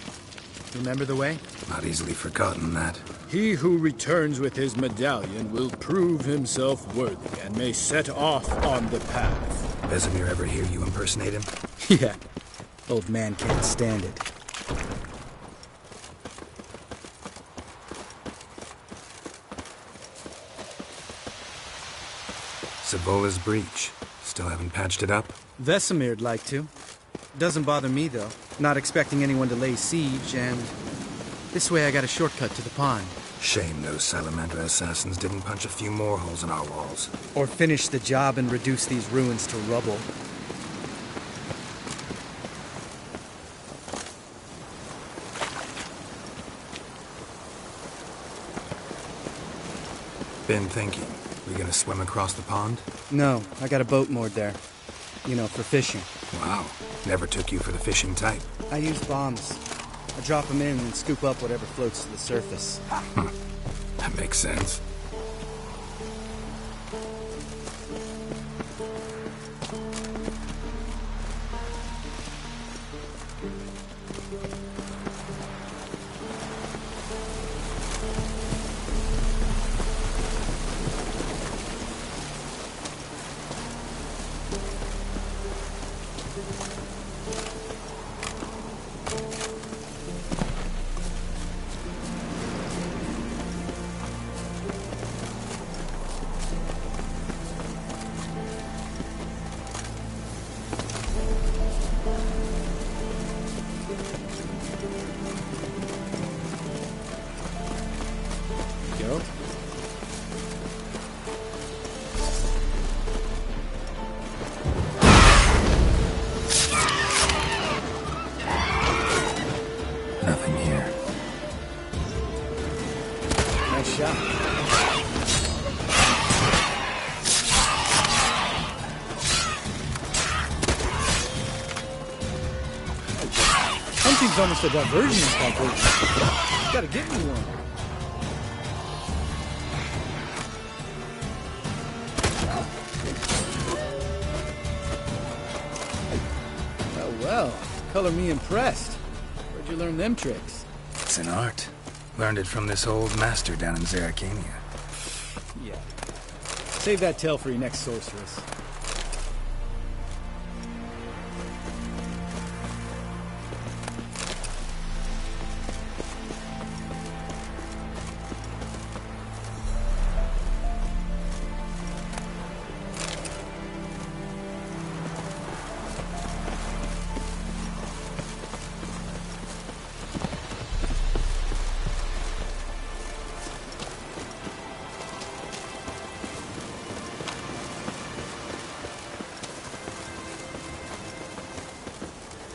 Remember the way? Not easily forgotten, that. He who returns with his medallion will prove himself worthy and may set off on the path. Vesemir ever hear you impersonate him? Yeah. Old man can't stand it. Savola's breach. Still haven't patched it up? Vesemir'd like to. Doesn't bother me, though. Not expecting anyone to lay siege, and this way I got a shortcut to the pond. Shame those Salamander assassins didn't punch a few more holes in our walls. Or finish the job and reduce these ruins to rubble. Been thinking. We gonna swim across the pond? No, I got a boat moored there. You know, for fishing. Wow. Never took you for the fishing type. I use bombs. I drop them in and scoop up whatever floats to the surface. That makes sense. Geralt? Nothing here. Nice shot. Hunting's almost a diversion in fact. Gotta get me one. Well, color me impressed. Where'd you learn them tricks? It's an art. Learned it from this old master down in Zerrikania. Yeah. Save that tale for your next sorceress.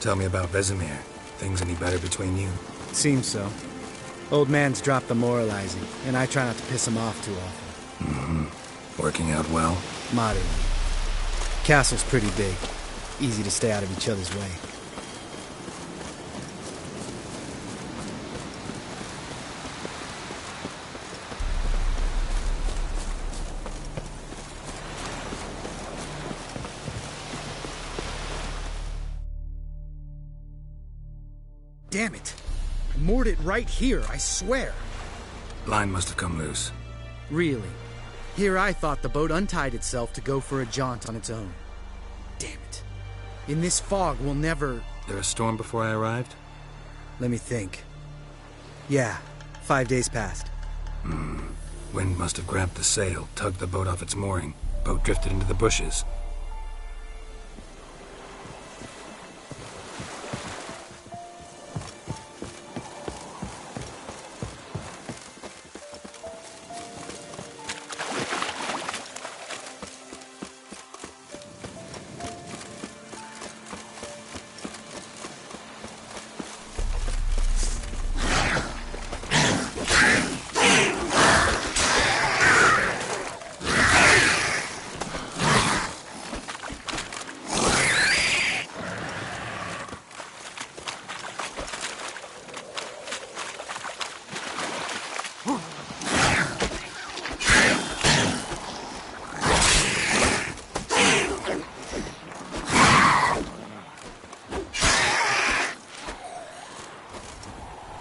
Tell me about Vesemir. Things any better between you? Seems so. Old man's dropped the moralizing, and I try not to piss him off too often. Mm-hmm. Working out well? Moderately. Castle's pretty big. Easy to stay out of each other's way. Damn it! I moored it right here, I swear! Line must have come loose. Really? Here I thought the boat untied itself to go for a jaunt on its own. Damn it. In this fog, we'll never... There a storm before I arrived? Let me think. Yeah, 5 days passed. Wind must have grabbed the sail, tugged the boat off its mooring. Boat drifted into the bushes.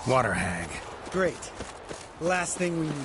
Water hag. Great. Last thing we needed.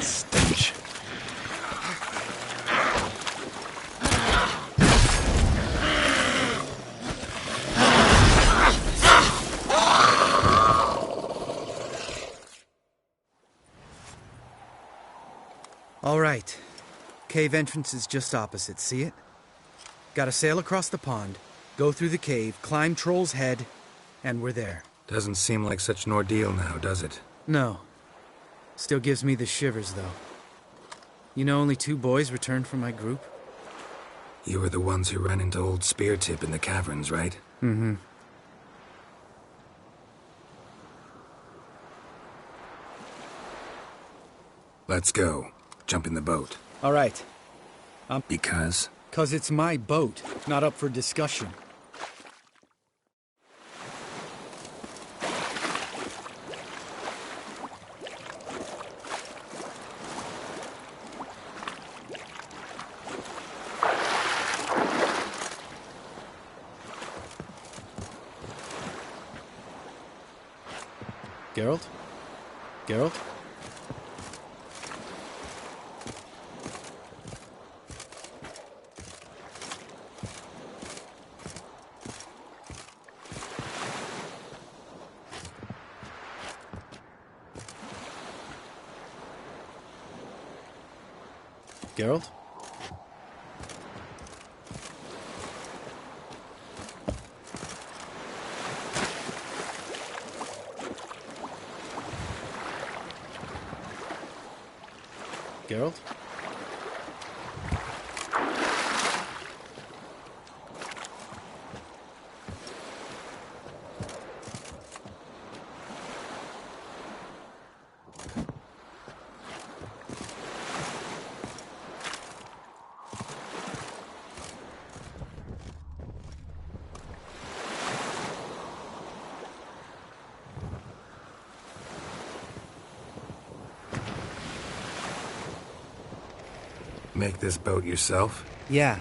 Stench. All right. Cave entrance is just opposite, see it? Gotta sail across the pond, go through the cave, climb Troll's Head, and we're there. Doesn't seem like such an ordeal now, does it? No. Still gives me the shivers, though. You know only 2 boys returned from my group? You were the ones who ran into old Speartip in the caverns, right? Mm-hmm. Let's go. Jump in the boat. All right. Because? 'Cause it's my boat, not up for discussion. Geralt? Geralt? Geralt? Geralt? Make this boat yourself? Yeah.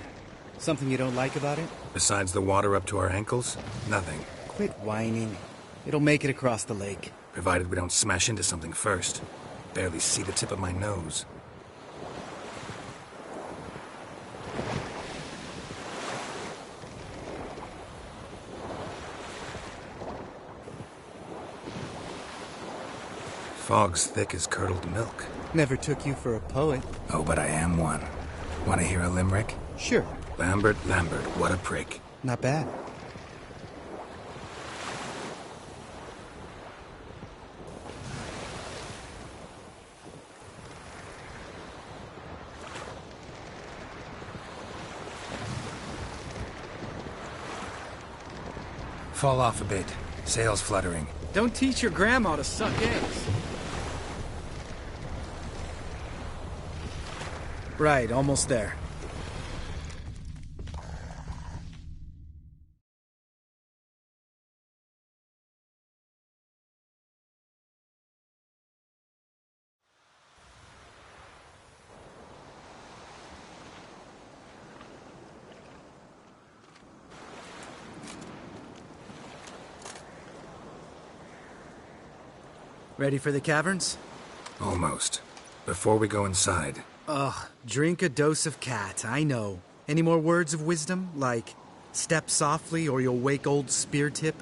Something you don't like about it? Besides the water up to our ankles? Nothing. Quit whining. It'll make it across the lake. Provided we don't smash into something first. Barely see the tip of my nose. Fog's thick as curdled milk. Never took you for a poet. Oh, but I am one. Want to hear a limerick? Sure. Lambert, what a prick. Not bad. Fall off a bit. Sails fluttering. Don't teach your grandma to suck eggs. Right, almost there. Ready for the caverns? Almost. Before we go inside... Ugh, drink a dose of cat, I know. Any more words of wisdom? Like, step softly or you'll wake old Speartip?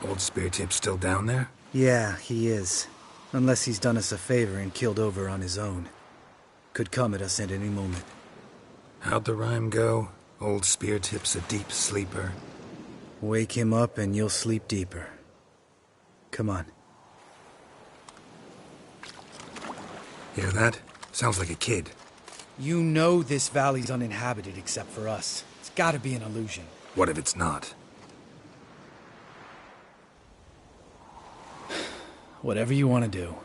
Old Speartip's still down there? Yeah, he is. Unless he's done us a favor and killed over on his own. Could come at us at any moment. How'd the rhyme go? Old Speartip's a deep sleeper. Wake him up and you'll sleep deeper. Come on. Hear that? Sounds like a kid. You know this valley's uninhabited except for us. It's gotta be an illusion. What if it's not? Whatever you want to do.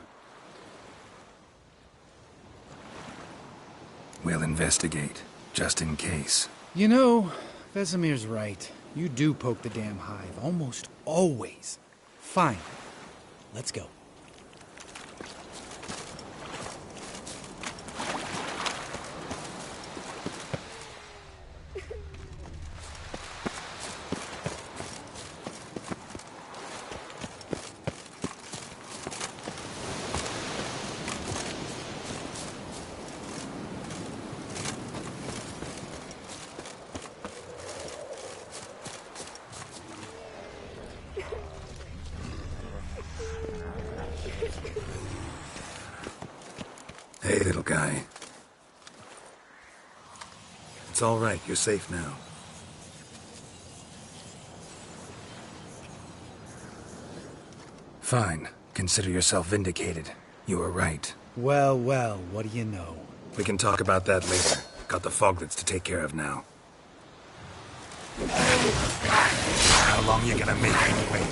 We'll investigate, just in case. You know, Vesemir's right. You do poke the damn hive, almost always. Fine. Let's go. Hey, little guy. It's all right. You're safe now. Fine. Consider yourself vindicated. You were right. Well, well, what do you know? We can talk about that later. Got the foglets to take care of now. How long you gonna make me wait?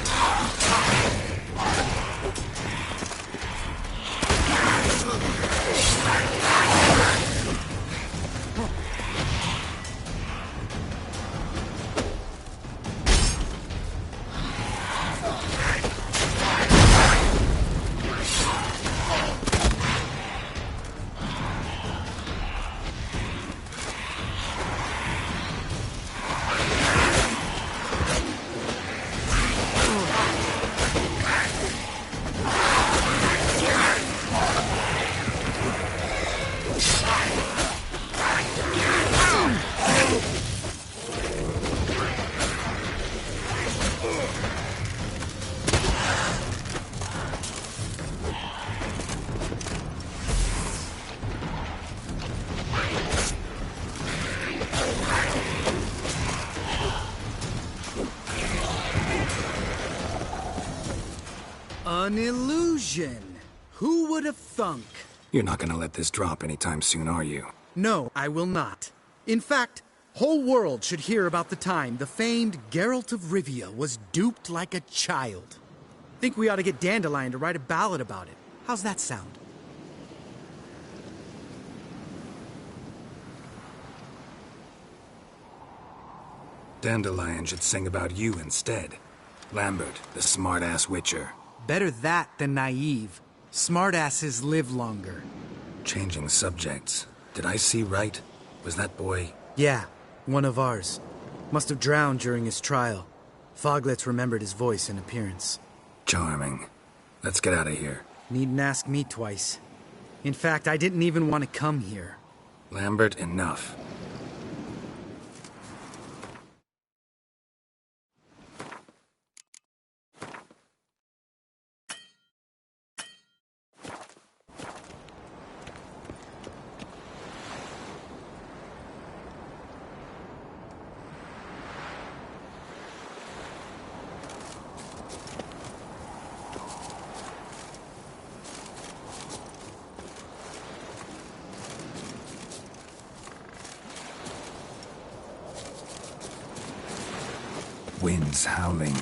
An illusion! Who would have thunk? You're not gonna let this drop anytime soon, are you? No, I will not. In fact, whole world should hear about the time the famed Geralt of Rivia was duped like a child. Think we ought to get Dandelion to write a ballad about it. How's that sound? Dandelion should sing about you instead. Lambert, the smart-ass witcher. Better that than naive. Smartasses live longer. Changing subjects. Did I see right? Was that boy... Yeah, one of ours. Must have drowned during his trial. Foglets remembered his voice and appearance. Charming. Let's get out of here. Needn't ask me twice. In fact, I didn't even want to come here. Lambert, enough. Winds howling.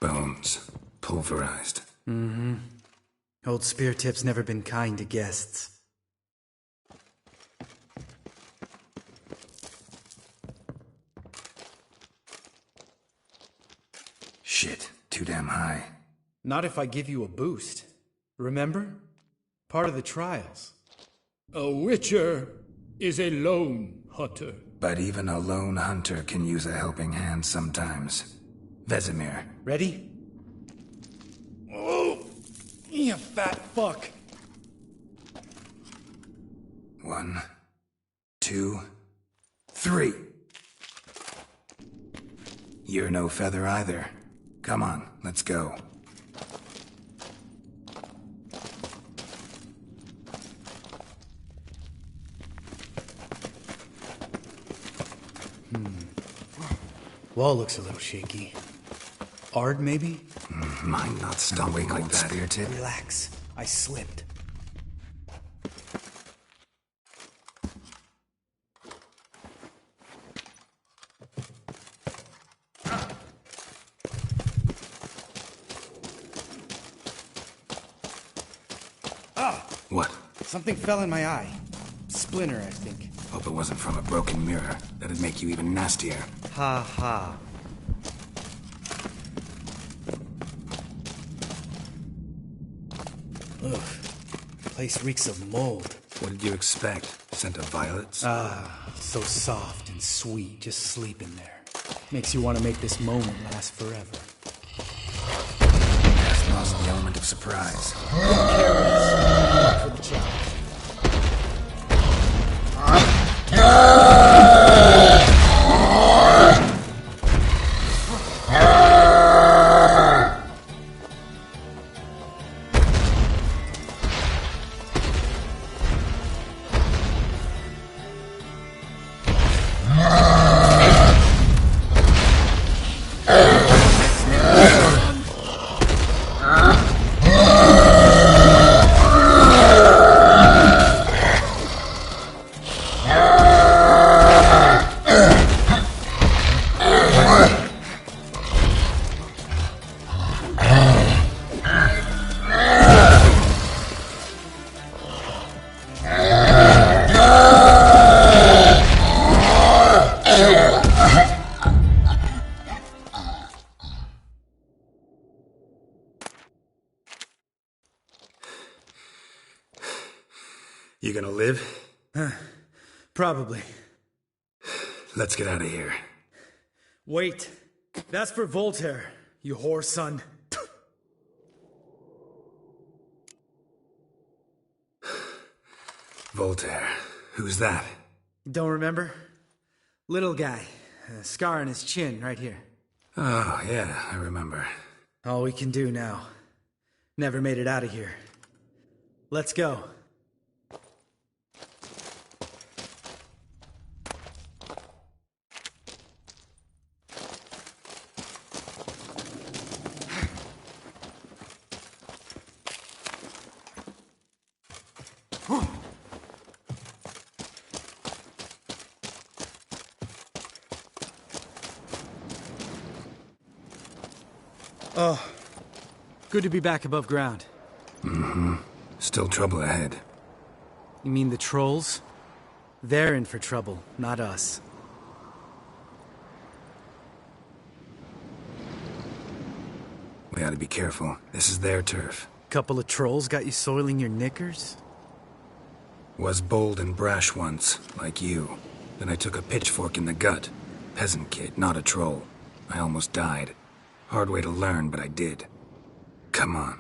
Bones. Pulverized. Mm-hmm. Old Speartip's never been kind to guests. Shit. Too damn high. Not if I give you a boost. Remember? Part of the trials. A witcher is a lone hunter. But even a lone hunter can use a helping hand sometimes. Vesemir. Ready? Oh, you fat fuck. 1, 2, 3. You're no feather either. Come on, let's go. Wall looks a little shaky. Ard, maybe? Mind not stumbling like that. Speartip. Relax. I slipped. What? Something fell in my eye. Splinter, I think. Hope it wasn't from a broken mirror. That'd make you even nastier. Ha ha. Ugh. Place reeks of mold. What did you expect? Scent of violets? Ah, so soft and sweet, just sleeping there. Makes you want to make this moment last forever. Has lost the element of surprise. Careless. For the challenge. You gonna live? Probably. Let's get out of here. Wait. That's for Voltaire, you whore son. Voltaire. Who's that? Don't remember? Little guy. A scar on his chin, right here. Oh, yeah, I remember. All we can do now. Never made it out of here. Let's go. Oh, good to be back above ground. Mm-hmm. Still trouble ahead. You mean the trolls? They're in for trouble, not us. We ought to be careful. This is their turf. Couple of trolls got you soiling your knickers? Was bold and brash once, like you. Then I took a pitchfork in the gut. Peasant kid, not a troll. I almost died. Hard way to learn, but I did. Come on.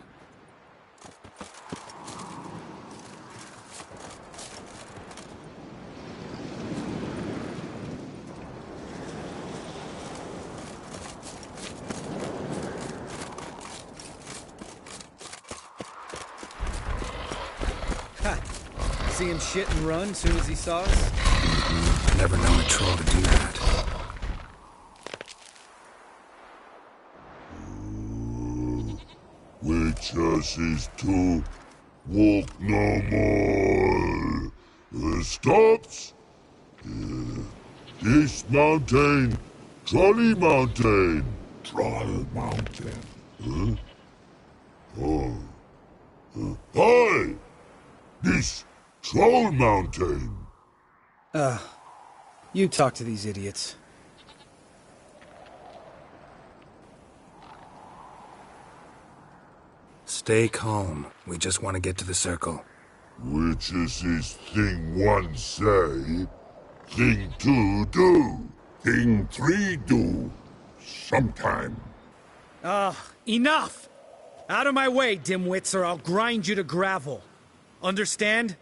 Ha! See him shit and run soon as he saw us? Never known a troll to do that. Witches is to walk no more. Stops. This mountain, Trolley Mountain. Troll Mountain. Huh? Oh. Hi! This Troll Mountain. You talk to these idiots. Stay calm. We just want to get to the circle. Witches is thing one say, thing two do, thing three do, sometime. Enough! Out of my way, dimwits, or I'll grind you to gravel. Understand?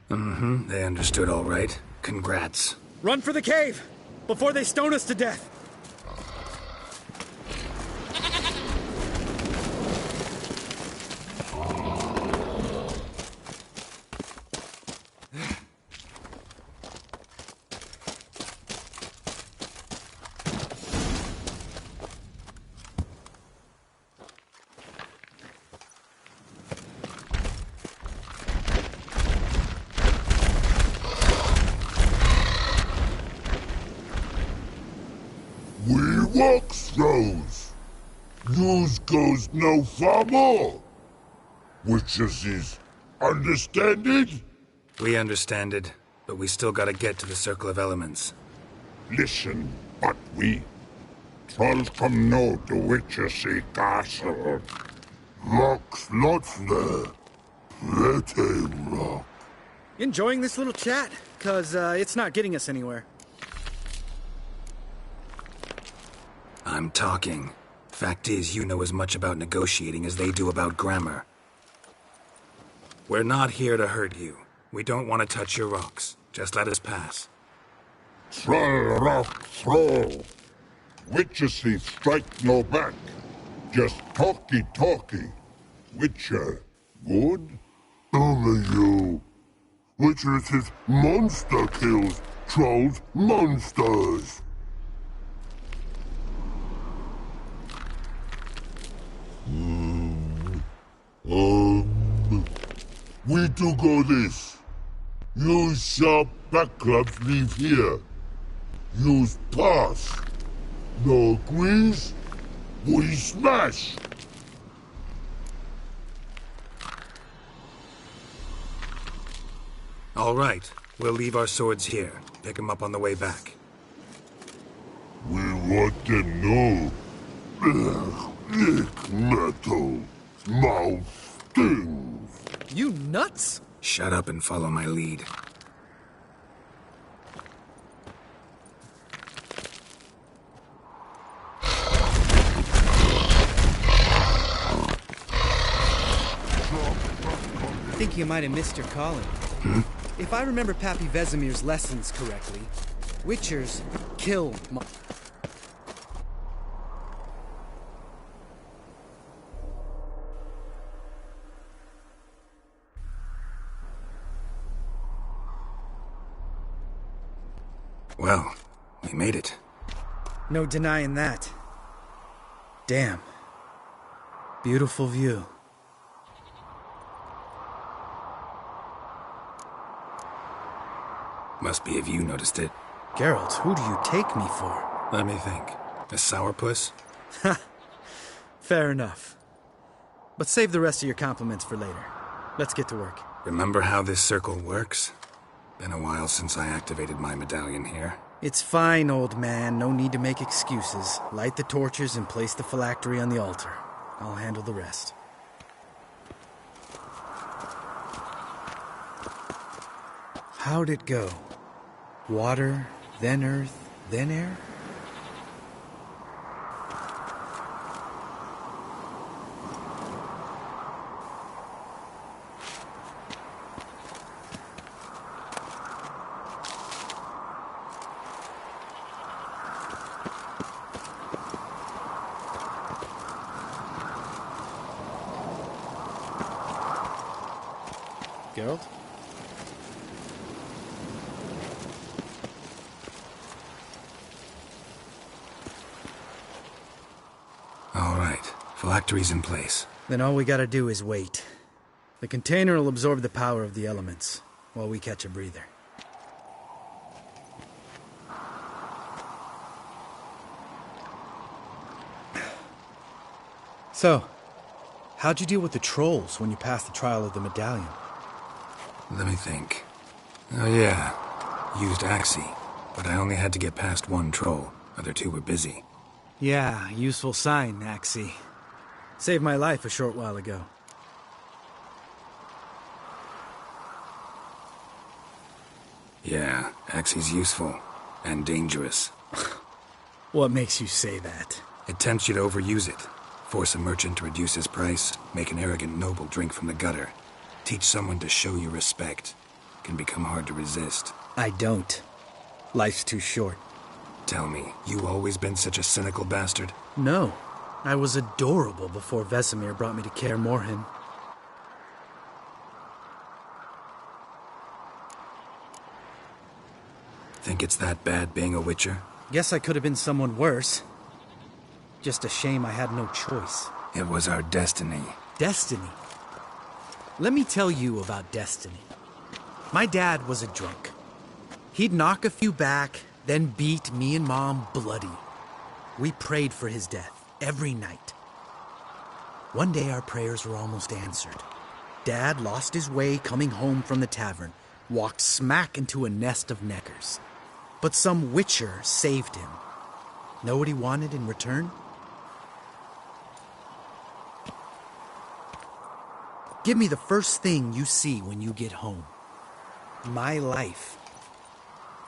Mm-hmm. They understood all right. Congrats. Run for the cave! Before they stone us to death! We walks those. News goes no far more. Witches is understanded? We understand it, but we still gotta get to the Circle of Elements. Listen, but we. trolls come no to Witchersea Castle. Rocks lots there. Pretty rock. Enjoying this little chat? Cause it's not getting us anywhere. I'm talking. Fact is, you know as much about negotiating as they do about grammar. We're not here to hurt you. We don't want to touch your rocks. Just let us pass. Troll rock throw. Witchersea strike no back. Just talky. Witcher, good? Only you. Witcher is his monster kills. Trolls, monsters. We do go this. Use sharp back clubs leave here. Use pass. No agrees? We smash. All right. We'll leave our swords here. Pick them up on the way back. We want them know. Lick metal. Mouth stings. You nuts? Shut up and follow my lead. I think you might have missed your calling. If I remember Pappy Vesemir's lessons correctly, Witchers kill Well, we made it. No denying that. Damn. Beautiful view. Must be if you noticed it. Geralt, who do you take me for? Let me think. A sourpuss? Ha! Fair enough. But save the rest of your compliments for later. Let's get to work. Remember how this circle works? Been a while since I activated my medallion here. It's fine, old man. No need to make excuses. Light the torches and place the phylactery on the altar. I'll handle the rest. How'd it go? Water, then earth, then air? Geralt? All right. Phylactery's in place. Then all we gotta do is wait. The container will absorb the power of the elements, while we catch a breather. So, how'd you deal with the trolls when you passed the trial of the medallion? Let me think. Oh yeah. Used Axii, but I only had to get past one troll. Other two were busy. Yeah, useful sign, Axii. Saved my life a short while ago. Yeah, Axii's useful. And dangerous. What makes you say that? It tempts you to overuse it. Force a merchant to reduce his price. Make an arrogant noble drink from the gutter. Teach someone to show you respect. Can become hard to resist. I don't. Life's too short. Tell me, you always been such a cynical bastard? No. I was adorable before Vesemir brought me to Kaer Morhen. Think it's that bad being a Witcher? Guess I could have been someone worse. Just a shame I had no choice. It was our destiny. Destiny? Let me tell you about destiny. My dad was a drunk. He'd knock a few back, then beat me and Mom bloody. We prayed for his death every night. One day our prayers were almost answered. Dad lost his way coming home from the tavern, walked smack into a nest of neckers. But some Witcher saved him. Know what he wanted in return? Give me the first thing you see when you get home. My life.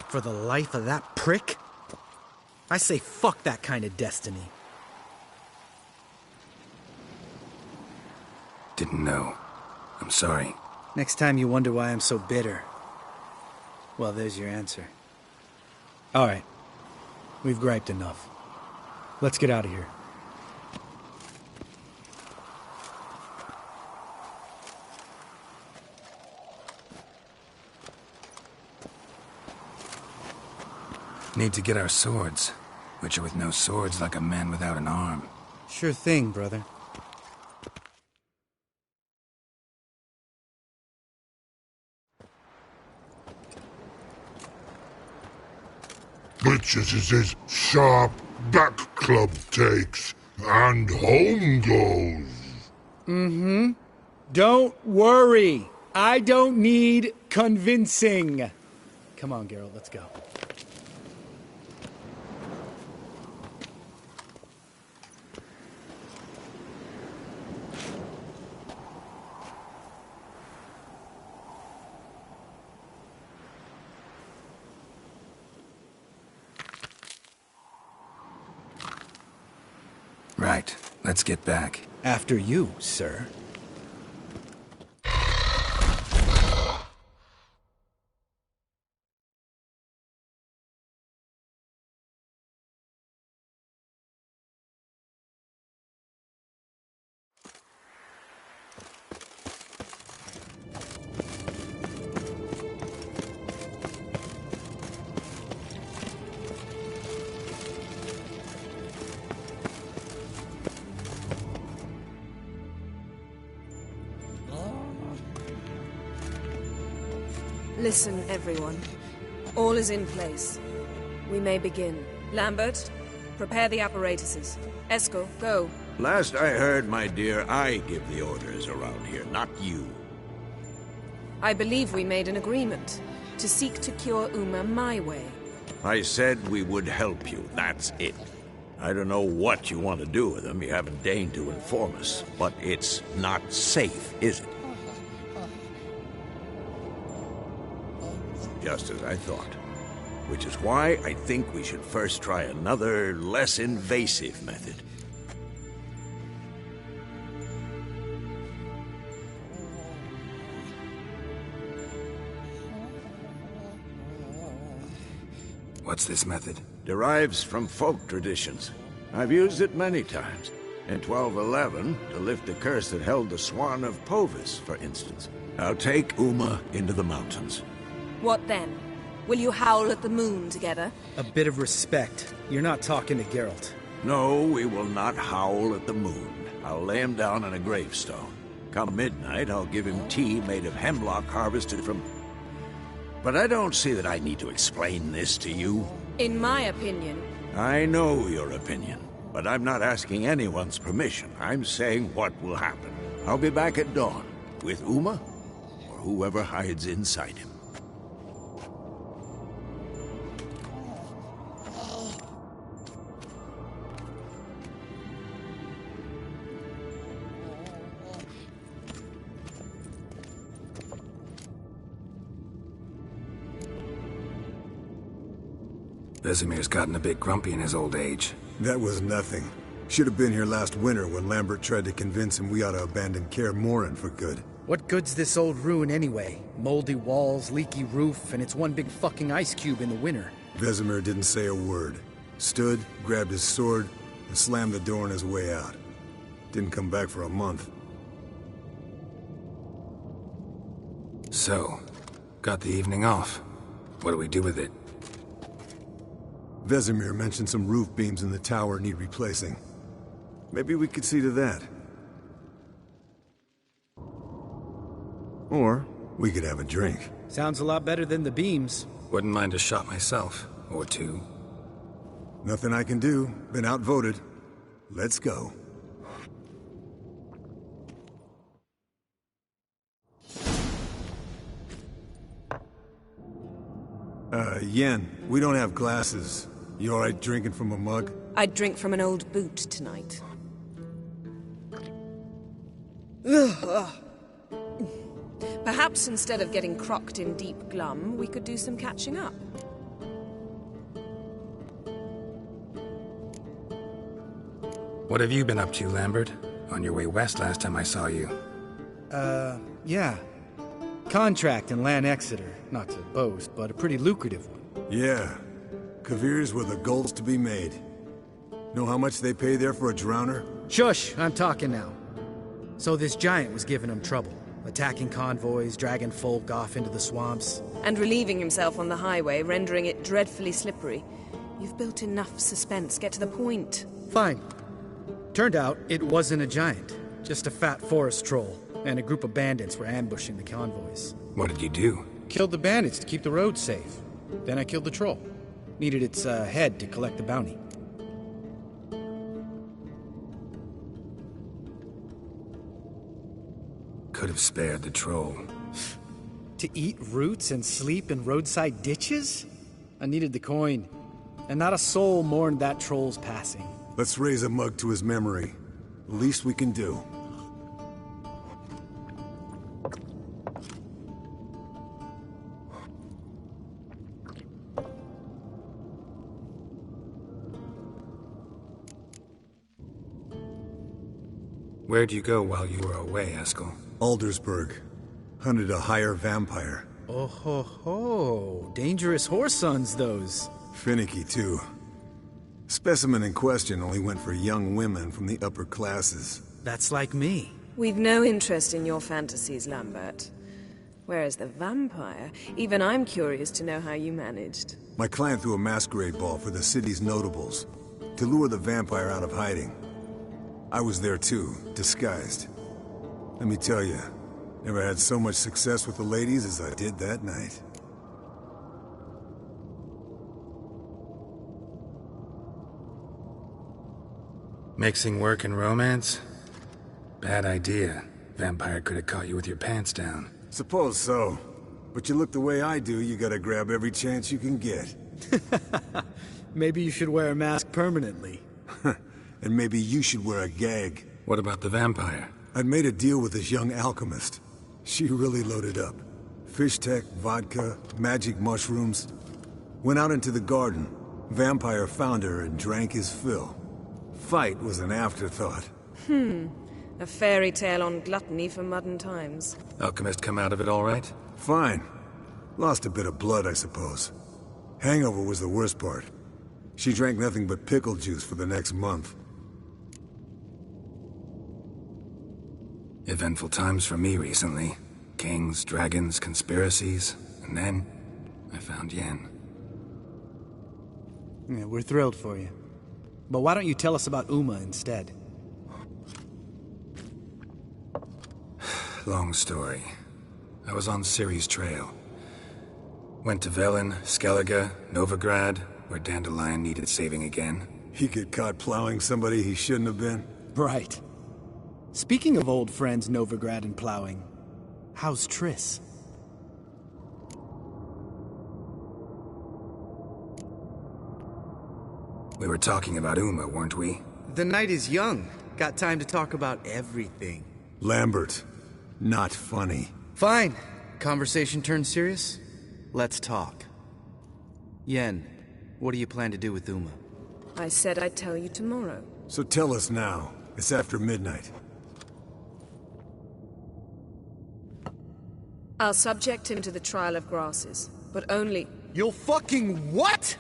For the life of that prick? I say fuck that kind of destiny. Didn't know. I'm sorry. Next time you wonder why I'm so bitter, well, there's your answer. All right. We've griped enough. Let's get out of here. Need to get our swords. Which are with no swords like a man without an arm. Sure thing, brother. Bitches is his sharp back club takes, and home goes. Mm-hmm. Don't worry. I don't need convincing. Come on, Geralt, let's go. Right. Let's get back. After you, sir. Listen, everyone. All is in place. We may begin. Lambert, prepare the apparatuses. Esco, go. Last I heard, my dear, I give the orders around here, not you. I believe we made an agreement to seek to cure Uma my way. I said we would help you, that's it. I don't know what you want to do with them, you haven't deigned to inform us, but it's not safe, is it? Just as I thought. Which is why I think we should first try another, less invasive method. What's this method? Derives from folk traditions. I've used it many times. In 1211, to lift the curse that held the Swan of Povis, for instance. Now take Uma into the mountains. What then? Will you howl at the moon together? A bit of respect. You're not talking to Geralt. No, we will not howl at the moon. I'll lay him down on a gravestone. Come midnight, I'll give him tea made of hemlock harvested from... But I don't see that I need to explain this to you. In my opinion... I know your opinion, but I'm not asking anyone's permission. I'm saying what will happen. I'll be back at dawn, with Uma, or whoever hides inside him. Vesemir's gotten a bit grumpy in his old age. That was nothing. Should have been here last winter when Lambert tried to convince him we ought to abandon Kaer Morhen for good. What good's this old ruin anyway? Moldy walls, leaky roof, and it's one big fucking ice cube in the winter. Vesemir didn't say a word. Stood, grabbed his sword, and slammed the door on his way out. Didn't come back for a month. So, got the evening off. What do we do with it? Vesemir mentioned some roof beams in the tower need replacing. Maybe we could see to that. Or we could have a drink. Sounds a lot better than the beams. Wouldn't mind a shot myself, or two. Nothing I can do. Been outvoted. Let's go. Yen, we don't have glasses. You alright drinking from a mug? I'd drink from an old boot tonight. Perhaps instead of getting crocked in deep glum, we could do some catching up. What have you been up to, Lambert? On your way west last time I saw you. Yeah. Contract in Lan Exeter. Not to boast, but a pretty lucrative one. Yeah. Kavir's were the goals to be made. Know how much they pay there for a drowner? Shush! I'm talking now. So this giant was giving him trouble. Attacking convoys, dragging folk off into the swamps. And relieving himself on the highway, rendering it dreadfully slippery. You've built enough suspense. Get to the point. Fine. Turned out, it wasn't a giant. Just a fat forest troll. And a group of bandits were ambushing the convoys. What did you do? Killed the bandits to keep the roads safe. Then I killed the troll. Needed its head to collect the bounty. Could have spared the troll. To eat roots and sleep in roadside ditches? I needed the coin. And not a soul mourned that troll's passing. Let's raise a mug to his memory. The least we can do. Where'd you go while you were away, Eskel? Aldersburg. Hunted a higher vampire. Oh ho ho. Dangerous whoresons, those. Finicky, too. Specimen in question only went for young women from the upper classes. That's like me. We've no interest in your fantasies, Lambert. Whereas the vampire, even I'm curious to know how you managed. My client threw a masquerade ball for the city's notables, to lure the vampire out of hiding. I was there too, disguised. Let me tell you, never had so much success with the ladies as I did that night. Mixing work and romance? Bad idea. Vampire could have caught you with your pants down. Suppose so. But you look the way I do, you gotta grab every chance you can get. Maybe you should wear a mask permanently. And maybe you should wear a gag. What about the vampire? I'd made a deal with this young alchemist. She really loaded up. Fish tech, vodka, magic mushrooms. Went out into the garden. Vampire found her and drank his fill. Fight was an afterthought. A fairy tale on gluttony for modern times. Alchemist come out of it all right? Fine. Lost a bit of blood, I suppose. Hangover was the worst part. She drank nothing but pickle juice for the next month. Eventful times for me recently. Kings, dragons, conspiracies, and then I found Yen. Yeah, we're thrilled for you. But why don't you tell us about Uma instead? Long story. I was on Ciri's trail. Went to Velen, Skellige, Novigrad, where Dandelion needed saving again. He get caught plowing somebody he shouldn't have been? Right. Speaking of old friends Novigrad and plowing, how's Triss? We were talking about Uma, weren't we? The night is young. Got time to talk about everything. Lambert. Not funny. Fine. Conversation turned serious? Let's talk. Yen, what do you plan to do with Uma? I said I'd tell you tomorrow. So tell us now. It's after midnight. I'll subject him to the trial of grasses, but only... You'll fucking what?!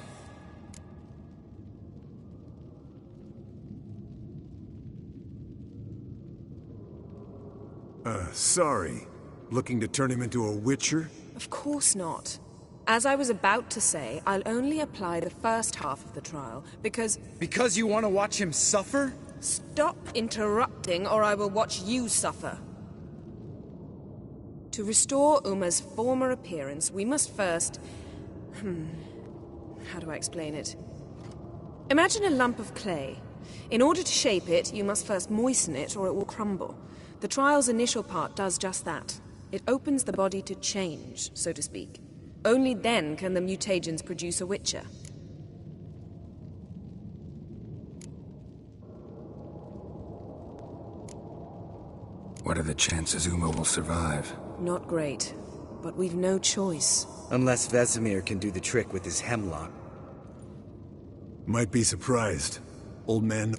Sorry. Looking to turn him into a witcher? Of course not. As I was about to say, I'll only apply the first half of the trial, because... Because you want to watch him suffer? Stop interrupting, or I will watch you suffer. To restore Uma's former appearance, we must first... How do I explain it? Imagine a lump of clay. In order to shape it, you must first moisten it, or it will crumble. The trial's initial part does just that. It opens the body to change, so to speak. Only then can the mutagens produce a witcher. What are the chances Uma will survive? Not great, but we've no choice. Unless Vesemir can do the trick with his hemlock. Might be surprised. Old man.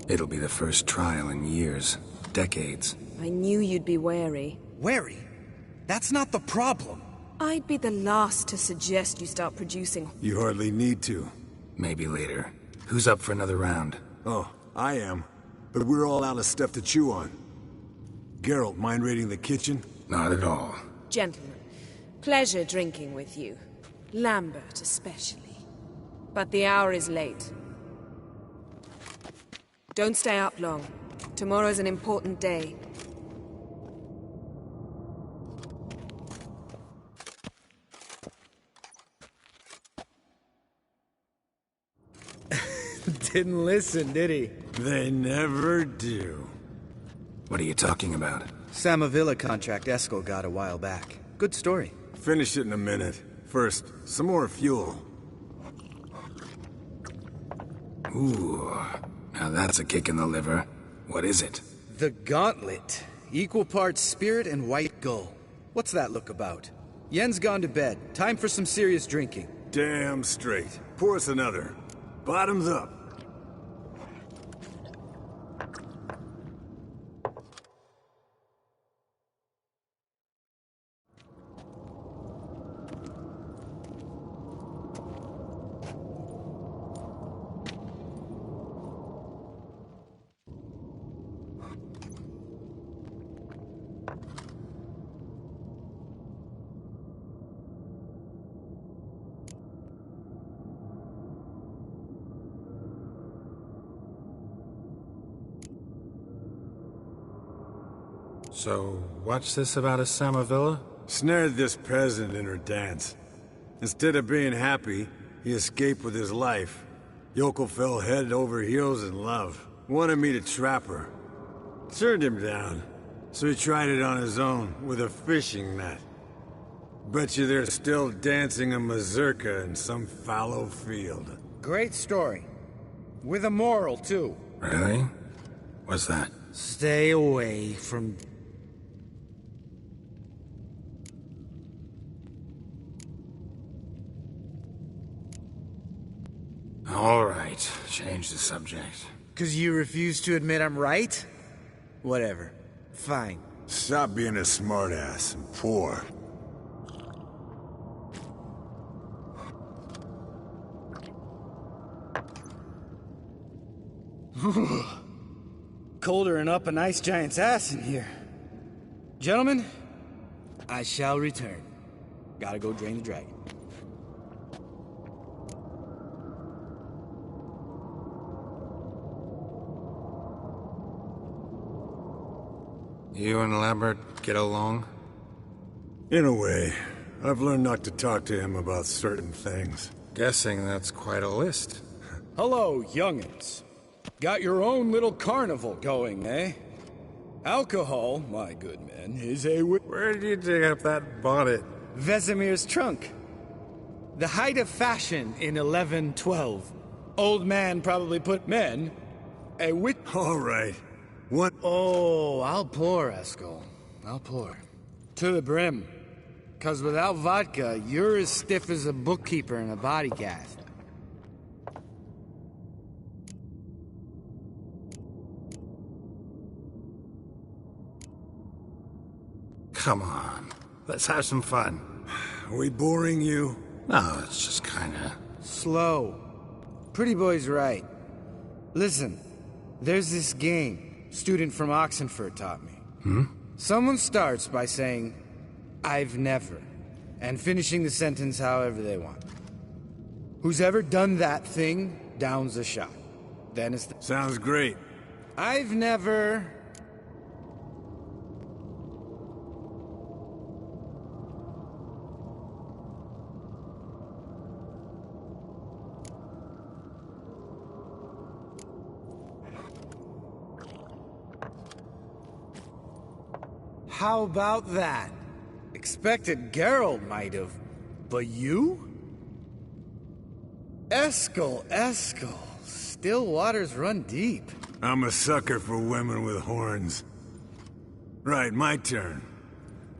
It'll be the first trial in years. Decades. I knew you'd be wary. Wary? That's not the problem. I'd be the last to suggest you start producing. You hardly need to. Maybe later. Who's up for another round? Oh, I am. But we're all out of stuff to chew on. Geralt, mind raiding the kitchen? Not at all. Gentlemen, pleasure drinking with you. Lambert especially. But the hour is late. Don't stay up long. Tomorrow's an important day. Didn't listen, did he? They never do. What are you talking about? Samavilla contract Eskel got a while back. Good story. Finish it in a minute. First, some more fuel. Ooh, now that's a kick in the liver. What is it? The Gauntlet. Equal parts spirit and white gull. What's that look about? Yen's gone to bed. Time for some serious drinking. Damn straight. Pour us another. Bottoms up. So, what's this about a Samavilla? Snared this peasant in her dance. Instead of being happy, he escaped with his life. Yoko fell head over heels in love. Wanted me to trap her. Turned him down. So he tried it on his own, with a fishing net. Bet you they're still dancing a mazurka in some fallow field. Great story. With a moral, too. Really? What's that? Stay away from... All right, change the subject. 'Cause you refuse to admit I'm right? Whatever. Fine. Stop being a smartass and pour. Colder and up an ice giant's ass in here. Gentlemen, I shall return. Gotta go drain the dragon. You and Lambert get along? In a way. I've learned not to talk to him about certain things. Guessing that's quite a list. Hello, young'uns. Got your own little carnival going, eh? Alcohol, my good men, is a... Where did you dig up that bonnet? Vesemir's trunk. The height of fashion in 1112. Old man probably put men... A wit... All right. What? Oh, I'll pour, Eskel. I'll pour. To the brim. 'Cause without vodka, you're as stiff as a bookkeeper in a body cast. Come on. Let's have some fun. Are we boring you? No, it's just kinda... Slow. Pretty boy's right. Listen, there's this game student from Oxenford taught me. Someone starts by saying, I've never, and finishing the sentence however they want. Who's ever done that thing, downs a shot. Then it's... Sounds great. I've never... How about that? Expected Geralt might have, but you? Eskel, still waters run deep. I'm a sucker for women with horns. Right, my turn.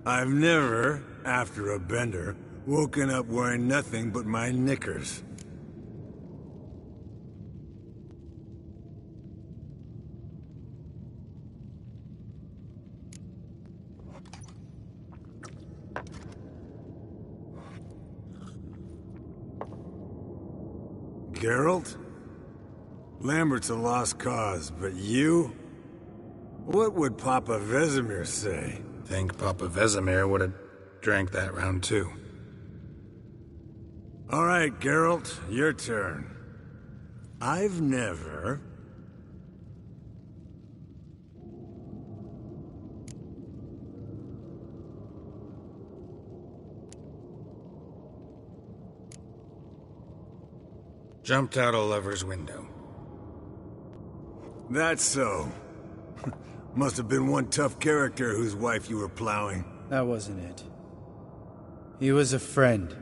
I've never, after a bender, woken up wearing nothing but my knickers. Geralt? Lambert's a lost cause, but you? What would Papa Vesemir say? Think Papa Vesemir would have drank that round too. All right, Geralt, your turn. I've never... Jumped out a lover's window. That's so. Must have been one tough character whose wife you were plowing. That wasn't it. He was a friend.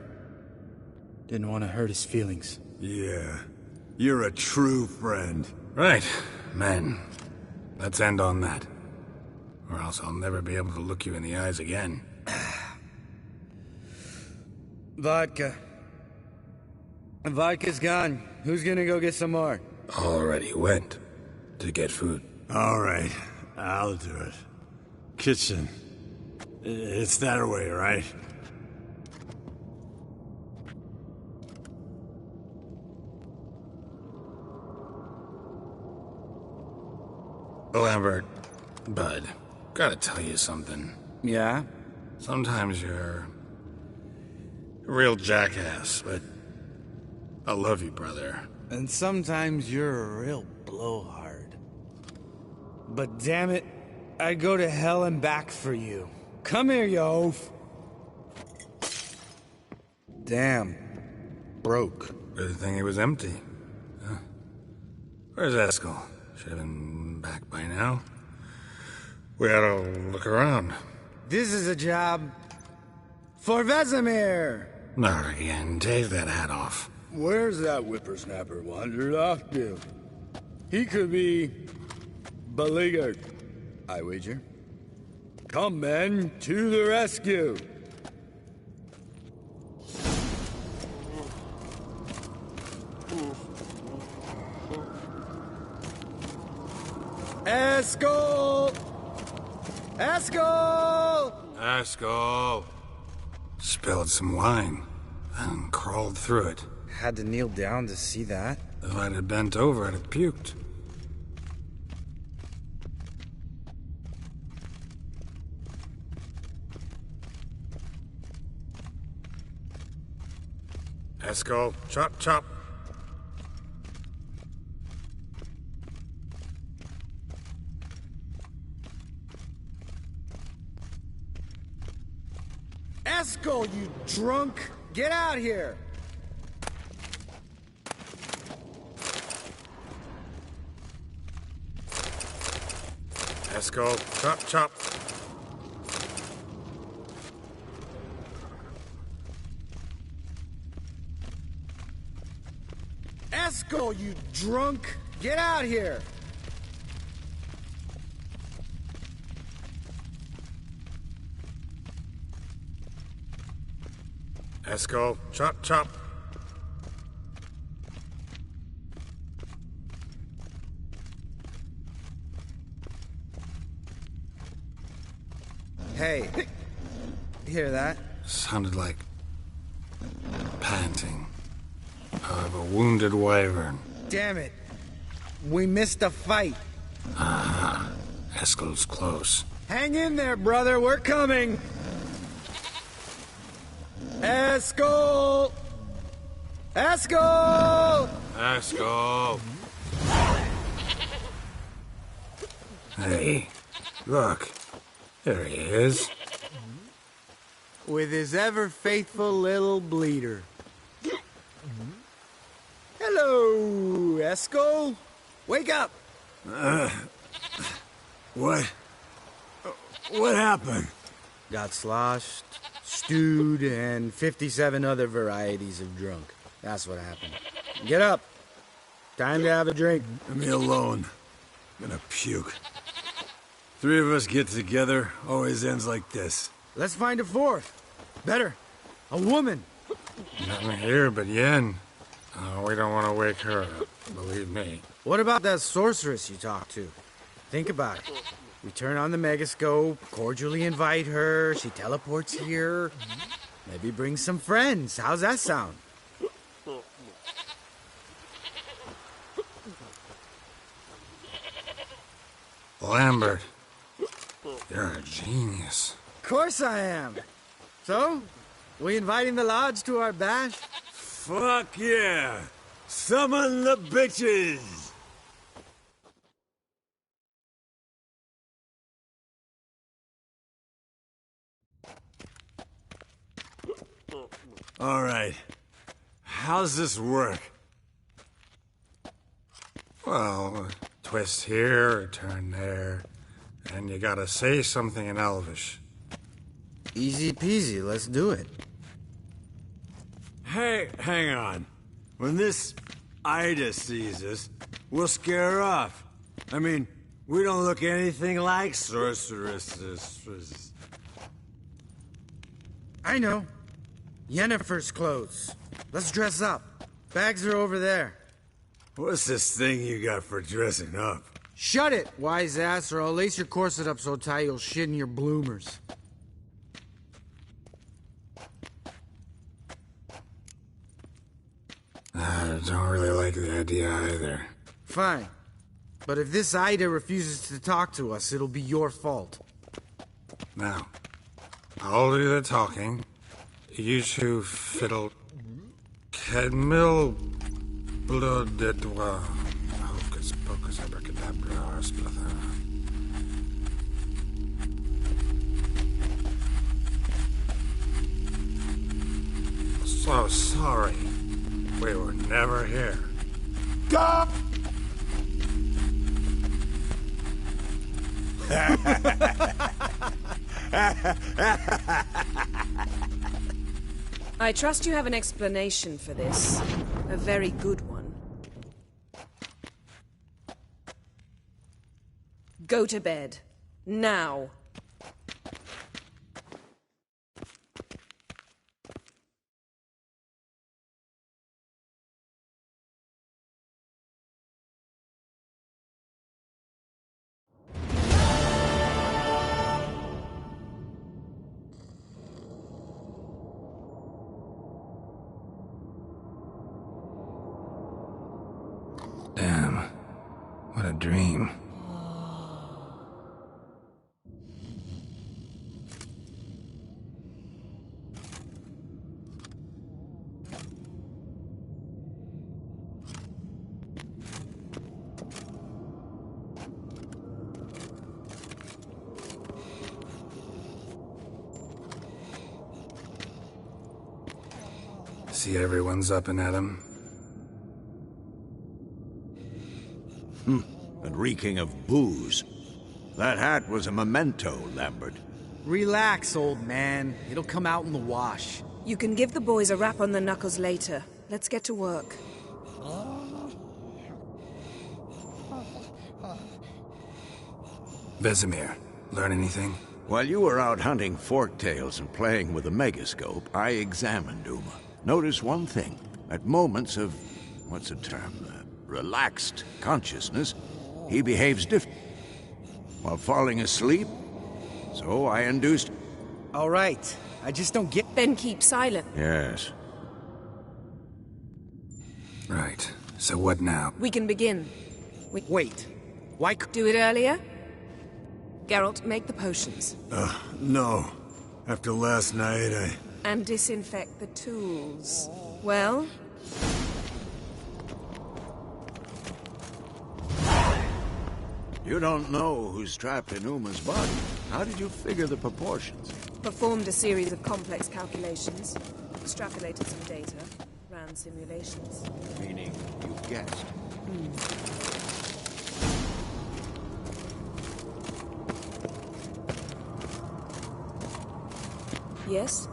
Didn't want to hurt his feelings. Yeah. You're a true friend. Right, men. Let's end on that. Or else I'll never be able to look you in the eyes again. Vodka. Vodka's gone. Who's gonna go get some more? Already went. To get food. All right. I'll do it. Kitchen. It's that way, right? Lambert, Bud, gotta tell you something. Yeah? Sometimes you're a real jackass, but I love you, brother. And sometimes you're a real blowhard. But damn it, I'd go to hell and back for you. Come here, you oaf. Damn. Broke. Good thing he was empty. Huh? Where's Eskel? Should have been back by now. We ought to look around. This is a job for Vesemir. Not again. Take that hat off. Where's that whippersnapper wandered off to? He could be beleaguered, I wager. Come, men, to the rescue! Eskel! Eskel! Eskel! Spilled some wine and crawled through it. Had to kneel down to see that. If I'd have bent over, I'd have puked. Eskel, chop, chop. Eskel, you drunk! Get out here! Eskel, chop, chop. Eskel, you drunk! Get out here! Eskel, chop, chop. Hey, hear that? Sounded like panting of a wounded wyvern. Damn it. We missed a fight. Ah, Eskel's close. Hang in there, brother. We're coming. Eskel! Eskel! Eskel! Hey, look. There he is. With his ever-faithful little bleeder. Hello, Eskel. Wake up. What happened? Got sloshed, stewed, and 57 other varieties of drunk. That's what happened. Get up. Time to have a drink. Leave me alone. Gonna puke. Three of us get together, always ends like this. Let's find a fourth. Better. A woman. Nothing here but Yen. We don't want to wake her up, believe me. What about that sorceress you talked to? Think about it. We turn on the megascope, cordially invite her, she teleports here. Maybe bring some friends. How's that sound? Lambert, you're a genius. Of course I am. So, we inviting the lodge to our bash? Fuck yeah! Summon the bitches! All right. How's this work? Well, twist here, turn there, and you gotta say something in Elvish. Easy peasy, let's do it. Hey, hang on. When this Ida sees us, we'll scare her off. I mean, we don't look anything like sorceresses. I know. Yennefer's clothes. Let's dress up. Bags are over there. What's this thing you got for dressing up? Shut it, wise ass, or I'll lace your corset up so tight you'll shit in your bloomers. I don't really like the idea either. Fine. But if this Ida refuses to talk to us, it'll be your fault. Now, I'll do the talking. You two fiddle... Kedmil... Blood et wa... Hocus pocus abracadabra splather. So sorry. We were never here. Go! I trust you have an explanation for this. A very good one. Go to bed. Now. Damn. What a dream. See everyone's up and at 'em. And reeking of booze. That hat was a memento, Lambert. Relax, old man. It'll come out in the wash. You can give the boys a rap on the knuckles later. Let's get to work. Vesemir, learn anything? While you were out hunting forktails and playing with a megascope, I examined Uma. Notice one thing. At moments of, what's the term, relaxed consciousness, he behaves differently. While falling asleep, so I induced... All right. I just don't get... Then keep silent. Yes. Right. So what now? We can begin. Wait. Why... Do it earlier? Geralt, make the potions. No. After last night, And disinfect the tools. Well? You don't know who's trapped in Uma's body. How did you figure the proportions? Performed a series of complex calculations. Extrapolated some data. Ran simulations. Meaning, you guessed. Yes?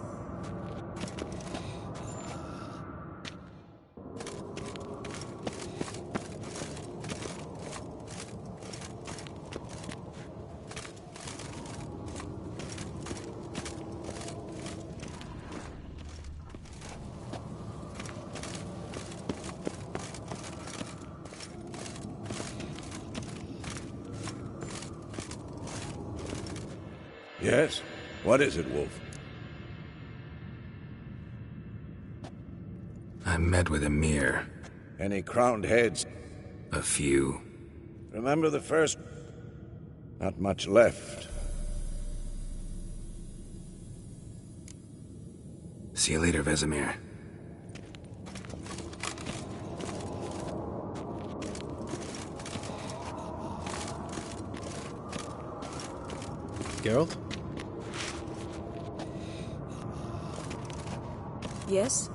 Yes? What is it, Wolf? I met with Emir. Any crowned heads? A few. Remember the first? Not much left. See you later, Vesemir. Geralt? Yes?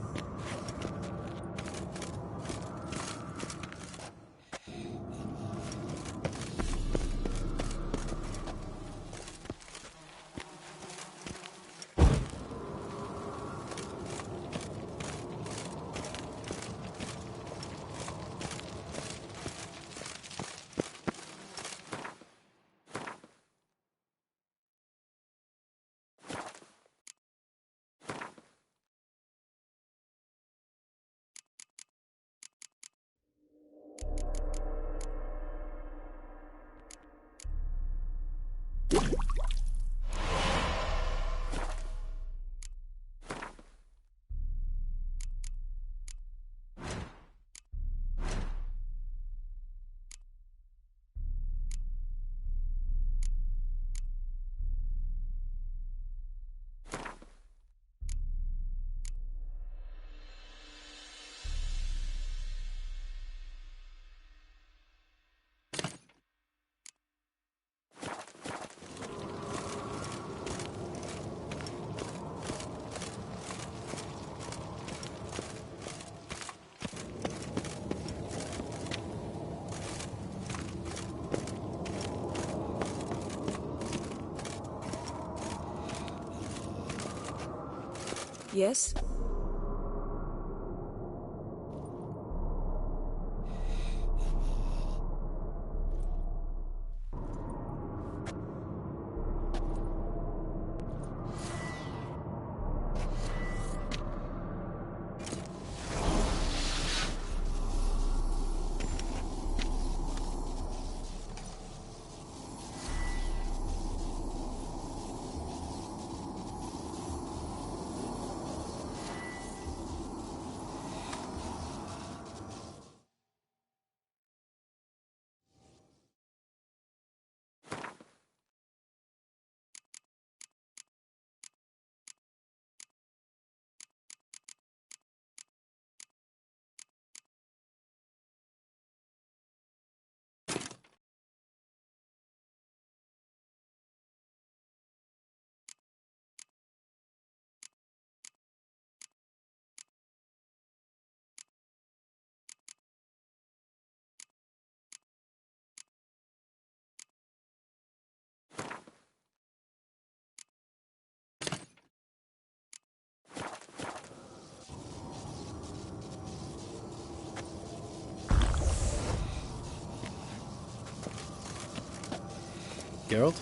Yes? Geralt?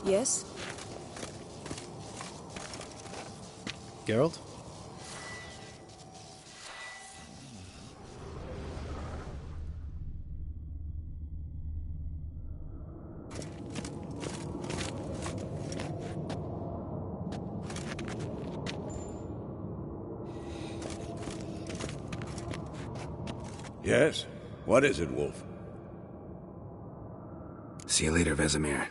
Yes? Geralt? Yes? What is it, Wolf? See you later, Vesemir.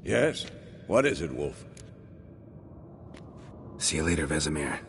Yes? What is it, Wolf? See you later, Vesemir.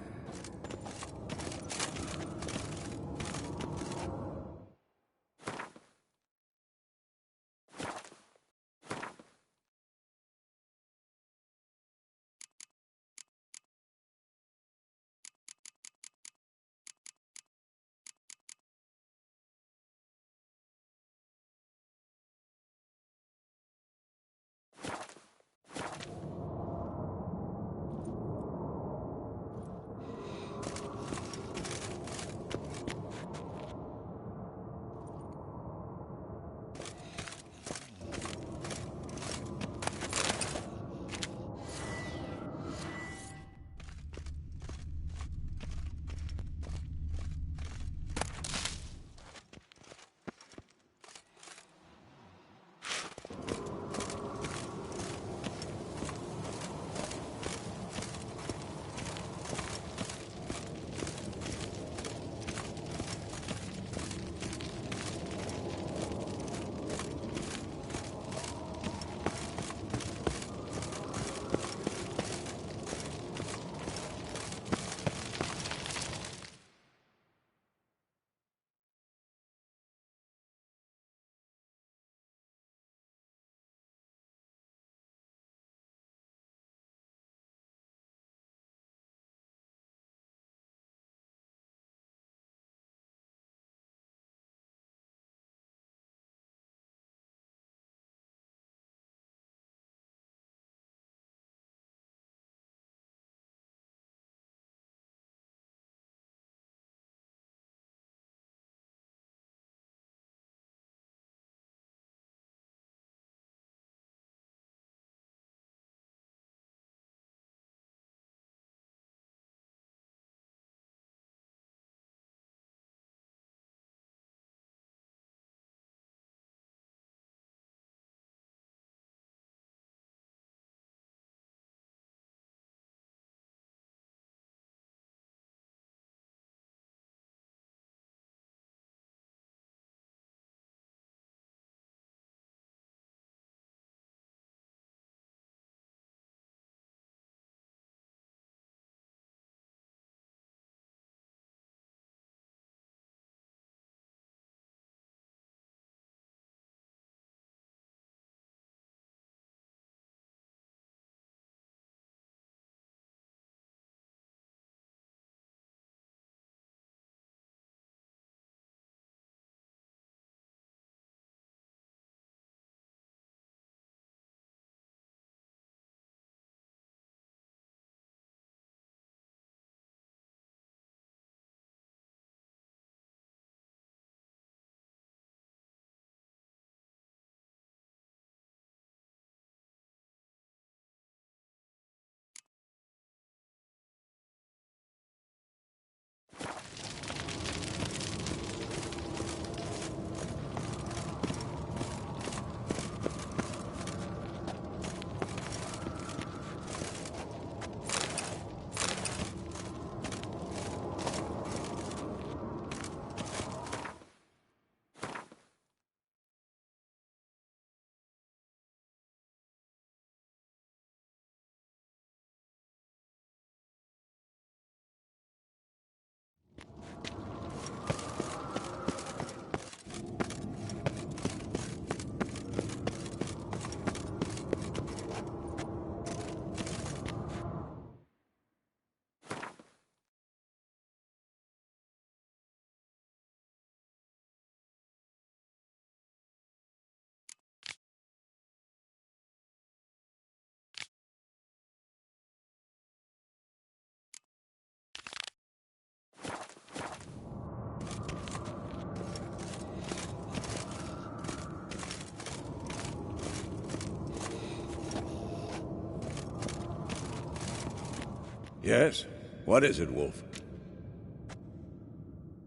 Yes? What is it, Wolf?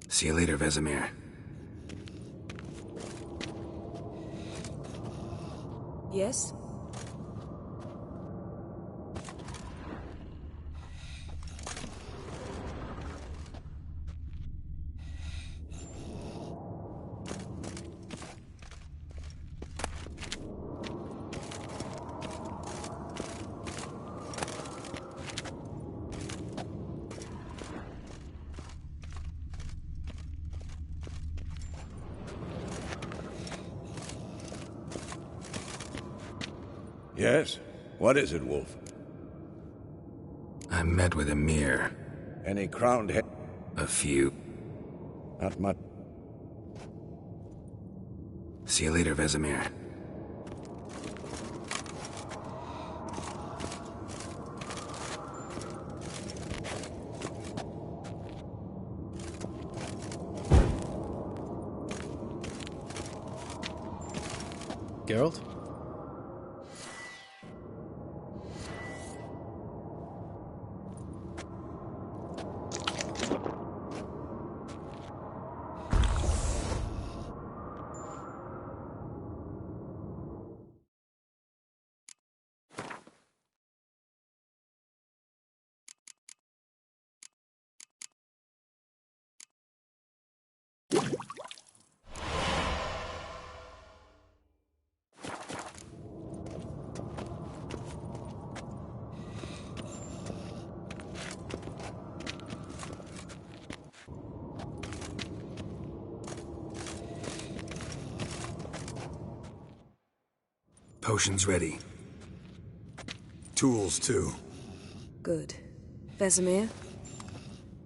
See you later, Vesemir. Yes? Yes? What is it, Wolf? I met with Emir. Any crowned head? A few. Not much. See you later, Vesemir. Geralt? Potions ready. Tools, too. Good. Vesemir?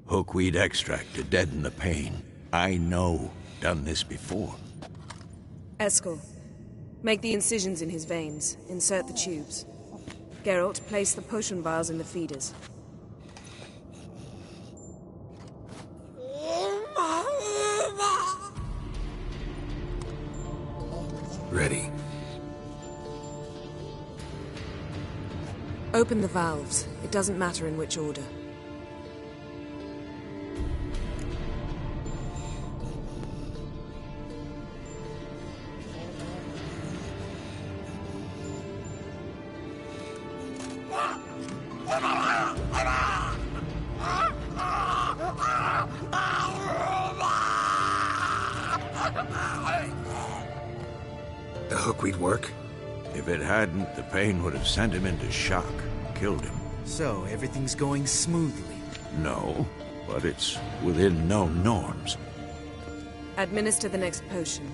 Hookweed extract to deaden the pain. I know. Done this before. Eskel, make the incisions in his veins. Insert the tubes. Geralt, place the potion vials in the feeders. Ready. Open the valves. It doesn't matter in which order. The hookweed work? If it hadn't, the pain would have sent him into shock, killed him. So, everything's going smoothly? No, but it's within known norms. Administer the next potion.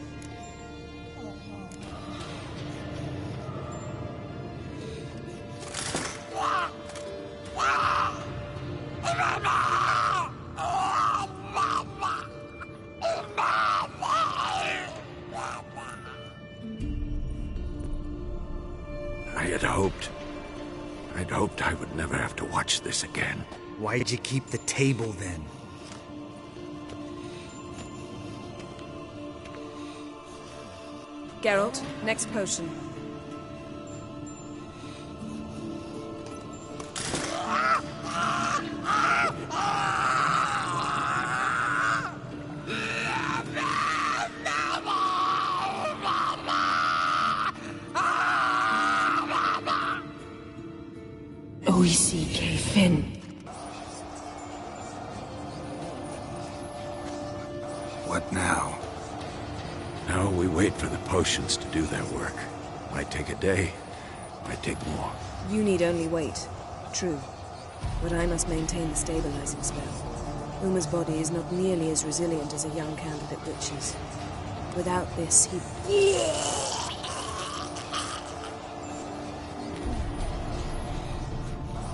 I'd hoped I would never have to watch this again. Why'd you keep the table then? Geralt, next potion. Oici Fin. What now? Now we wait for the potions to do their work. Might take a day, might take more. You need only wait. True. But I must maintain the stabilizing spell. Uma's body is not nearly as resilient as a young candidate witch's. Without this, he...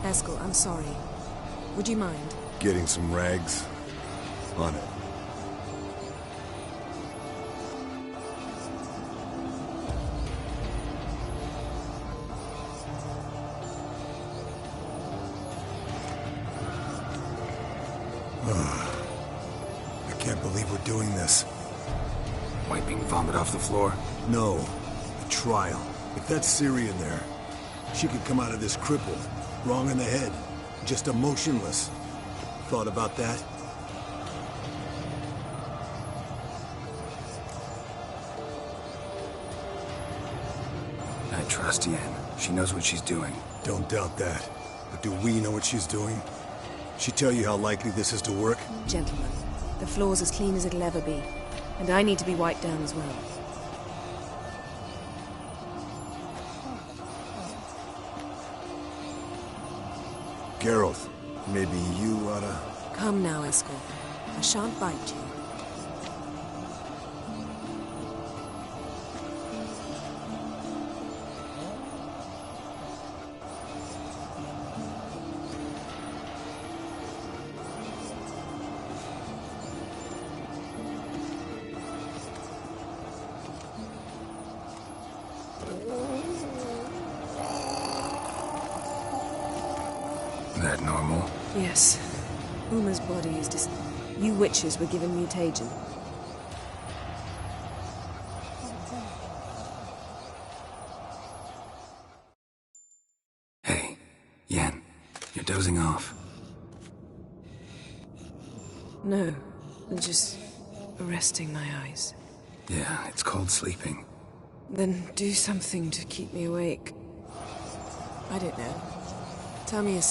Eskel, I'm sorry. Would you mind? Getting some rags? On it. I can't believe we're doing this. Wiping vomit off the floor? No. The trial. If that's Ciri in there, she could come out of this crippled. Wrong in the head. Just emotionless. Thought about that? I trust Yen. She knows what she's doing. Don't doubt that. But do we know what she's doing? She tell you how likely this is to work? Gentlemen, the floor's as clean as it'll ever be. And I need to be wiped down as well. Geralt, maybe you oughta... Come now, Escort. I shan't bite you. That normal? Yes. Uma's body is You witches were given mutagen. Hey, Yen, you're dozing off. No, just resting my eyes. Yeah, it's called sleeping. Then do something to keep me awake. I don't know. Tell me a...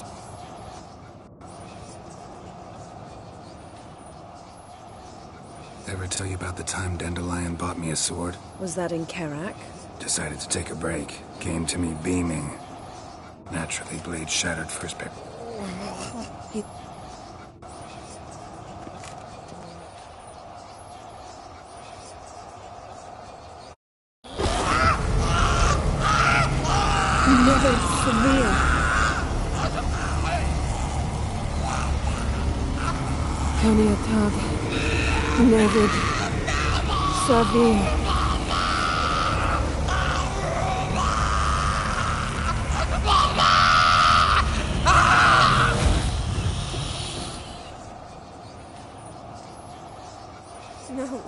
Ever tell you about the time Dandelion bought me a sword? Was that in Kerak? Decided to take a break. Came to me beaming. Naturally, blade shattered first pair. He... Never familiar. Kaniatag. Nevid. Savir. No.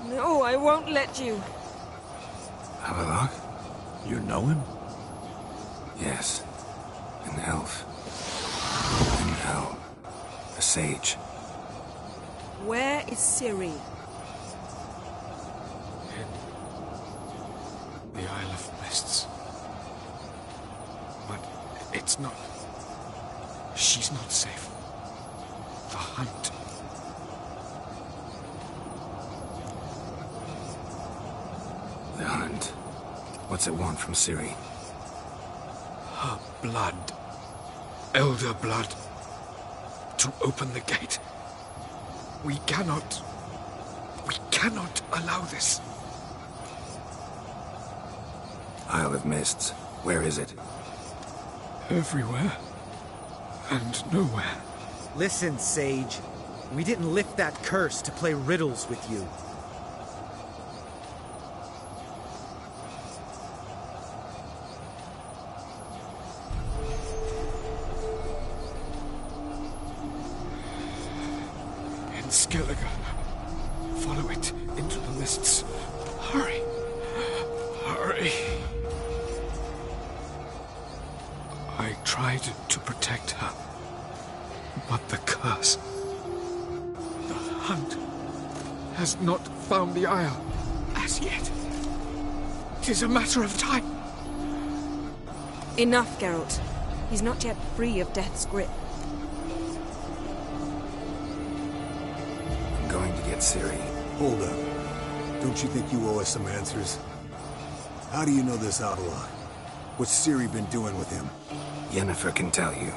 No, I won't let you. Havelock? You know him? Yes. An elf. In hell. A sage. Where is Ciri? In the Isle of Mists. But it's not... She's not safe. The hunt... The hunt. What's it want from Ciri? Her blood. Elder blood. To open the gate. We cannot allow this. Isle of Mists. Where is it? Everywhere. And nowhere. Listen, Sage. We didn't lift that curse to play riddles with you. Skellige. Follow it into the mists. Hurry. Hurry. I tried to protect her. But the curse... The hunt has not found the Isle as yet. 'Tis a matter of time. Enough, Geralt. He's not yet free of death's grip. Going to get Ciri. Hold up. Don't you think you owe us some answers? How do you know this outlaw? What's Ciri been doing with him? Yennefer can tell you.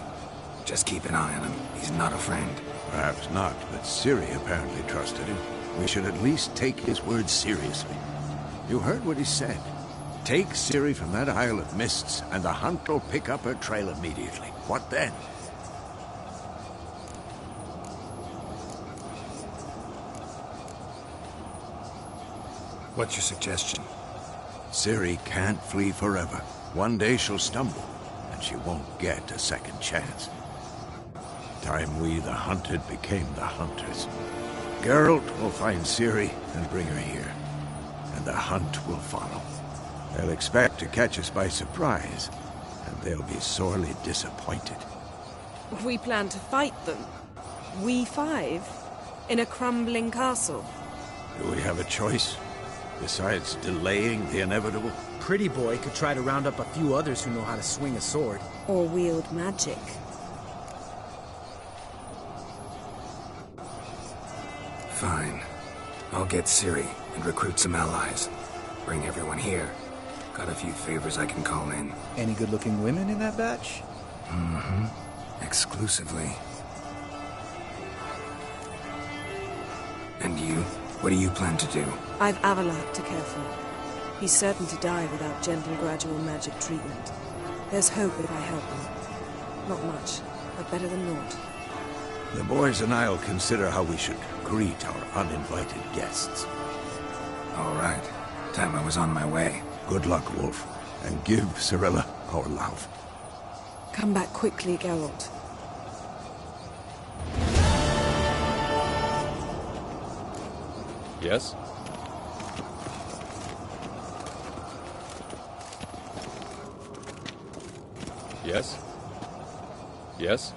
Just keep an eye on him. He's not a friend. Perhaps not, but Ciri apparently trusted him. We should at least take his words seriously. You heard what he said. Take Ciri from that Isle of Mists, and the hunt will pick up her trail immediately. What then? What's your suggestion? Ciri can't flee forever. One day she'll stumble, and she won't get a second chance. Time we, the hunted, became the hunters. Geralt will find Ciri and bring her here, and the hunt will follow. They'll expect to catch us by surprise, and they'll be sorely disappointed. We plan to fight them. We five? In a crumbling castle? Do we have a choice? Besides delaying the inevitable? Pretty Boy could try to round up a few others who know how to swing a sword. Or wield magic. Fine. I'll get Ciri and recruit some allies. Bring everyone here. Got a few favors I can call in. Any good-looking women in that batch? Mm-hmm. Exclusively. And you? What do you plan to do? I've Avalak to care for. He's certain to die without gentle, gradual magic treatment. There's hope if I help him. Not much, but better than naught. The boys and I'll consider how we should greet our uninvited guests. All right. Time I was on my way. Good luck, Wolf. And give Cirilla our love. Come back quickly, Geralt. Yes? Yes? Yes?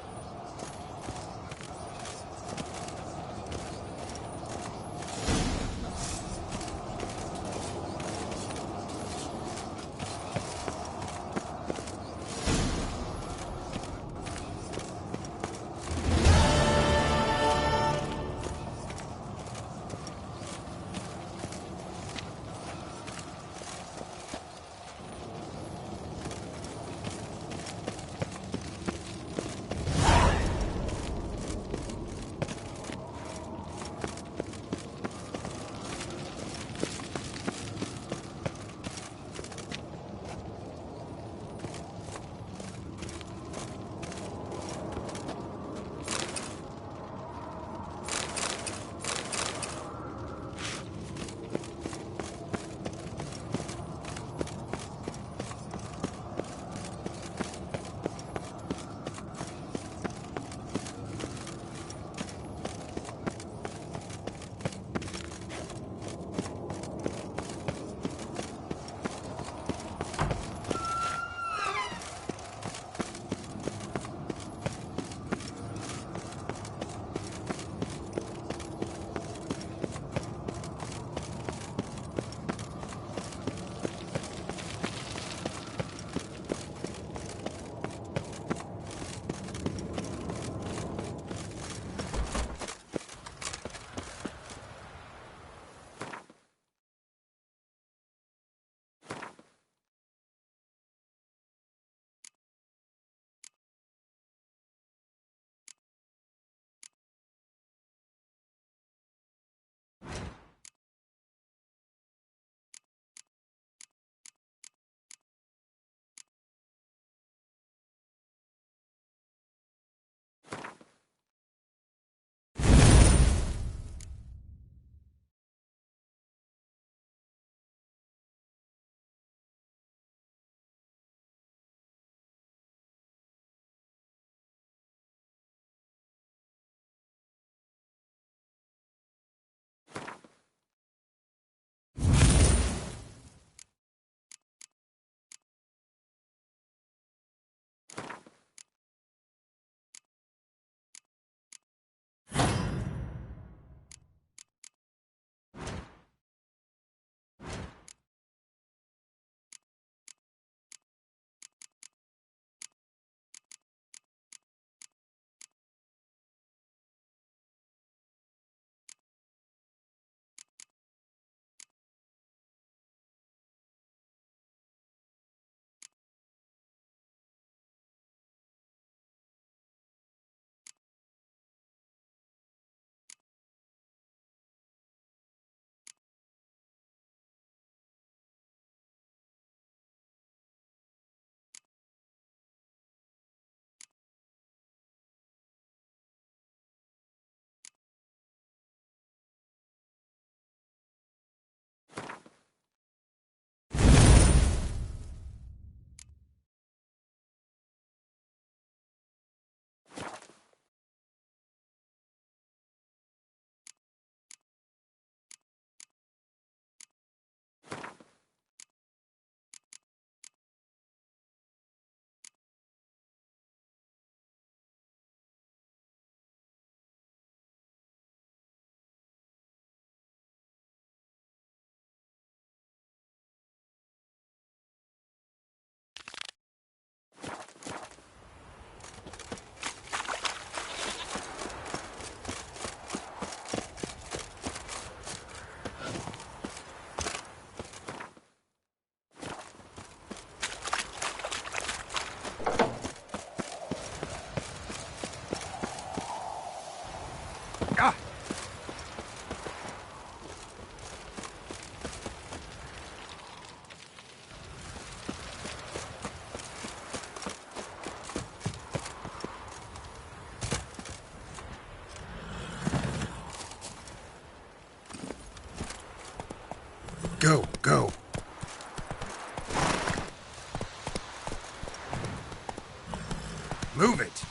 Move it!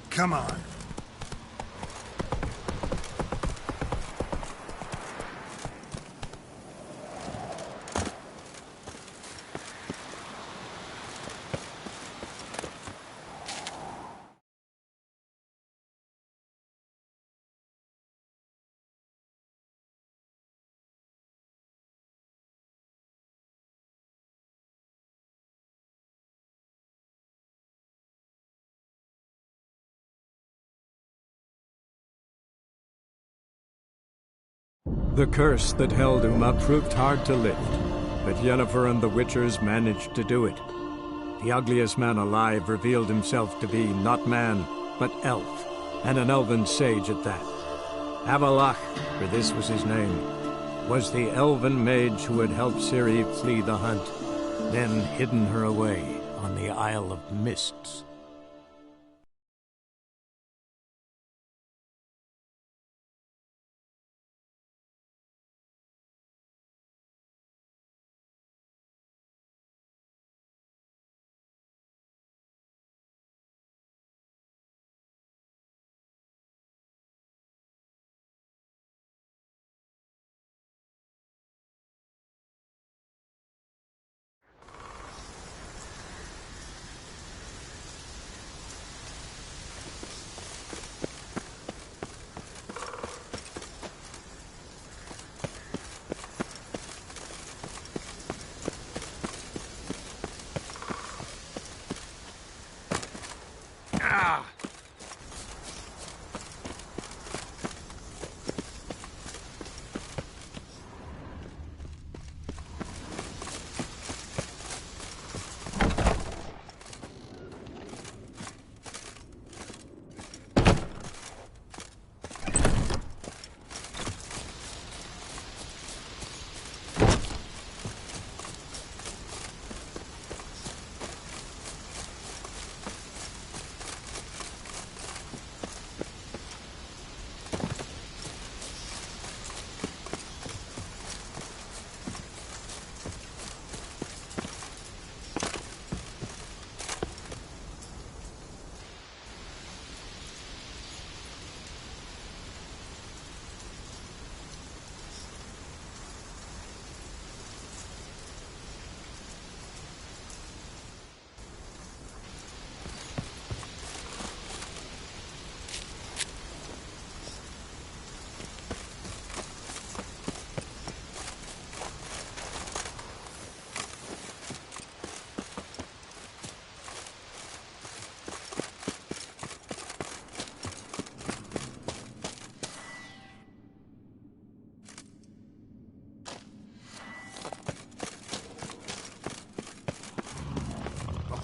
Come on. The curse that held Uma proved hard to lift, but Yennefer and the Witchers managed to do it. The ugliest man alive revealed himself to be not man, but elf, and an elven sage at that. Avalach, for this was his name, was the elven mage who had helped Ciri flee the hunt, then hidden her away on the Isle of Mists.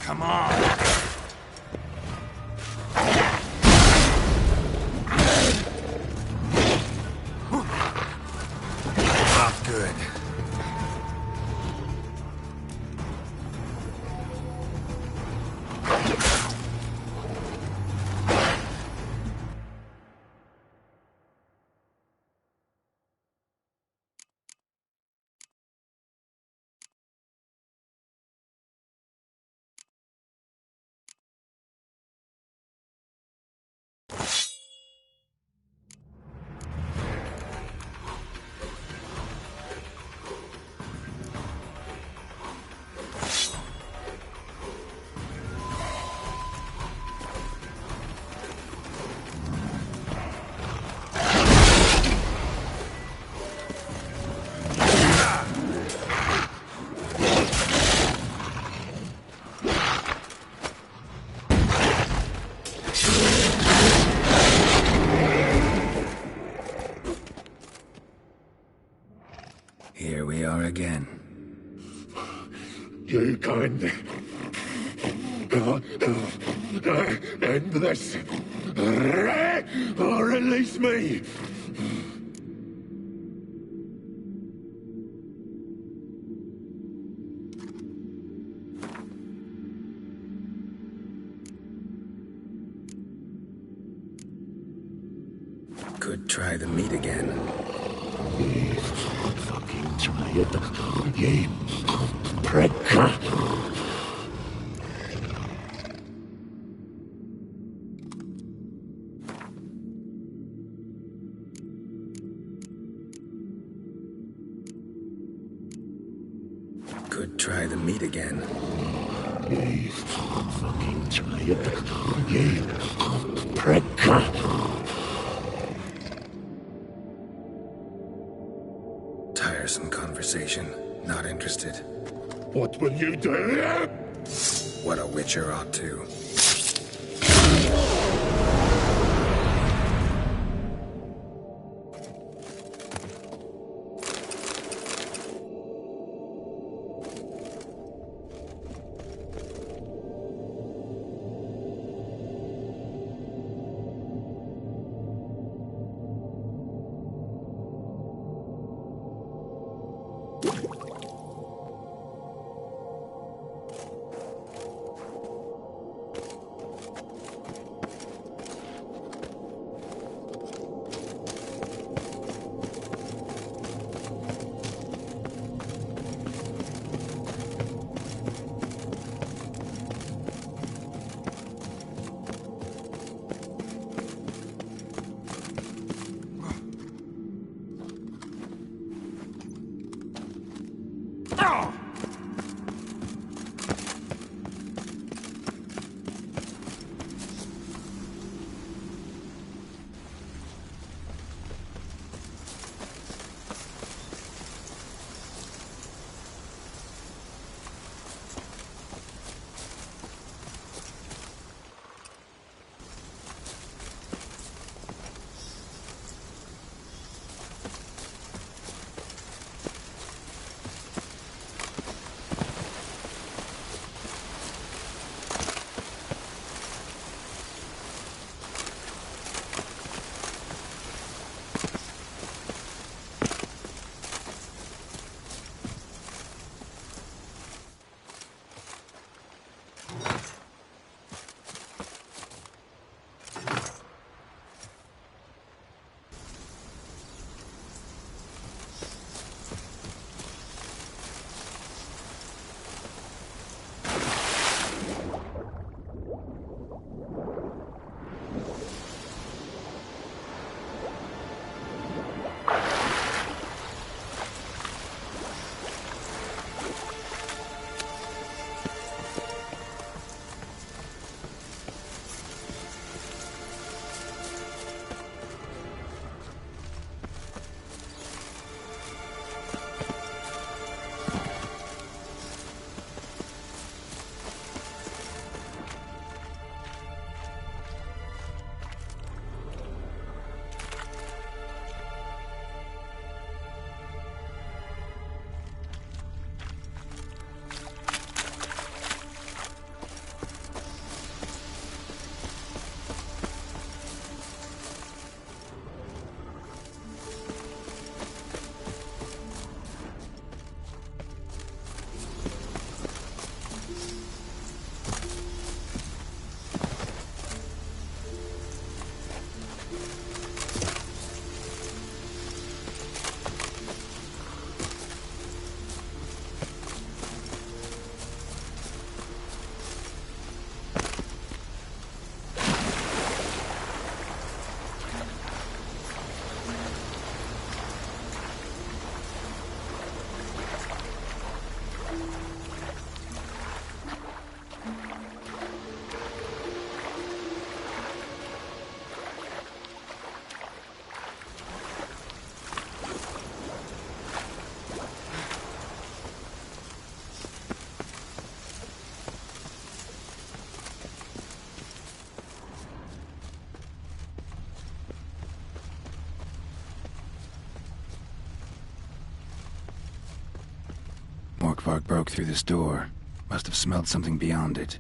Come on! Not good. Here we are again. You can end this, or release me. Could try the meat again. tired, ye prick. Could try the meat again. Ye fucking tired, ye prick. Tiresome conversation. Not interested. What will you do? What a witcher ought to. Morkvark broke through this door. Must have smelled something beyond it.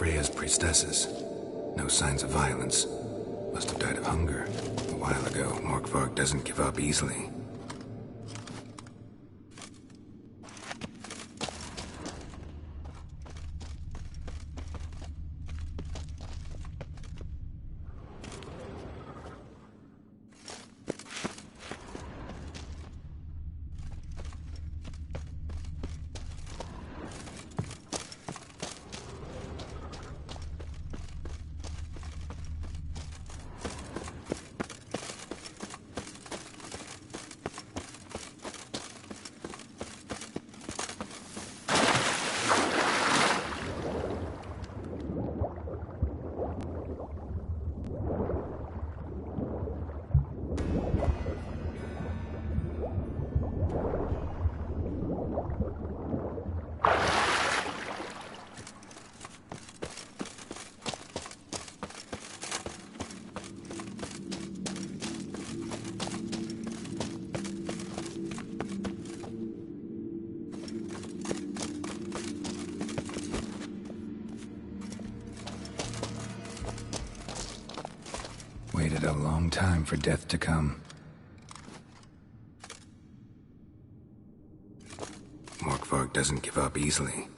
Freya's priestesses. No signs of violence. Must have died of hunger. A while ago, Morkvarg doesn't give up easily. Waited a long time for death to come. Morkvarg doesn't give up easily.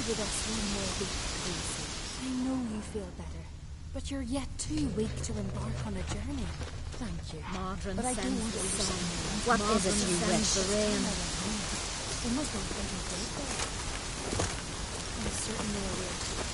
with us one more week, Lucy. I know you feel better, but you're yet too weak to embark on a journey. Thank you. Modern But I do sends want the to sun. send What Modern is it you sends wish? the rain. There must be something good there. I'm certain there is.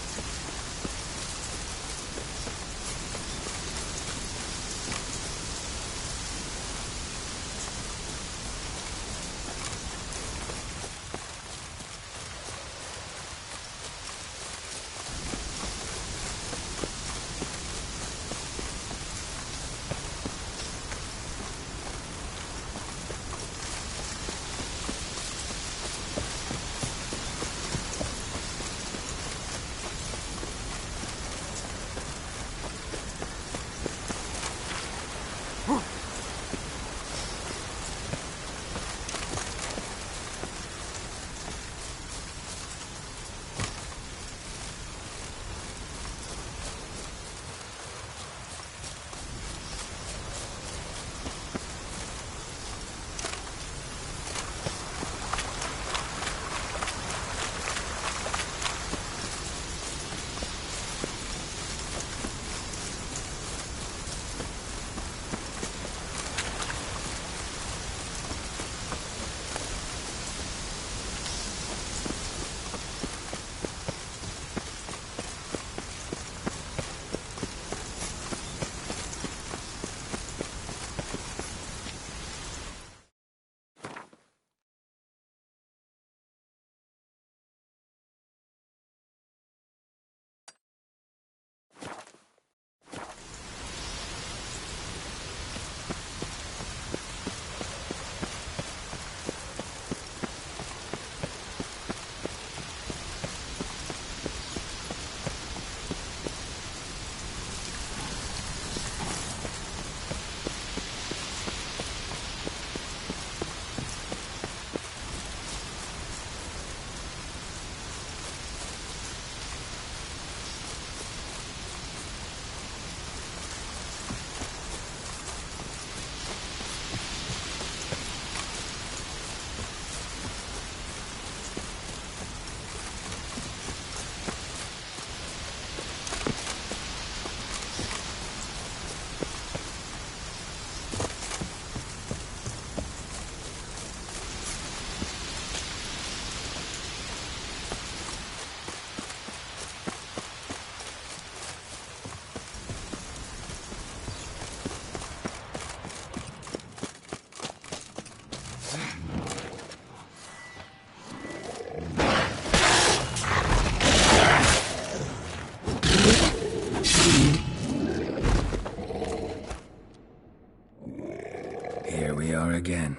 Here we are again.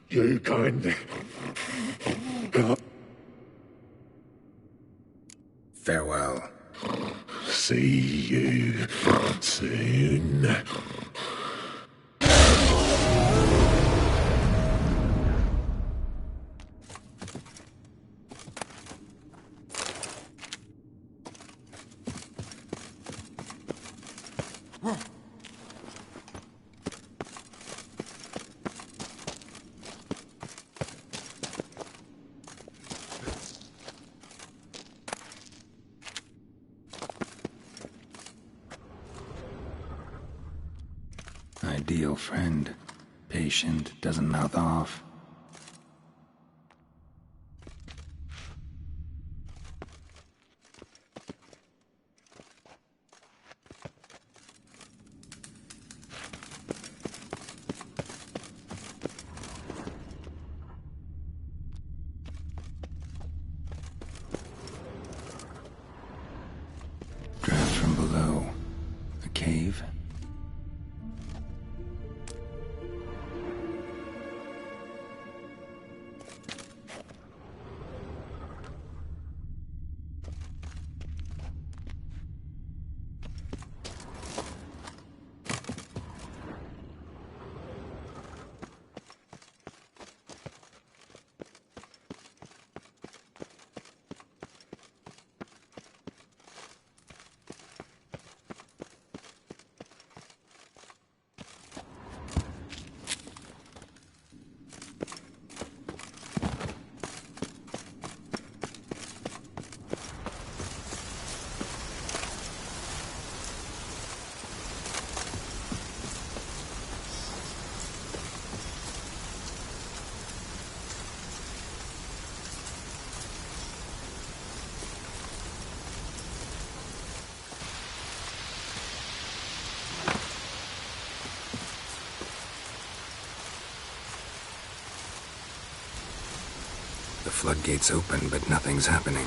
You kind. Farewell. See you soon. Ideal friend. Patient, doesn't mouth off. Draft from below. A cave? floodgates open, but nothing's happening.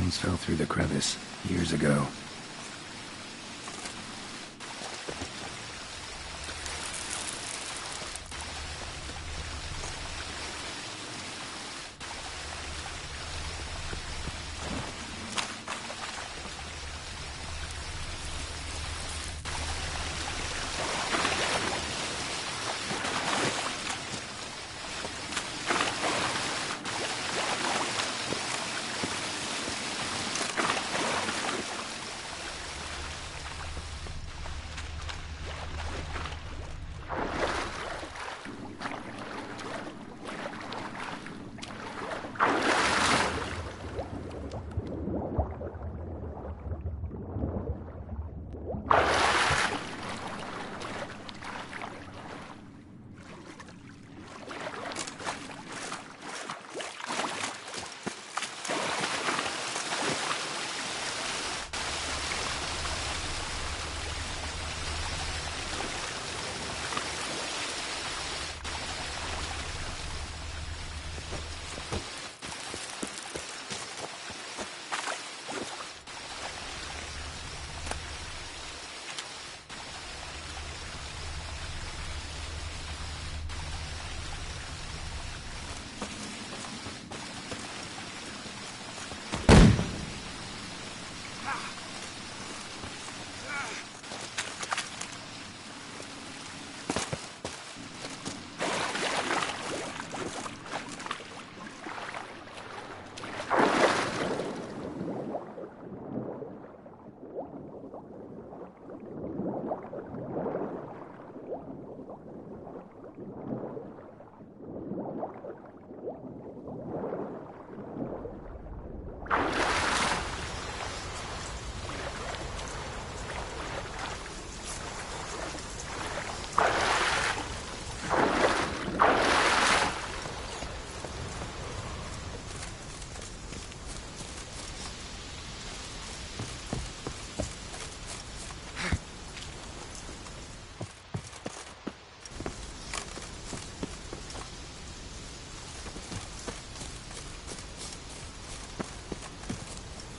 Bones fell through the crevice years ago.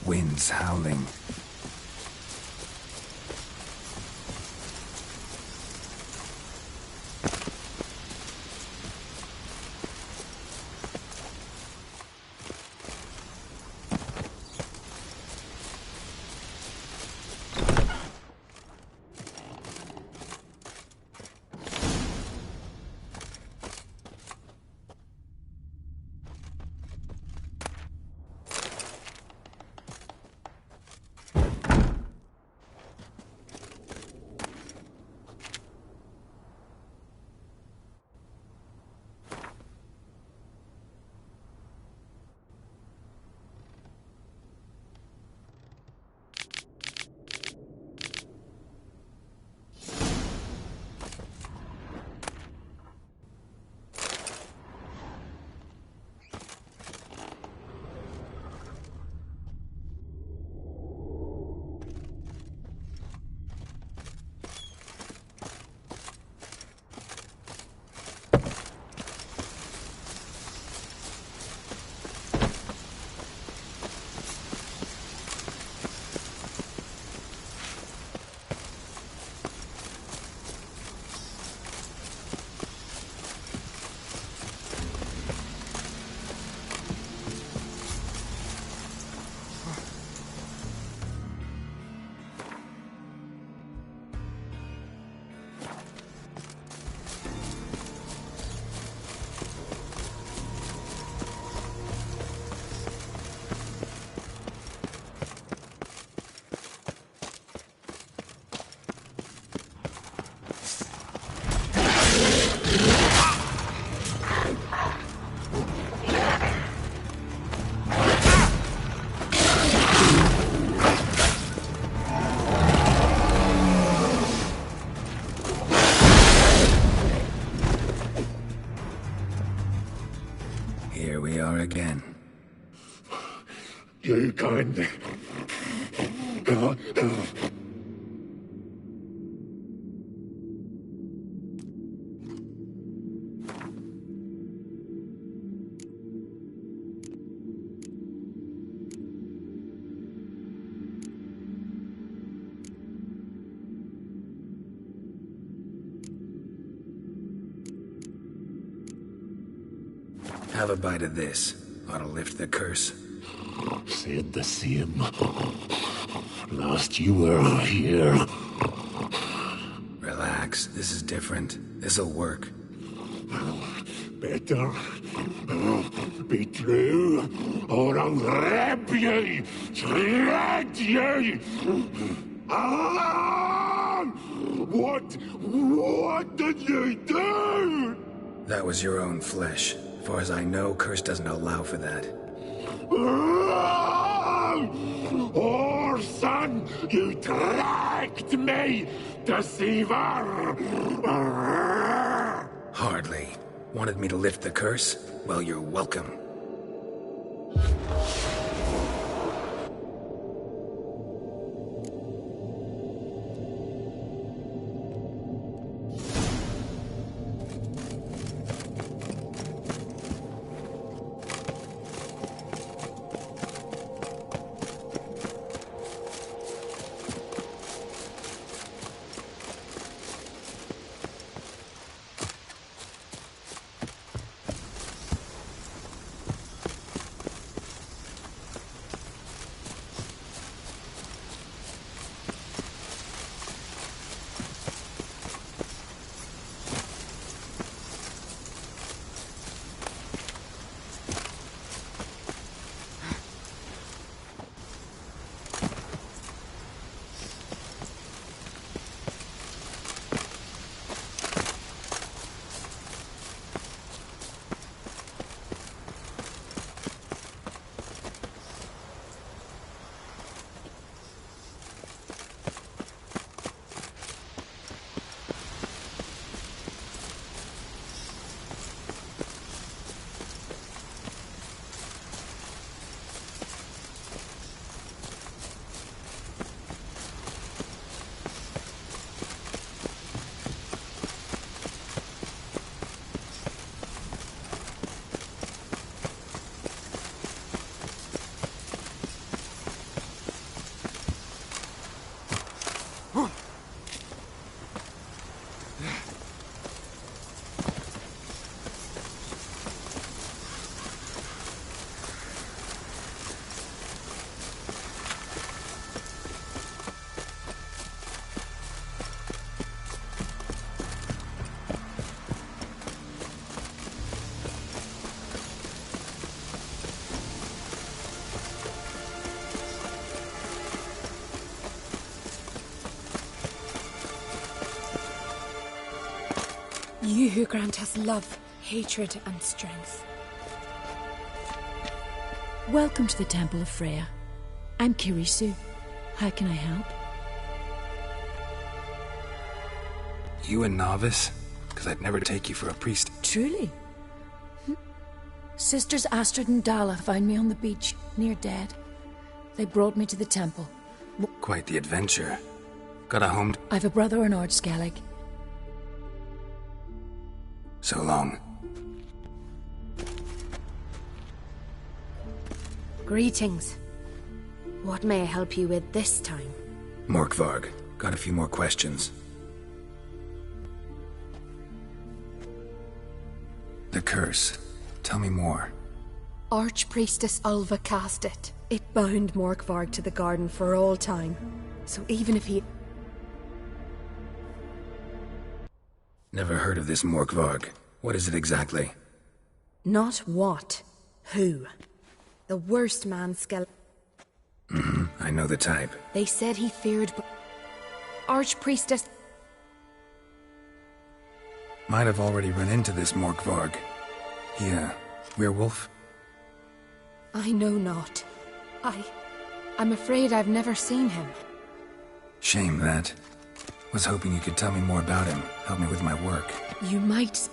Winds howling. Here we are again. You can... Have a bite of this. Ought to lift the curse. Said the same. Last you were here. Relax. This is different. This'll work. Better be true, or I'll rip you, shred you. Ah! What did you do? That was your own flesh. As far as I know, curse doesn't allow for that. Orson, you tricked me, deceiver! Hardly. Wanted me to lift the curse? Well, you're welcome. You who grant us love, hatred, and strength. Welcome to the Temple of Freya. I'm Kirisu. How can I help? You a novice? Because I'd never take you for a priest. Truly? Sisters Astrid and Dala found me on the beach, near dead. They brought me to the temple. Quite the adventure. Got a home? I've a brother in Ardskellig. So long. Greetings. What may I help you with this time? Morkvarg. Got a few more questions. The curse. Tell me more. Archpriestess Ulva cast it. It bound Morkvarg to the garden for all time. So even if he... Never heard of this Morkvarg. What is it exactly? Not what. Who. The worst man skeleton. I know the type. They said he feared... Archpriestess... Might have already run into this Morkvarg. He, werewolf? I know not. I'm afraid I've never seen him. Shame that. Was hoping you could tell me more about him. Help me with my work. You might...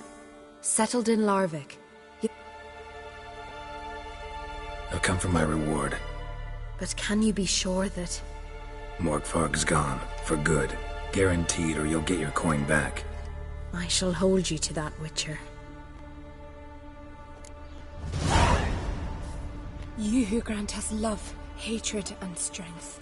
Settled in Larvik. I've come for my reward. But can you be sure that... Morkvarg's gone. For good. Guaranteed, or you'll get your coin back. I shall hold you to that, Witcher. You who grant us love, hatred, and strength.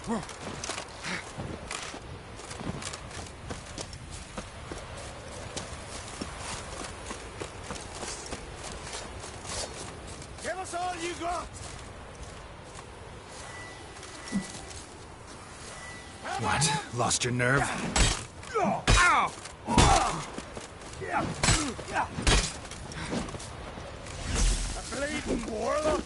Give us all you got! What? Lost your nerve? Ow! A bleeding warlock!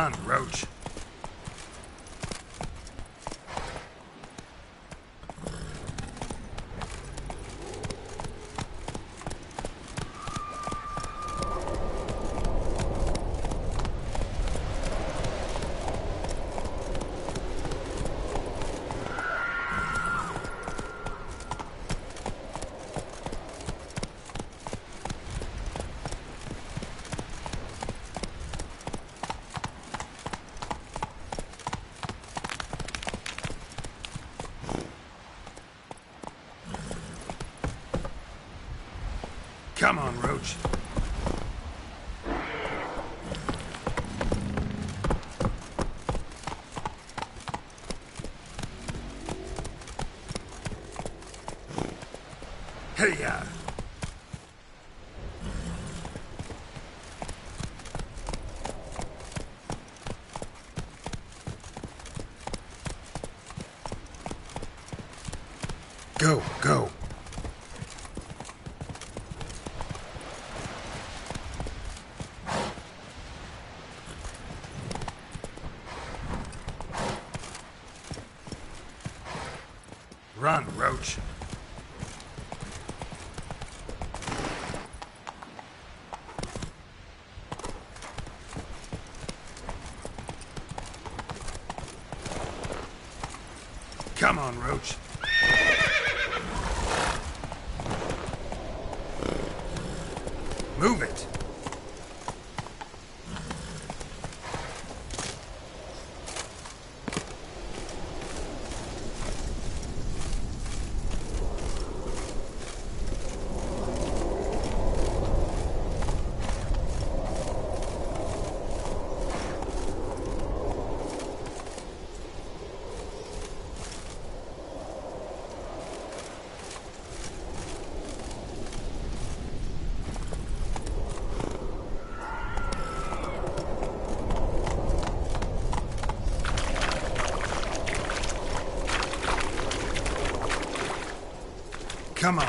Run, Roach. Come on, Roach. Hey-ya! Go, go. Run, Roach. Come on, Roach. Move it. Come on.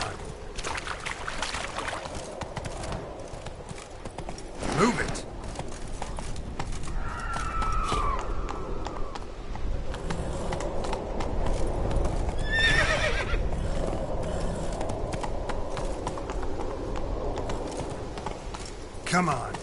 Move it. Come on.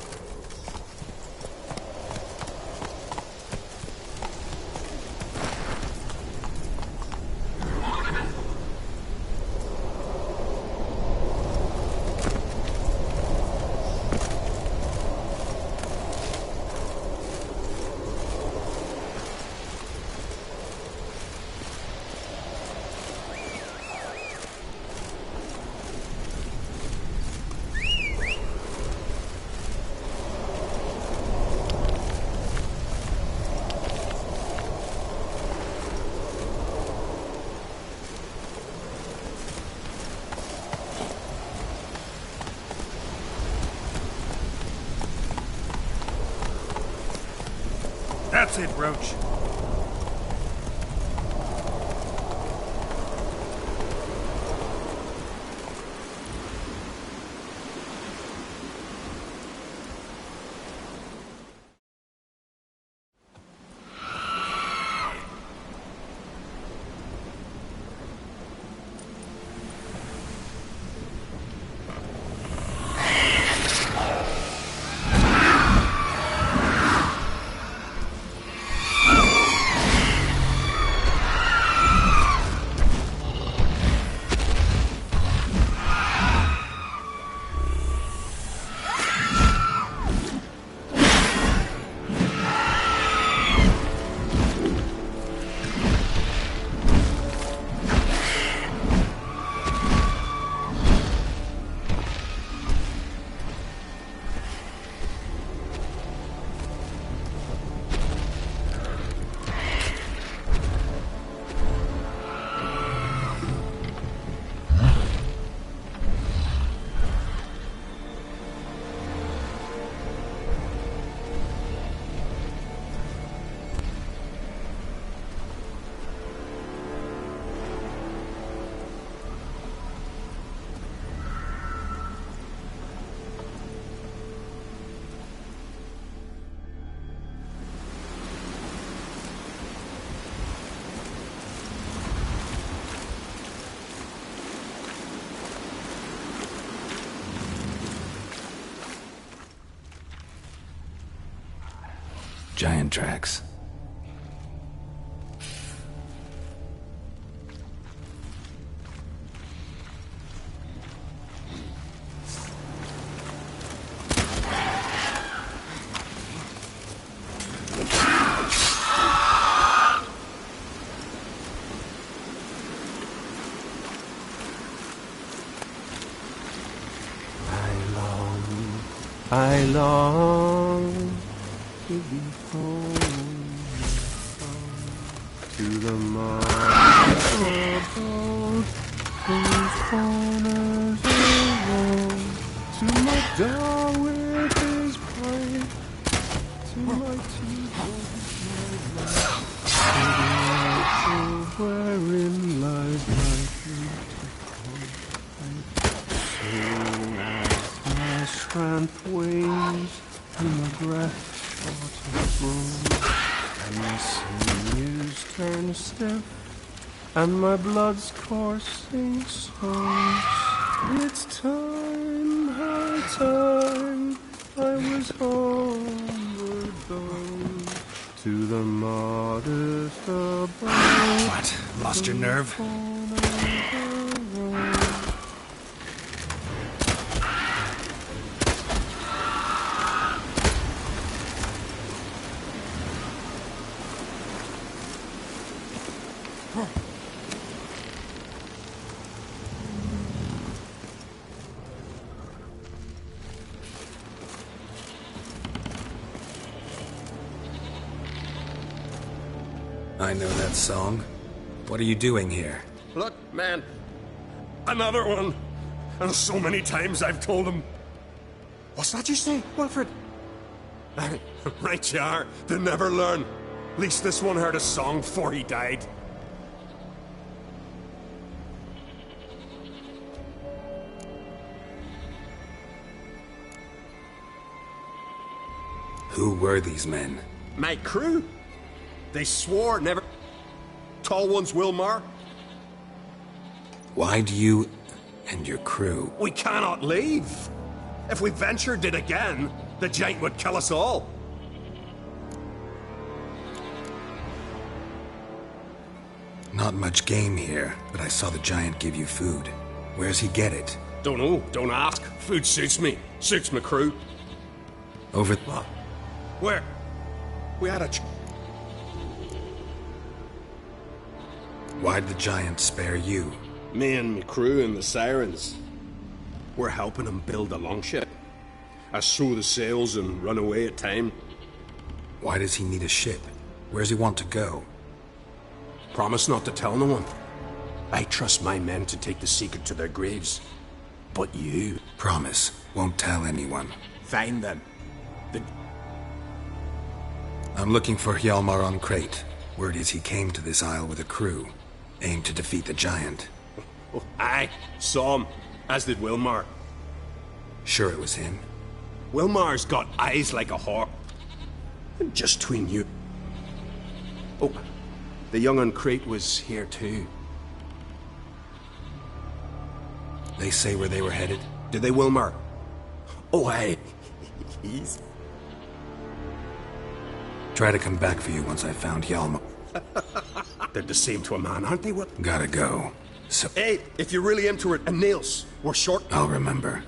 That's it, Roach. Giant tracks. I long to be home, to the marble whose corners alone, to my dog with his pipe, to my teapot, to the wherein lies my beautiful pipe. My strength wanes in the grass short and grown, and my sinews turn stiff, and my blood's coursing slows. It's time, high time, I was homeward bound, to the modest abode. What? Lost your nerve? I know that song. What are you doing here? Look, man. Another one. And so many times I've told him. What's that you say, Wilfred? Right you are. They never learn. At least this one heard a song before he died. Who were these men? My crew. They swore never... Tall one's Wilmar. Why do you and your crew? We cannot leave. If we ventured it again, the giant would kill us all. Not much game here, but I saw the giant give you food. Where's he get it? Don't know. Don't ask. Food suits me. Suits my crew. Over... What? Where? We had a... Why'd the giant spare you? Me and my crew and the Sirens. We're helping him build a longship. I sew the sails and run away at time. Why does he need a ship? Where's he want to go? Promise not to tell no one. I trust my men to take the secret to their graves. But you... Promise. Won't tell anyone. Fine then. I'm looking for Hjalmar on Crate. Word is he came to this isle with a crew. Aimed to defeat the giant. Oh, aye. Saw him. As did Wilmar. Sure it was him? Wilmar's got eyes like a hawk. And just between you... Oh, the young on Crate was here too. They say where they were headed? Did they, Wilmar? Oh, aye. He's... Try to come back for you once I found Hjalmar. They're the same to a man, aren't they, Will? Gotta go. So... Hey, if you're really into it, and Niels, we're short... I'll remember.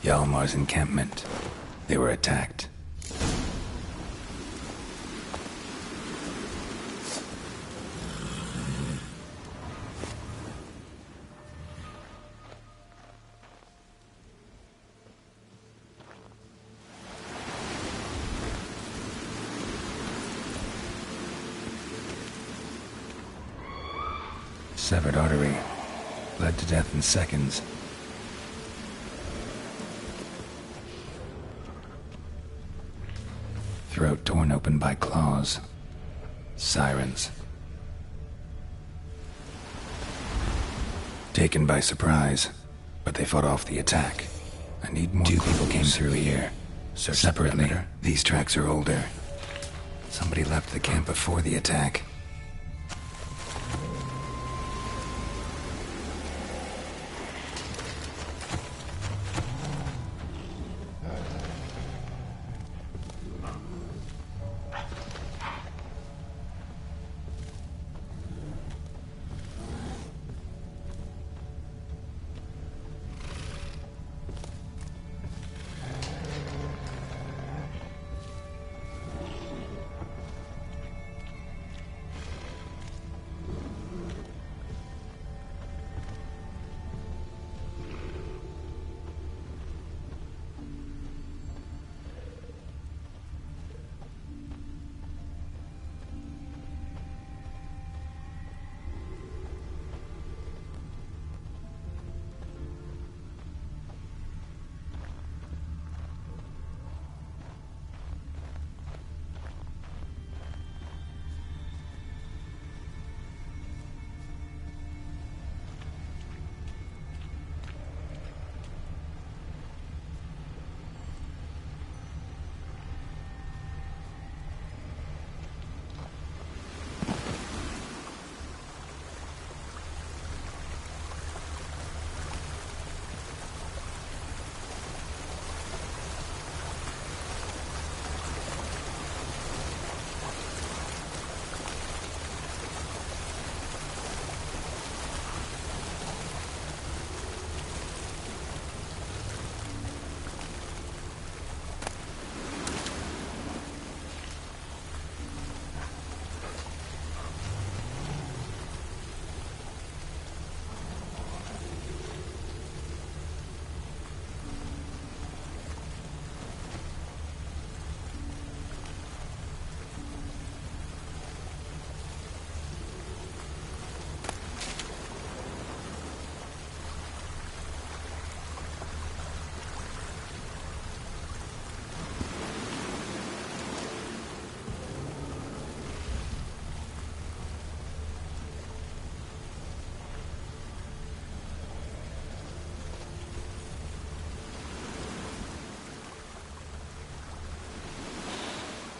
Hjalmar's encampment. They were attacked. Severed artery. Bled to death in seconds. Throat torn open by claws. Sirens. Taken by surprise, but they fought off the attack. I need more. 2 people came through here. Separately, these tracks are older. Somebody left the camp before the attack.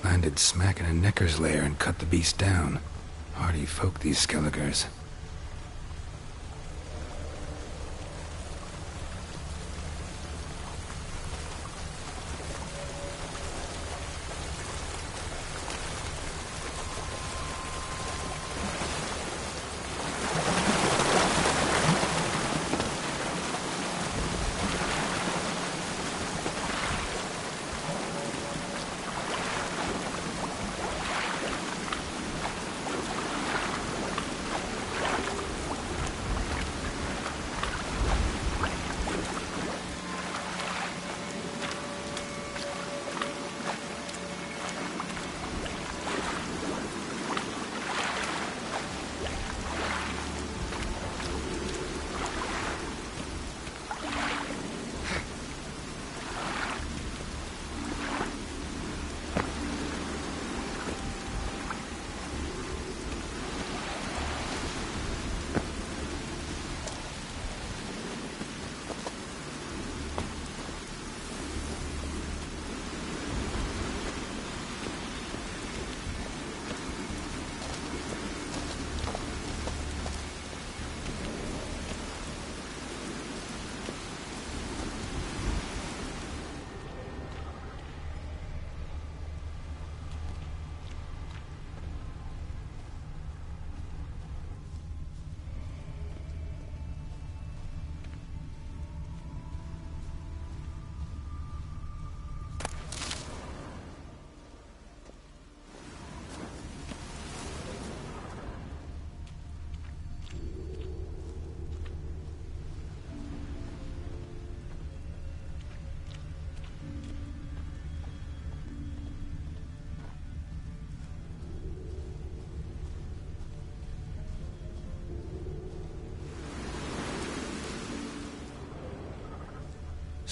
Landed smack in a Necker's lair and cut the beast down. Hardy folk, these Skelligers.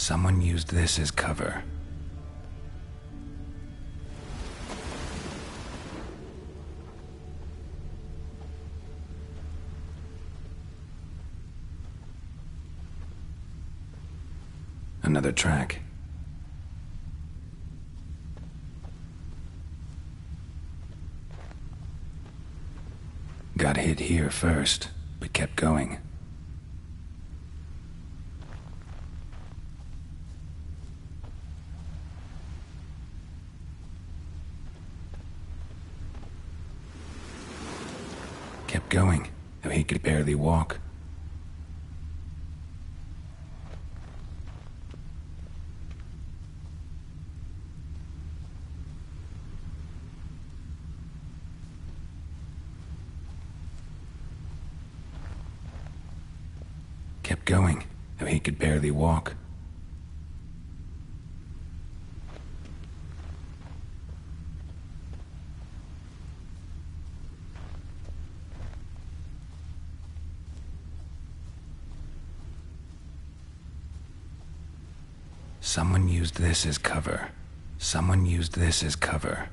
Someone used this as cover. Another track. Got hit here first, but kept going. Kept going, though he could barely walk. Kept going, though he could barely walk. Someone used this as cover. Someone used this as cover.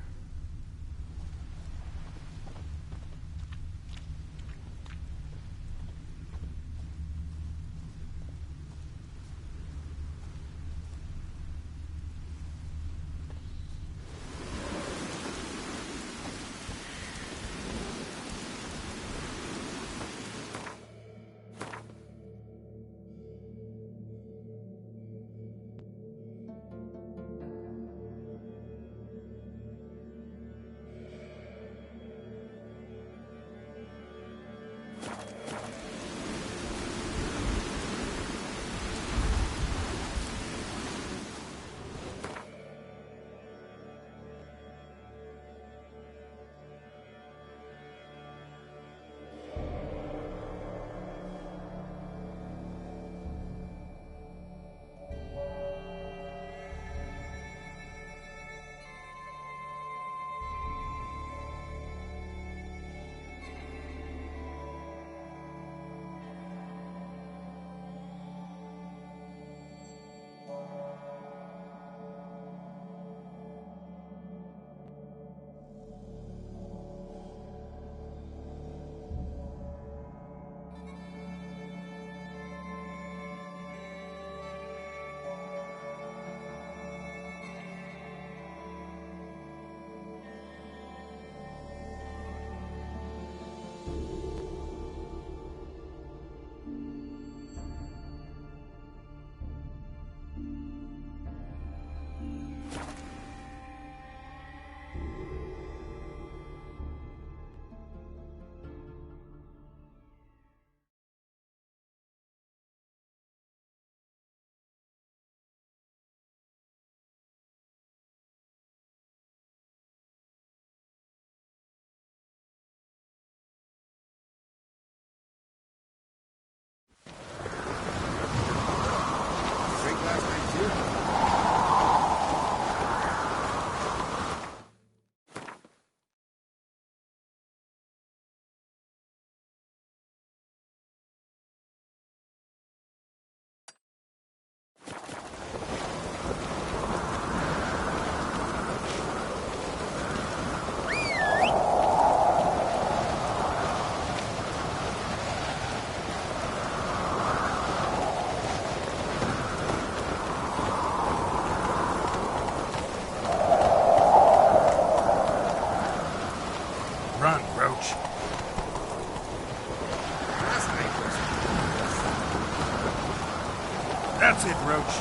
That's it, Roach.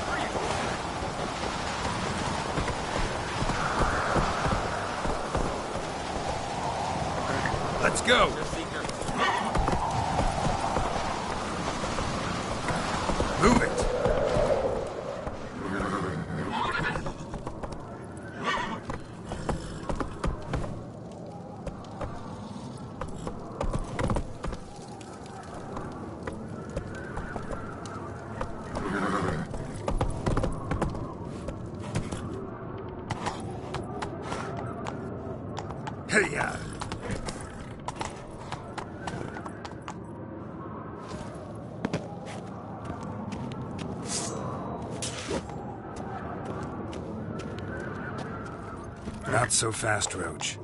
Let's go. Move it. Hey-ya. Not so fast, Roach.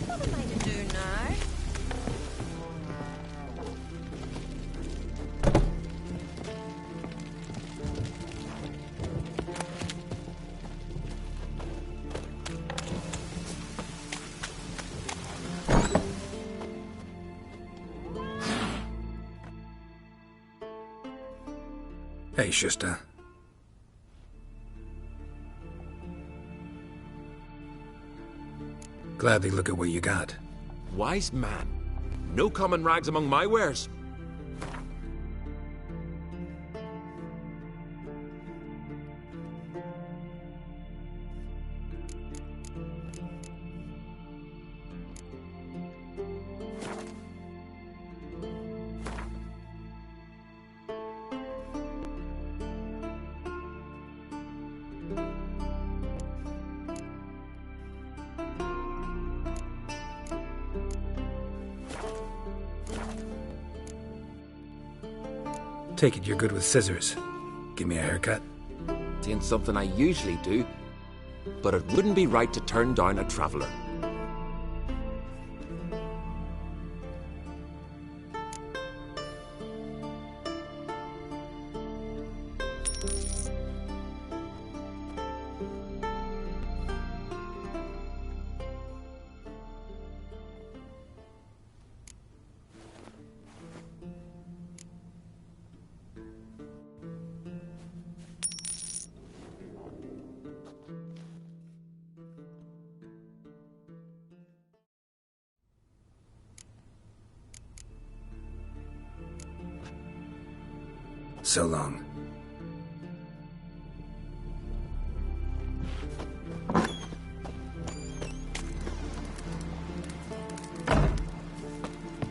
What am I to do now? Hey, Schuster. Gladly look at what you got. Wise man. No common rags among my wares. Take it you're good with scissors. Give me a haircut. It ain't something I usually do, but it wouldn't be right to turn down a traveller. So long.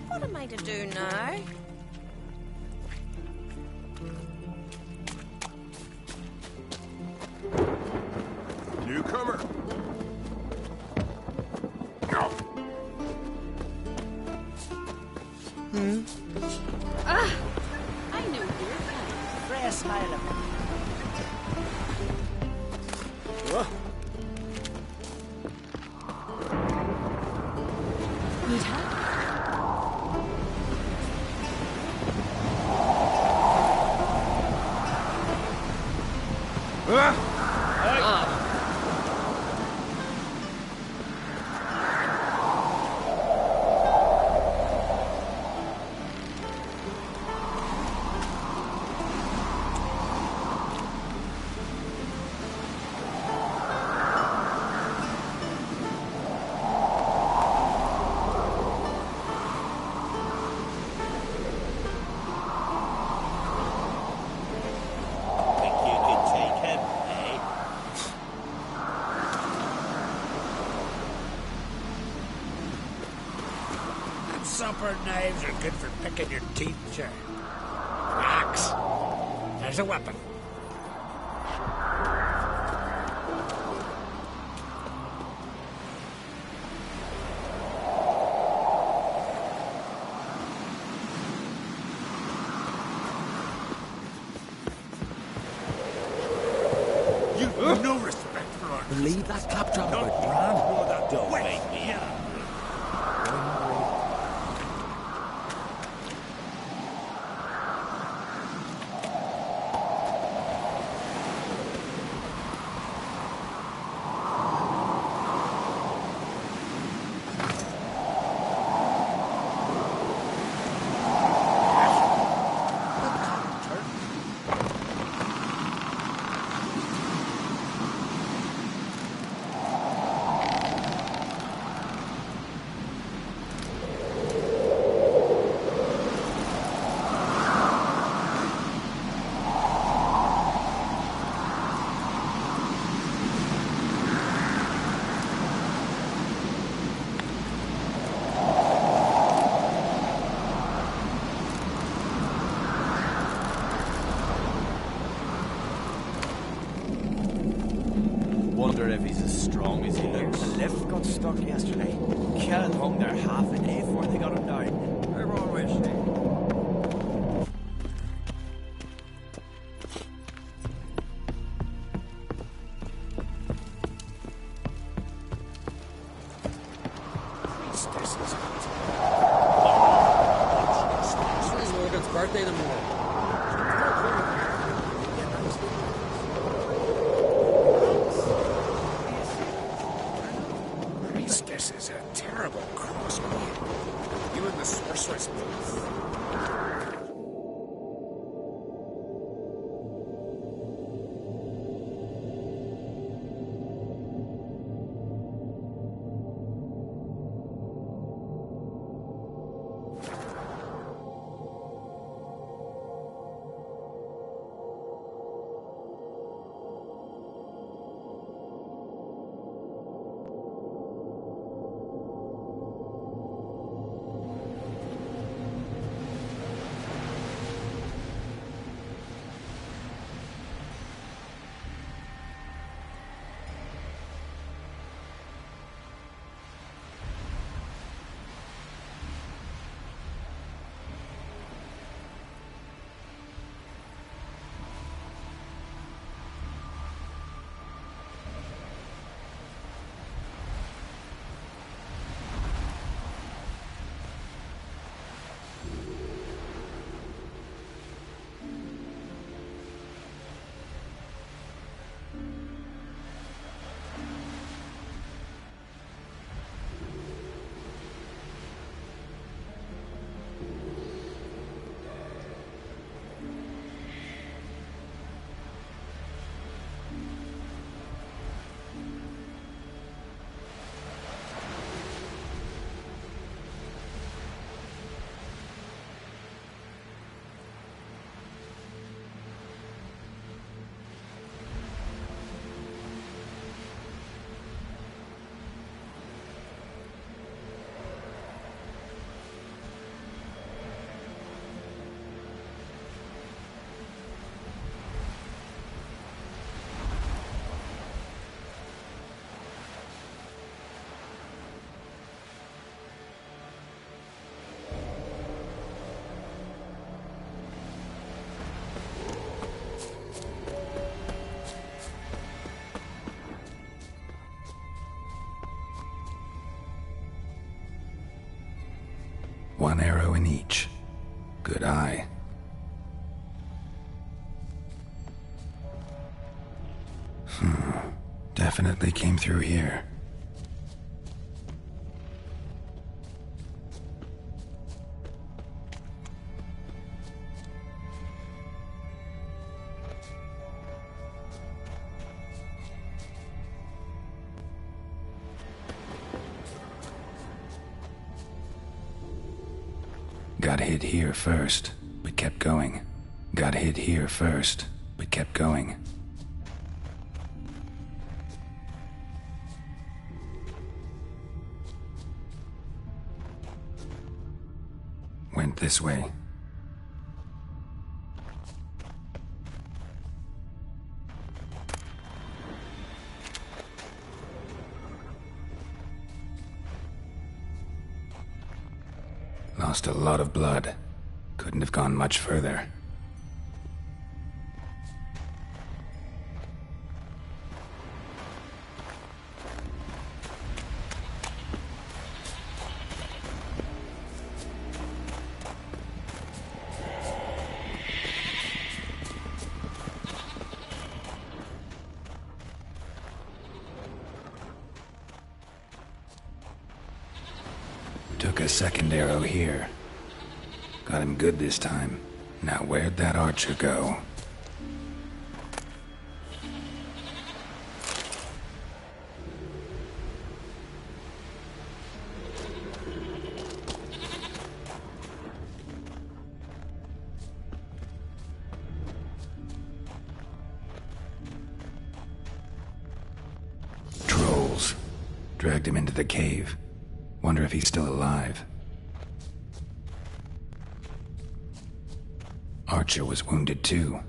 What am I to do now? Newcomer. Ah! I knew you were coming. Freya smile. Need help? Supper knives are good for picking your teeth, sir. An axe. There's a weapon. You've no respect for our... Believe that claptrap about Bran? Don't make me Wonder if he's as strong as he looks. The lift got stuck yesterday. Kellen hung there half a day before they got him down. They're always It's Morgan's birthday tomorrow. This is a terrible crossbow. You and the One arrow in each. Good eye. Definitely came through here. Got hit here first, but kept going. Got hit here first, but kept going. Went this way. Lost a lot of blood. Couldn't have gone much further. Took a second arrow here. Got him good this time. Now where'd that archer go? Trolls. Dragged him into the cave. Wonder if he's still alive. Archer was wounded too.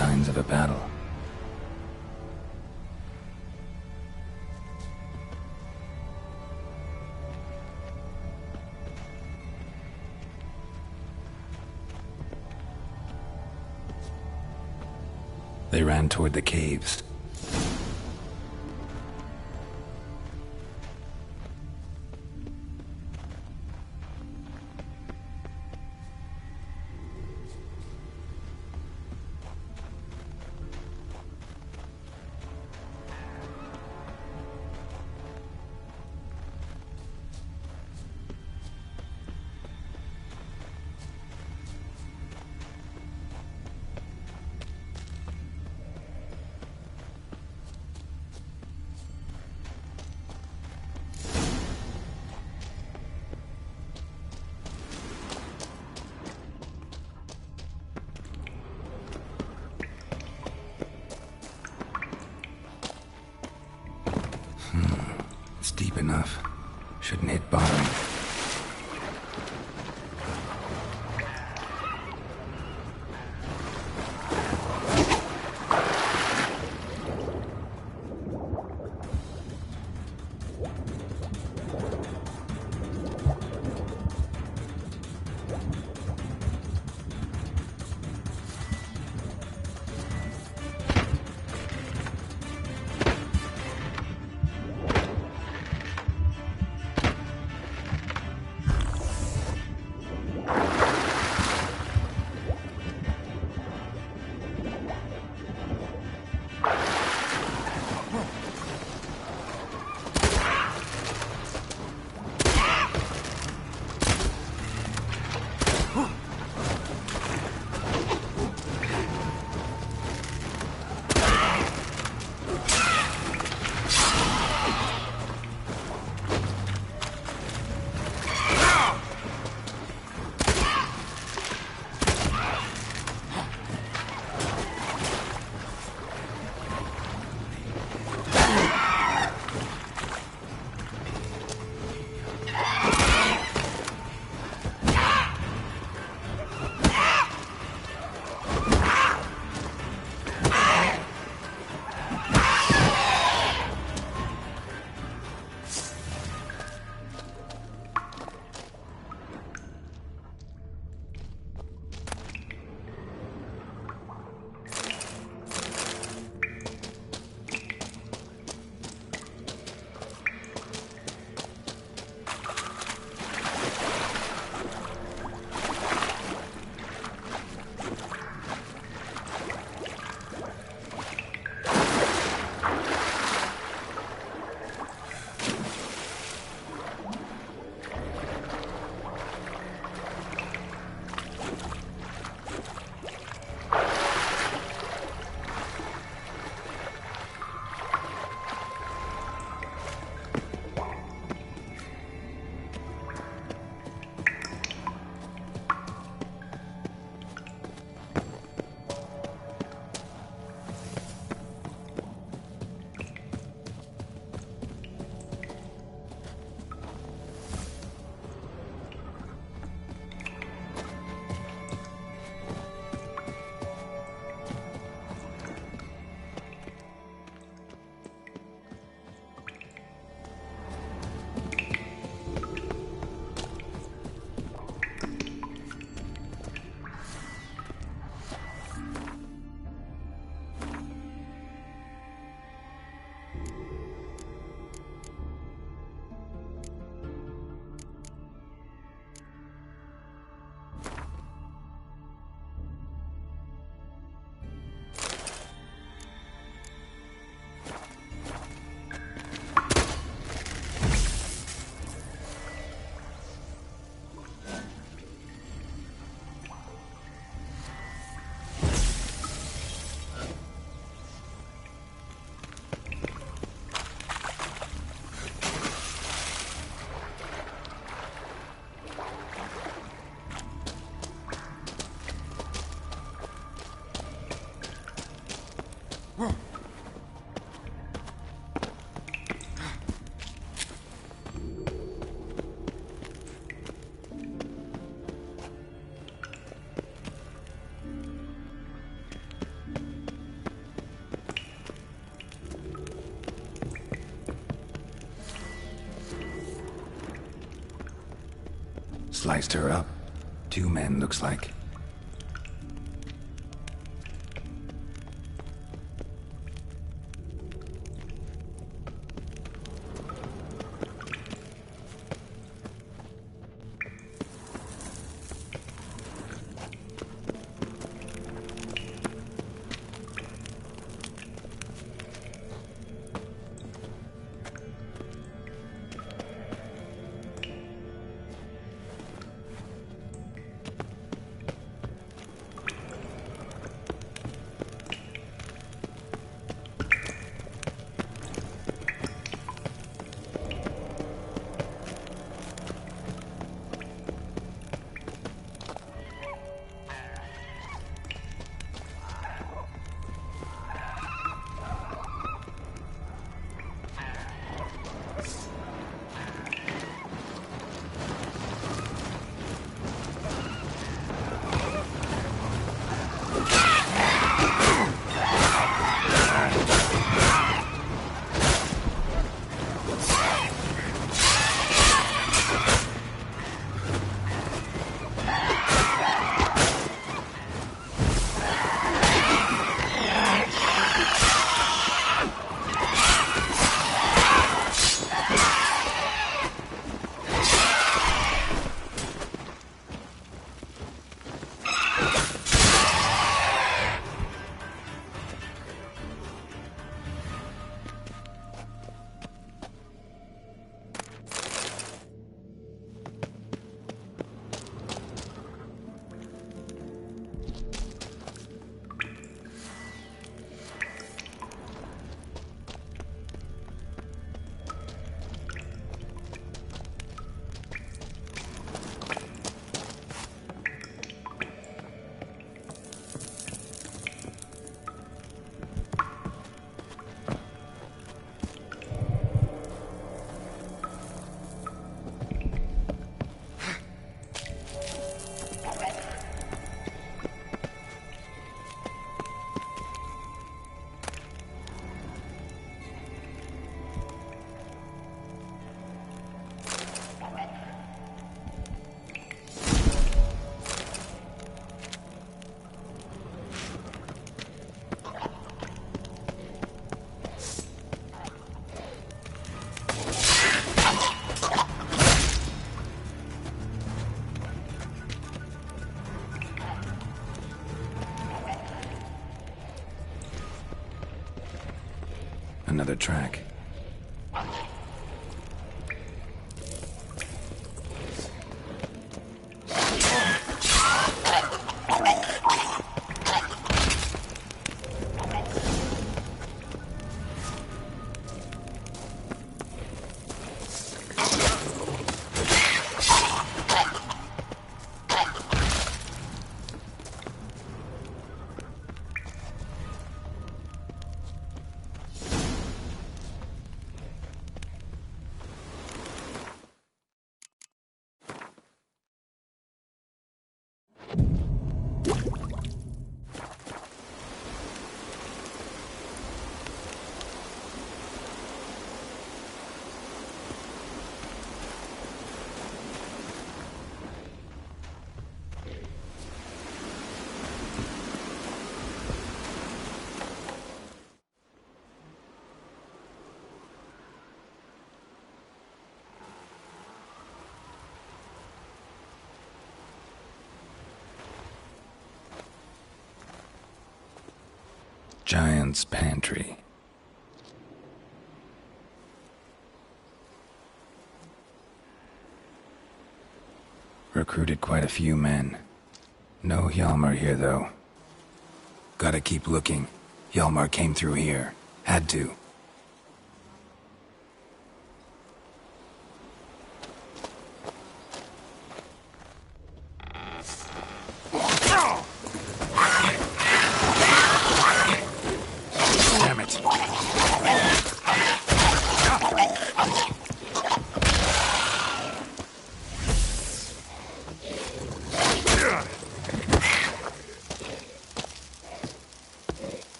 signs of a battle. They ran toward the caves. It's deep enough. Shouldn't hit bottom. Sliced her up. 2 men, looks like. Another track. Giant's Pantry. Recruited quite a few men. No Hjalmar here, though. Gotta keep looking. Hjalmar came through here. Had to. Damn it.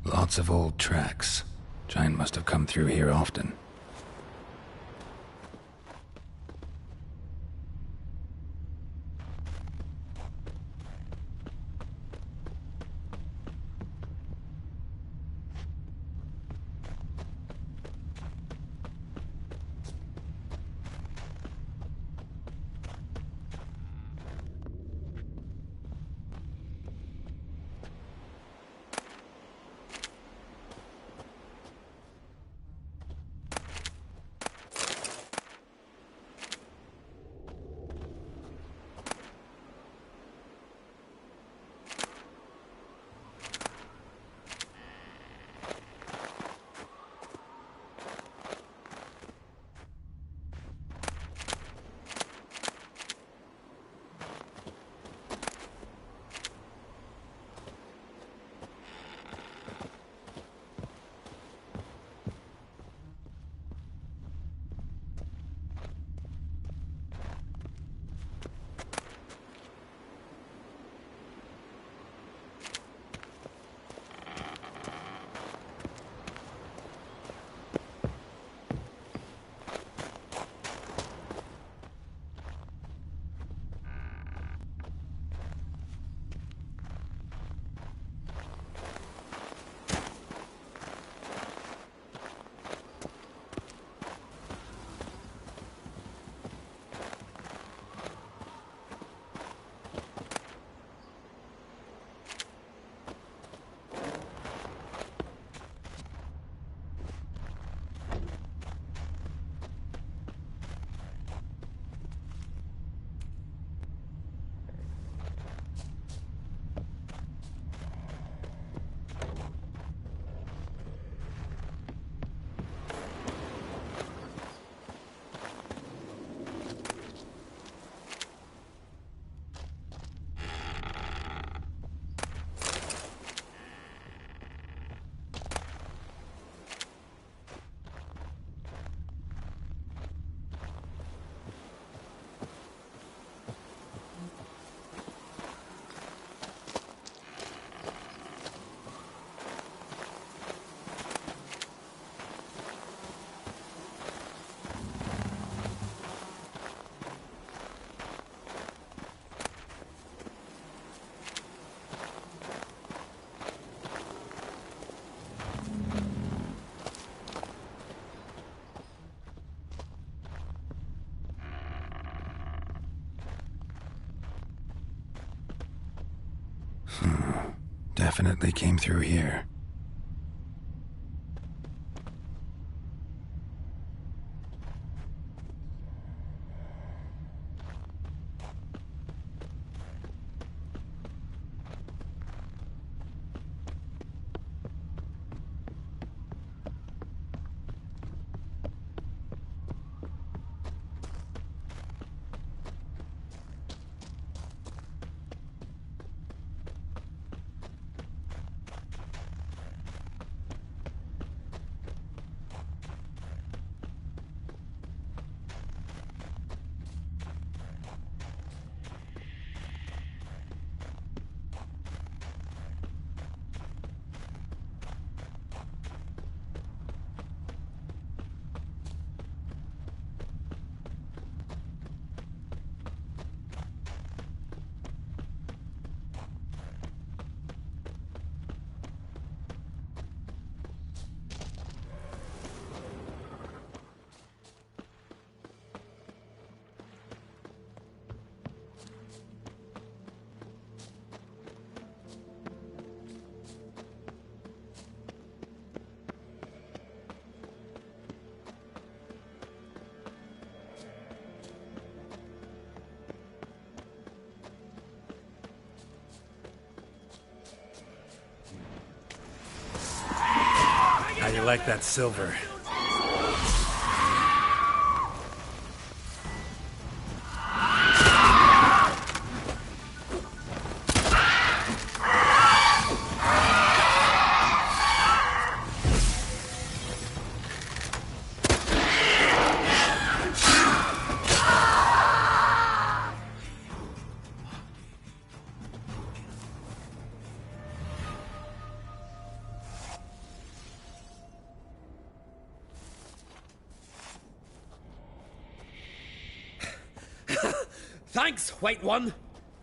Lots of old tracks. Giant must have come through here often. Definitely came through here. How you like that silver? Thanks, White One.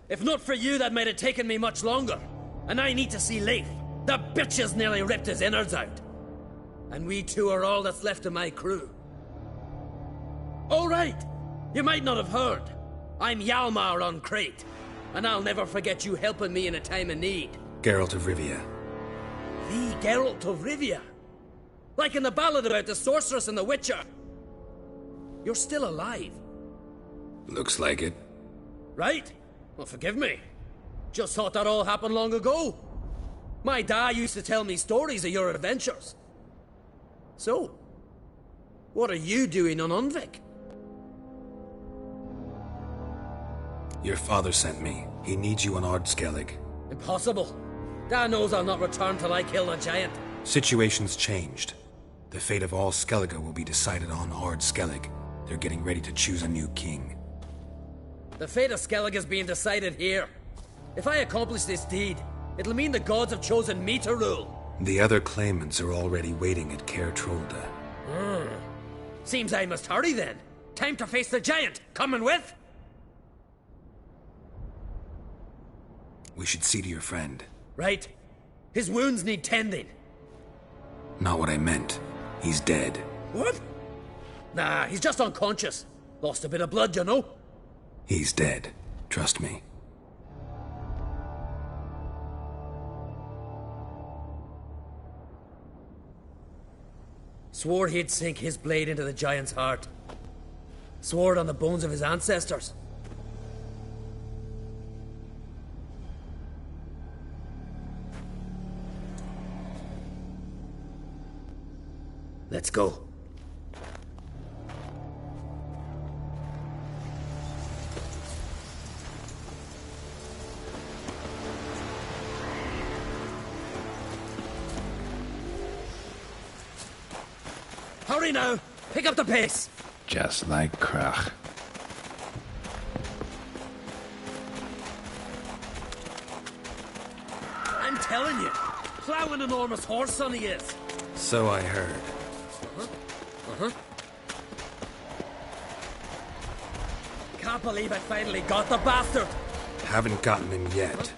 If not for you, that might have taken me much longer. And I need to see Leif. The bitch has nearly ripped his innards out. And we two are all that's left of my crew. All right. You might not have heard. I'm Hjalmar on Crete. And I'll never forget you helping me in a time of need. Geralt of Rivia. The Geralt of Rivia? Like in the ballad about the sorceress and the witcher. You're still alive. Looks like it. Right? Well, forgive me. Just thought that all happened long ago. My dad used to tell me stories of your adventures. So, what are you doing on Unvik? Your father sent me. He needs you on Ardskellig. Impossible. Dad knows I'll not return till I kill the giant. Situation's changed. The fate of all Skellige will be decided on Ardskellig. They're getting ready to choose a new king. The fate of Skellig is being decided here. If I accomplish this deed, it'll mean the gods have chosen me to rule. The other claimants are already waiting at Caer Trolda. Seems I must hurry then. Time to face the giant. Coming with? We should see to your friend. Right. His wounds need tending. Not what I meant. He's dead. What? Nah, he's just unconscious. Lost a bit of blood, you know? He's dead. Trust me. Swore he'd sink his blade into the giant's heart. Swore it on the bones of his ancestors. Let's go. Hurry now! Pick up the pace! Just like Krach. I'm telling you, plow an enormous horse son he is. So I heard. Can't believe I finally got the bastard! Haven't gotten him yet.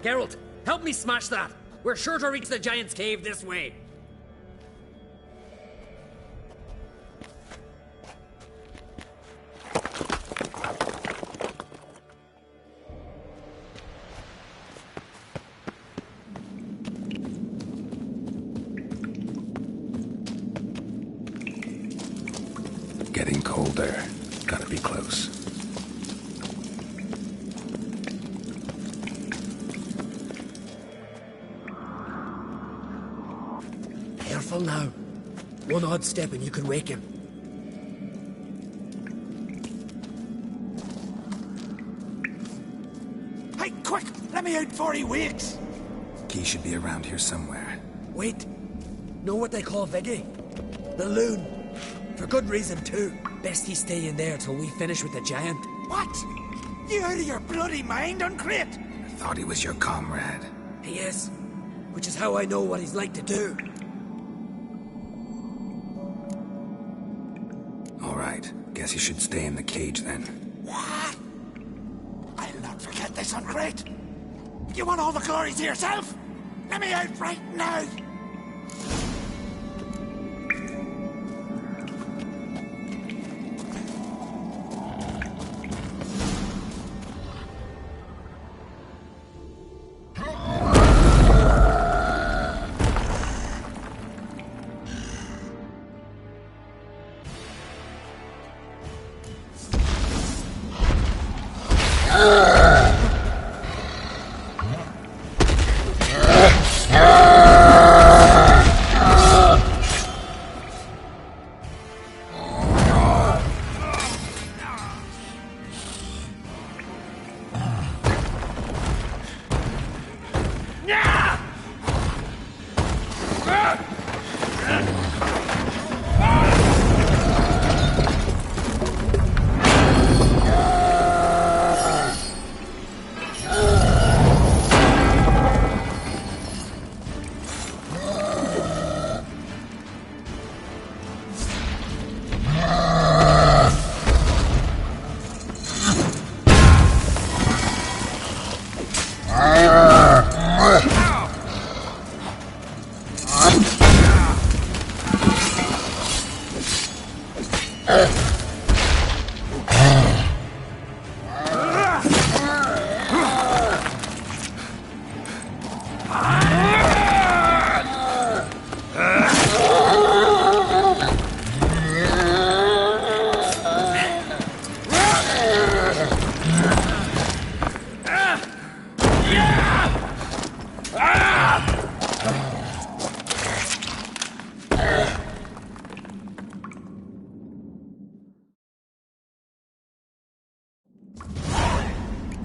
Geralt, help me smash that! We're sure to reach the giant's cave this way. Getting colder. Gotta be close. Careful now. One odd step and you can wake him. Hey, quick! Let me out before he wakes! Key should be around here somewhere. Wait. Know what they call Viggy? The loon. For good reason, too. Best he stay in there till we finish with the giant. What? You out of your bloody mind, Uncrate? I thought he was your comrade. He is. Which is how I know what he's like to do. All right. Guess he should stay in the cage then. What? I'll not forget this, Uncrate. You want all the glory to yourself? Let me out right now!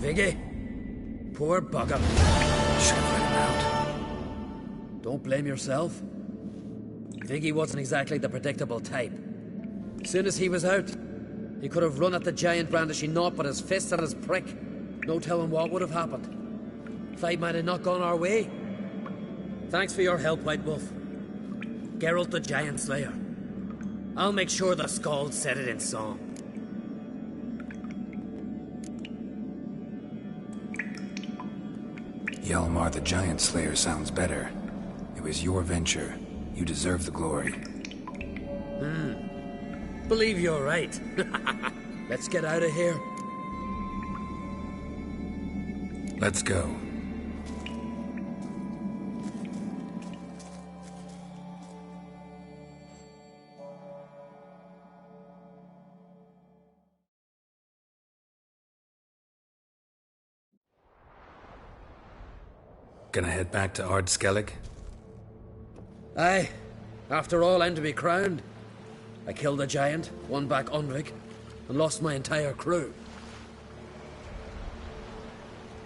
Viggy, poor bugger. Should have let him out. Don't blame yourself. Viggy wasn't exactly the predictable type. As soon as he was out, he could have run at the giant brandishing naught but his fist and his prick. No telling what would have happened. Fight might have not gone our way. Thanks for your help, White Wolf. Geralt the Giant Slayer. I'll make sure the Skald said it in song. Hjalmar the Giant Slayer sounds better. It was your venture. You deserve the glory. Believe you're right. Let's get out of here. Let's go. Gonna head back to Ard Skellig? Aye. After all, I'm to be crowned. I killed a giant, won back Unvik, and lost my entire crew.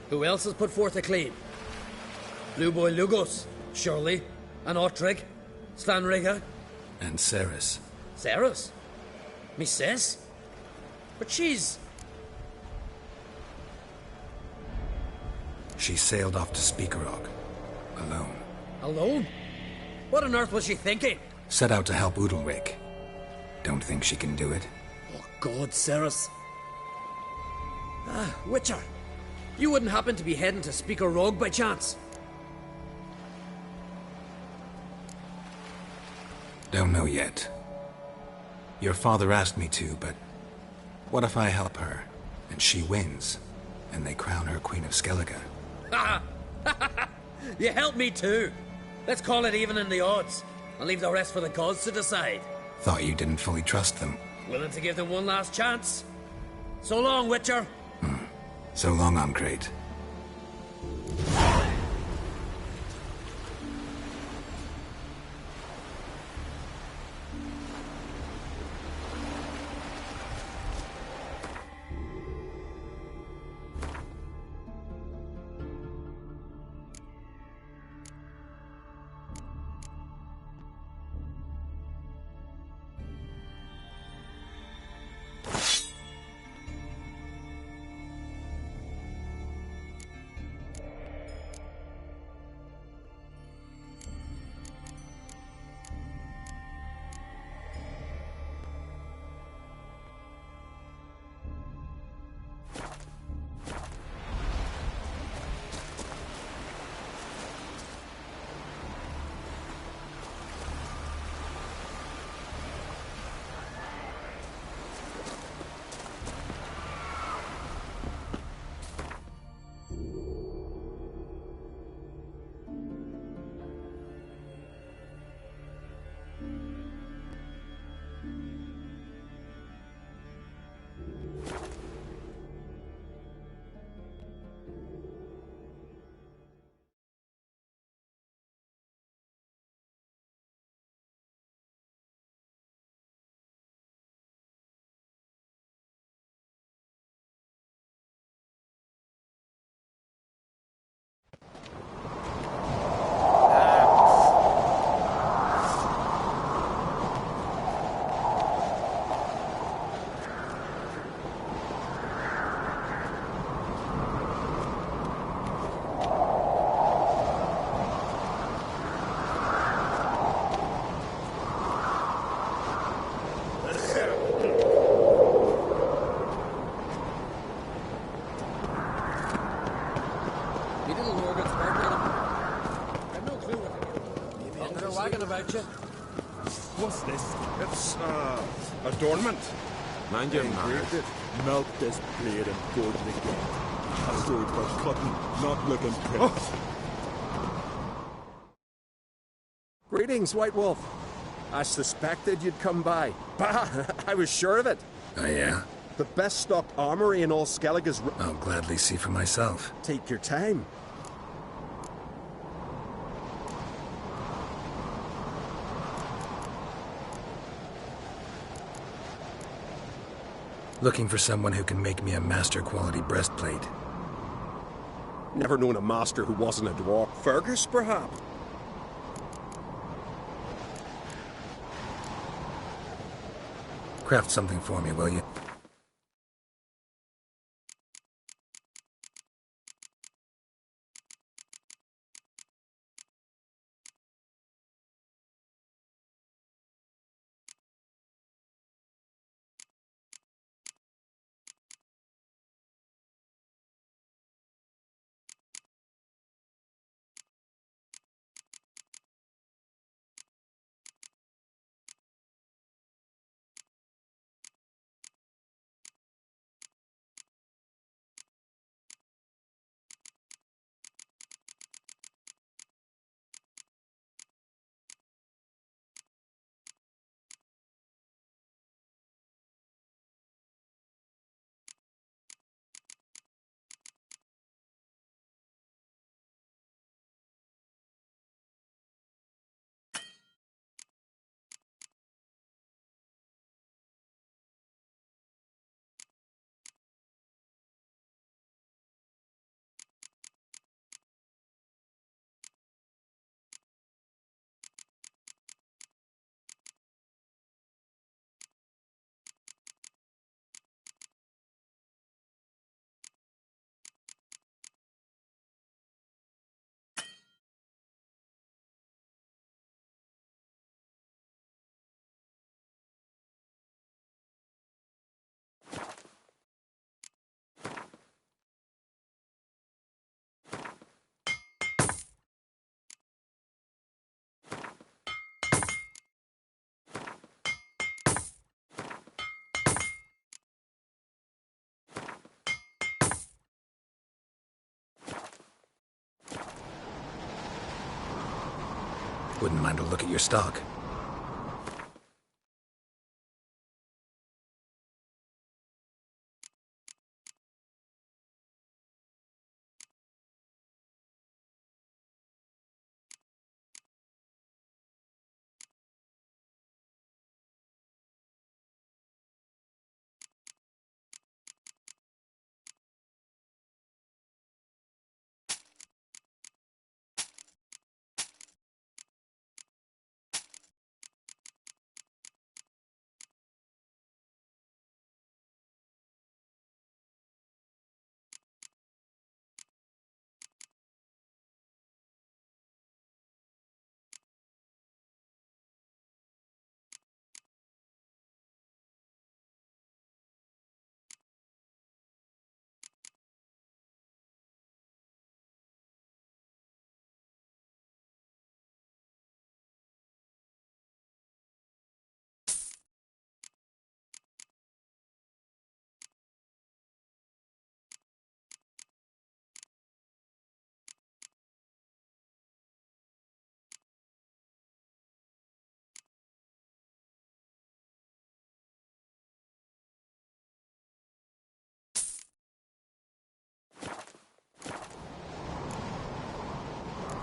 Who else has put forth a claim? Blue Boy Lugos, surely, and Ottrig, Svanrigga. And Ceres. Ceres? Me sis? But she's... She sailed off to Speakerog. Alone. Alone? What on earth was she thinking? Set out to help Udalric. Don't think she can do it? Oh, God, Ceres. Ah, Witcher. You wouldn't happen to be heading to Speaker Rogue by chance? Don't know yet. Your father asked me to, but what if I help her, and she wins, and they crown her Queen of Skellige? You helped me too. Let's call it even in the odds. I'll leave the rest for the gods to decide. Thought you didn't fully trust them. Willing to give them one last chance. So long, Witcher. So long, Ancrate. What's this? It's, Adornment. Mind your manners. Melt this blade and forge it again. A sword for cutting, not looking pits. Greetings, White Wolf. I suspected you'd come by. Bah! I was sure of it. Oh, yeah? The best stocked armory in all Skellige's... I'll gladly see for myself. Take your time. Looking for someone who can make me a master quality breastplate. Never known a master who wasn't a dwarf. Fergus, perhaps? Craft something for me, will you? Wouldn't mind a look at your stock.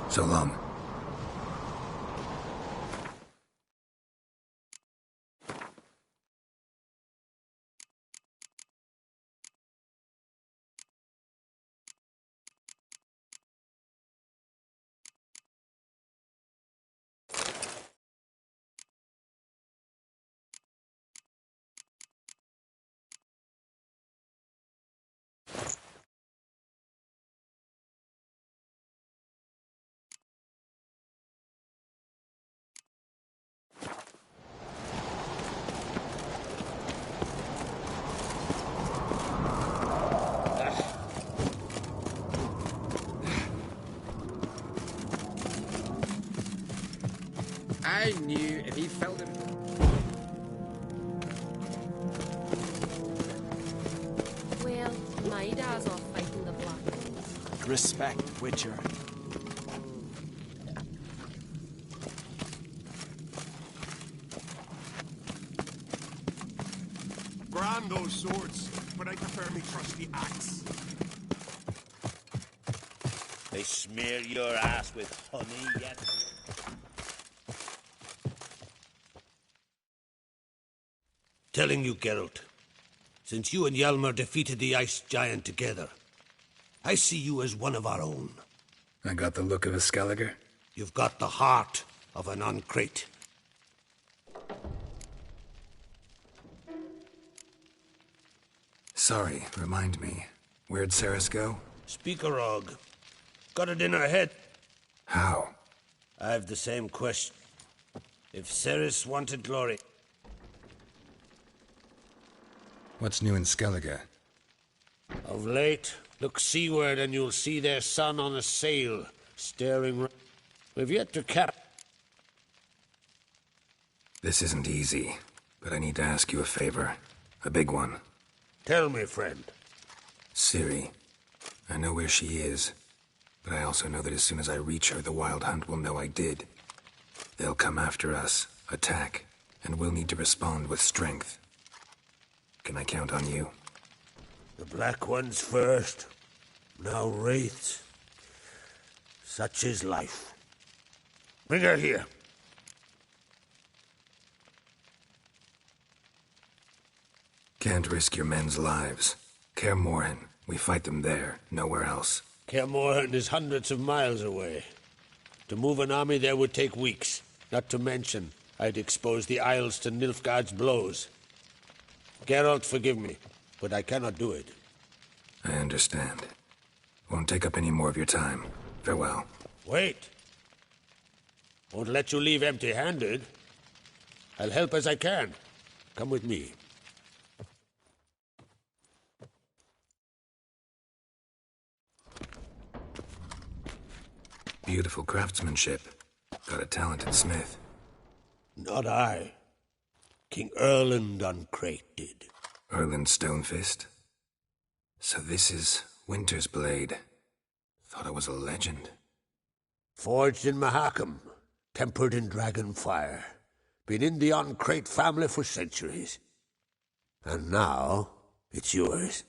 So long. I knew if he felt it. Respect, Witcher. Grand those swords, but I prefer me trusty axe. They smear your ass with honey yet? Telling you, Geralt, since you and Hjalmar defeated the Ice Giant together, I see you as one of our own. I got the look of a Skelliger? You've got the heart of an Uncrate. Sorry, remind me. Where'd Ceres go? Speakerog. Got it in her head. How? I have the same question. If Ceres wanted glory... What's new in Skellige? Of late, look seaward and you'll see their sun on a sail, staring... We've yet to cap... This isn't easy, but I need to ask you a favor. A big one. Tell me, friend. Ciri. I know where she is, but I also know that as soon as I reach her, the Wild Hunt will know I did. They'll come after us, attack, and we'll need to respond with strength. Can I count on you? The Black Ones first, now Wraiths. Such is life. Bring her here. Can't risk your men's lives. Kaer Morhen, we fight them there, nowhere else. Kaer Morhen is hundreds of miles away. To move an army there would take weeks. Not to mention, I'd expose the Isles to Nilfgaard's blows. Geralt, forgive me, but I cannot do it. I understand. Won't take up any more of your time. Farewell. Wait. Won't let you leave empty-handed. I'll help as I can. Come with me. Beautiful craftsmanship. Got a talented smith. Not I. King Erland Uncrate did. Erland Stonefist? So this is Winter's Blade. Thought it was a legend. Forged in Mahakam, tempered in dragon fire. Been in the Uncrate family for centuries. And now, it's yours.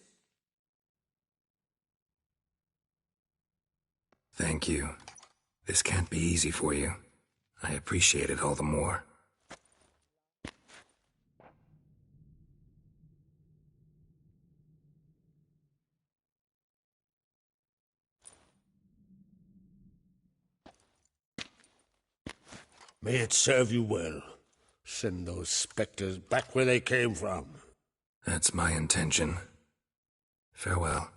Thank you. This can't be easy for you. I appreciate it all the more. May it serve you well. Send those specters back where they came from. That's my intention. Farewell.